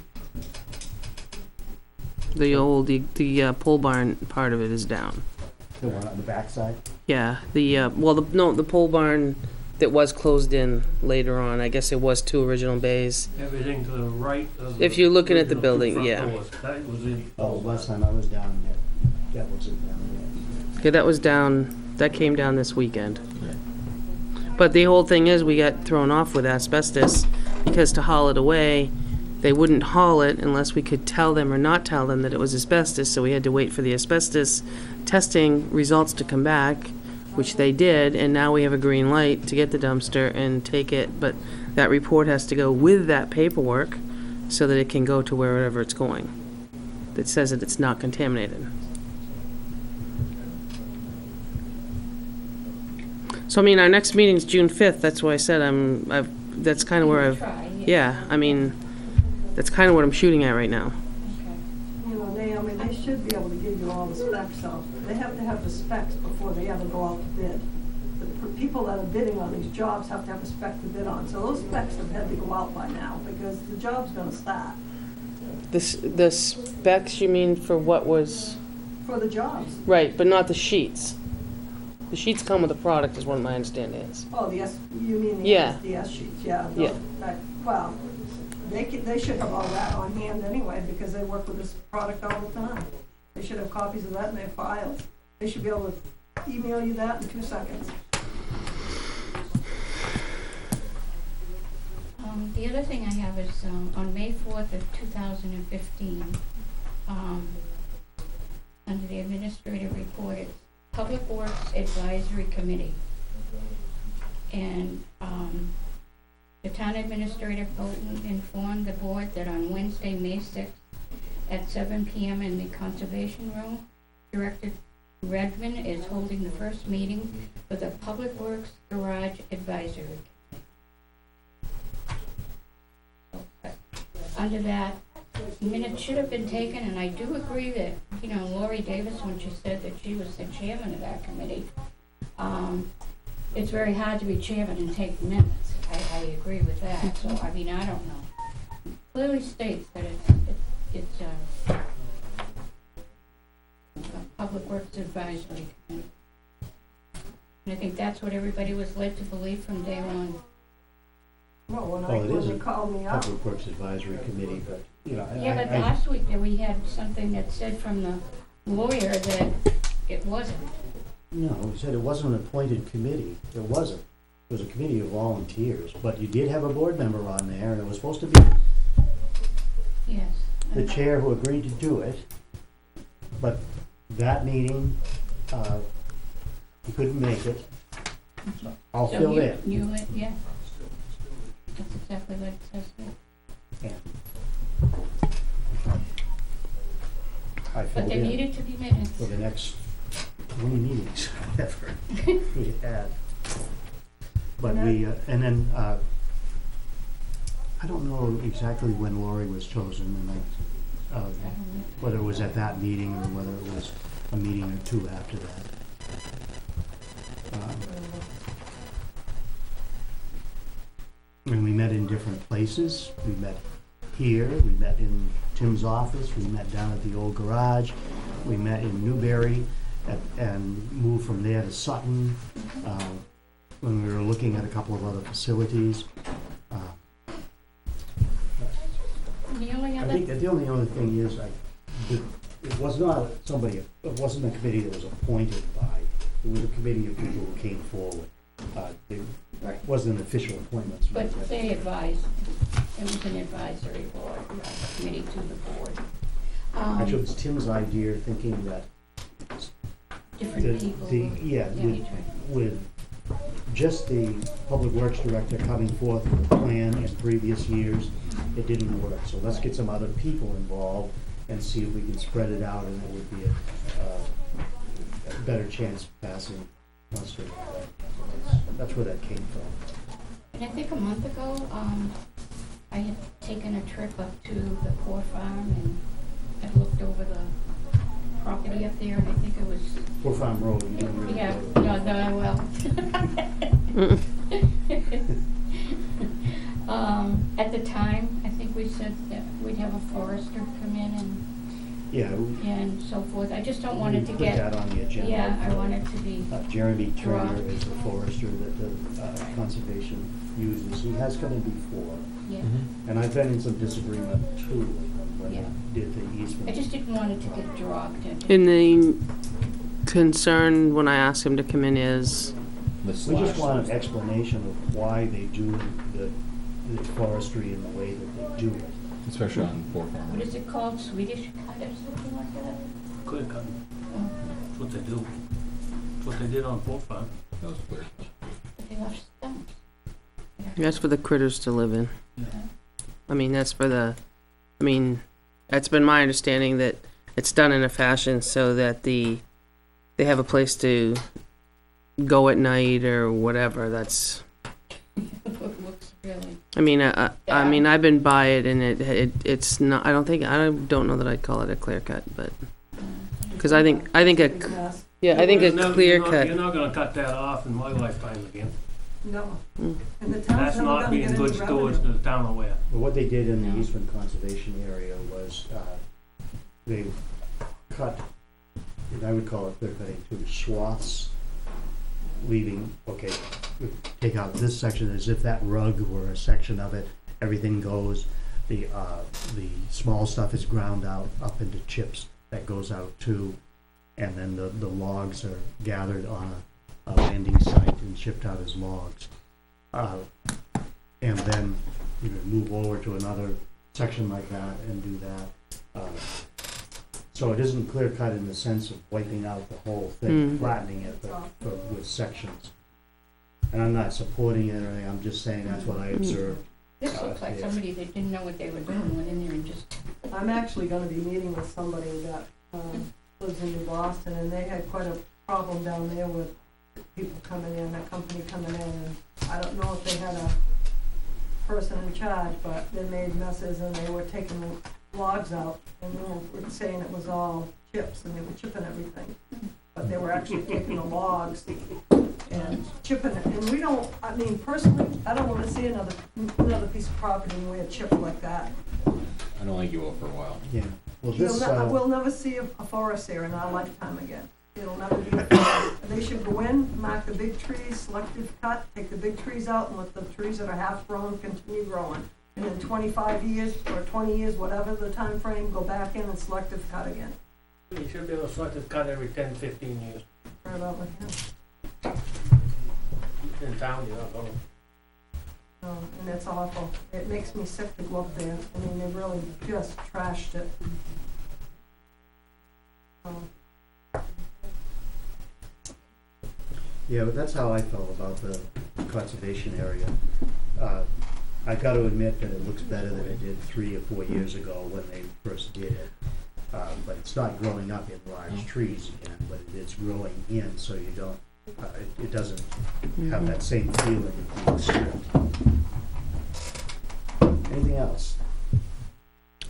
The pole barn part of it is down. The one on the backside. Yeah, the pole barn that was closed in later on, I guess it was 2 original bays. Everything to the right of the. If you're looking at the original two building, front yeah. doors. That was in. Oh, last time I was down there, that wasn't down there. Okay, that came down this weekend. But the whole thing is, we got thrown off with asbestos, because to haul it away, they wouldn't haul it unless we could tell them or not tell them that it was asbestos, so we had to wait for the asbestos testing results to come back, which they did, and now we have a green light to get the dumpster and take it, but that report has to go with that paperwork so that it can go to wherever it's going, that says that it's not contaminated. So, I mean, our next meeting's June 5th, that's why I said that's kind of where try. yeah, I mean, that's kind of what I'm shooting at right now. You know, they should be able to give you all the specs out. They have to have the specs before they ever go out to bid. The people that are bidding on these jobs have to have a spec to bid on. So those specs have had to go out by now, because the job's gonna start The specs, you mean, for what was, for the jobs. right, but not the sheets. The sheets come with the product, is what my understanding is. Oh, you mean the Yeah. SDS sheets, yeah. Yeah. Right. Well, they should have all that on hand anyway, because they work with this product all the time. They should have copies of that in their files. They should be able to email you that in 2 seconds. The other thing I have is, on May 4th of 2015, under the administrative report, it's Public Works Advisory Committee. And, the town administrator Bolton informed the board that on Wednesday, May 6th, at 7 PM in the Conservation Room, Director Redmond is holding the first meeting for the Public Works Garage Advisory. Under that, minutes should have been taken, and I do agree that, you know, Lori Davis, when she said that she was the chairman of that committee, it's very hard to be chairman and take minutes. I agree with that, so, I mean, I don't know. Clearly states that it's a Public Works Advisory Committee. And I think that's what everybody was led to believe from day one. Well, Well, it is when a they called me up, Public Works Advisory Committee, but, you know, Yeah, but last week we had something that said from the lawyer that it wasn't. No, he said it wasn't an appointed committee. It wasn't. It was a committee of volunteers, but you did have a board member on there, and it was supposed to be Yes. the chair who agreed to do it. But that meeting, he couldn't make it. So I'll So fill you in. knew it, yeah. That's exactly what it says there. I But filled there in needed to be minutes. for the next 20 meetings ever we had. But we, and then, I don't know exactly when Lori was chosen, and whether it was at that meeting or whether it was a meeting or two after that. And we met in different places. We met here, we met in Tim's office, we met down at the old garage, we met in Newbury and moved from there to Sutton, when we were looking at a couple of other facilities. The only I other, think that the only other thing is, it was not somebody, it wasn't a committee that was appointed by, it was a committee of people who came forward. It Right. wasn't official appointments. but they advised, it was an advisory board, committee to the board. Actually, it was Tim's idea, thinking that Different people. yeah, you tried. with just the public works director coming forth with a plan in previous years, it didn't work. So let's get some other people involved and see if we can spread it out, and it would be a better chance of passing muster. That's where that came from. And I think a month ago, I had taken a trip up to the Poor Farm and had looked over the property up there, and I think it was, Poor Farm Road. you know, yeah, Road. no, well. At the time, I think we said that we'd have a forester come in Yeah. and so forth. I just don't want it to Put get, that on the agenda. yeah, I want it to be, Jeremy Turner Dropped. is the forester that the conservation uses. He has come in before, yeah. and I've been in some disagreement too with him when Yeah. he did the easement. I just didn't want it to get dropped. And the concern when I asked him to come in is, The We just slash. want an explanation of why they do the forestry in the way that they do it. Especially on Poor What Farm. is it called, Swedish cut or something like that? Clear cutting, Oh, that's what they do. That's what they did on Poor Farm. That was clear. but they left stumps. that's for the critters to live in. Yeah. I mean, that's been my understanding that it's done in a fashion so that they have a place to go at night or whatever. That's, It looks really, I mean, I've been by it and it's not, I don't know that I'd call it a clear cut, but, because I think a Big mess. clear cut. You're not gonna cut that off in my lifetime again. No. Mm. And the town's That's never not gonna being get good any stewards revenue. to the town of Weare. But what they did in the No. easement conservation area was, they cut, and I would call it clear cutting, two swaths, leaving, okay, take out this section as if that rug were a section of it, everything goes, the small stuff is ground out up into chips, that goes out too, and then the logs are gathered on a landing site and shipped out as logs. And then, you know, move over to another section like that and do that. So it isn't clear cut in the sense of wiping out the whole thing, Mm. flattening it, but with sections. And I'm not supporting it or anything, I'm just saying that's what I observed. this looks like Yeah. somebody that didn't know what they were doing, went in there and just, I'm actually gonna be meeting with somebody that, lives in New Boston, and they had quite a problem down there with people coming in, a company coming in, and I don't know if they had a person in charge, but they made messes and they were taking logs out, and they were saying it was all chips, and they were chipping everything. But they were actually taking the logs and chipping it, and we don't, I mean, personally, I don't wanna see another piece of property where it's chipped like that. I don't think you will for a while. Yeah, well, this, We'll never see a forest there in our lifetime again. It'll never be a forest. They should go in, mark the big trees, selective cut, take the big trees out, and let the trees that are half grown continue growing. And in 25 years or 20 years, whatever the time frame, go back in and selective cut again. You should be able to selective cut every 10, 15 years. Right about like that. In town, you're not gonna. And it's awful. It makes me sick to go up there. I mean, they really just trashed it. yeah, but that's how I felt about the conservation area. I gotta admit that it looks better than it did 3 or 4 years ago when they first did it. But it's not growing up in large trees again, but it is growing in, so you don't, it doesn't have that same feeling of being stripped. Anything else?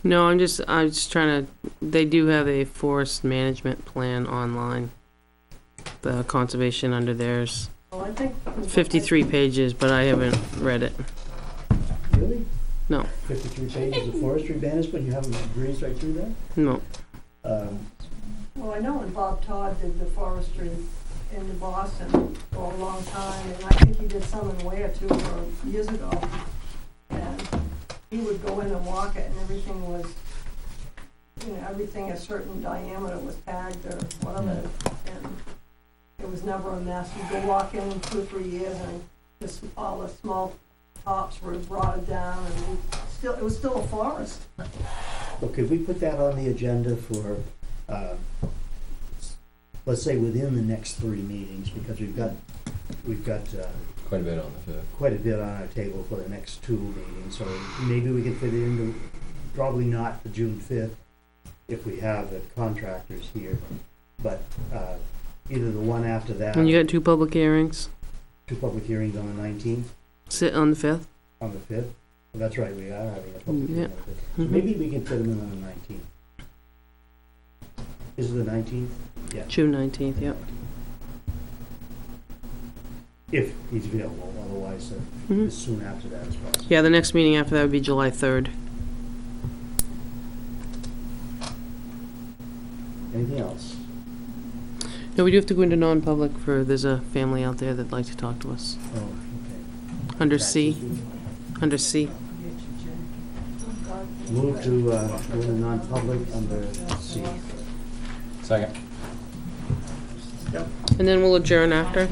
No, I'm just trying to, they do have a forest management plan online. The conservation under theirs, Well, I think. 53 pages, but I haven't read it. Really? No. 53 pages of forestry management, you haven't breezed right through that? No. Well, I know when Bob Todd did the forestry in Boston for a long time, and I think he did some in Weare too, years ago. And he would go in and walk it, and everything was, you know, everything a certain diameter was tagged or whatever, and it was never a mess. You'd go walk in 2 or 3 years, and just all the small tops were rotted down, and it was still a forest. Well, could we put that on the agenda for, let's say within the next 3 meetings, because we've got Quite a bit on the 5th. quite a bit on our table for the next 2 meetings, so maybe we could fit it into, probably not the June 5th, if we have the contractors here, but either the one after that, And you got 2 public hearings, 2 public hearings on the 19th, sit on the 5th. on the 5th. Well, that's right, we are having a public hearing Yeah. on the 5th. So Mhm. maybe we can fit them in on the 19th. Is it the 19th? Yeah. June 19th, yep. If he's available, otherwise, Mhm. as soon after that as possible. Yeah, the next meeting after that would be July 3rd. Anything else? No, we do have to go into non-public for, there's a family out there that'd like to talk to us. Oh, okay. Under C, under C. Move to, go into non-public under C. Second. And then we'll adjourn after.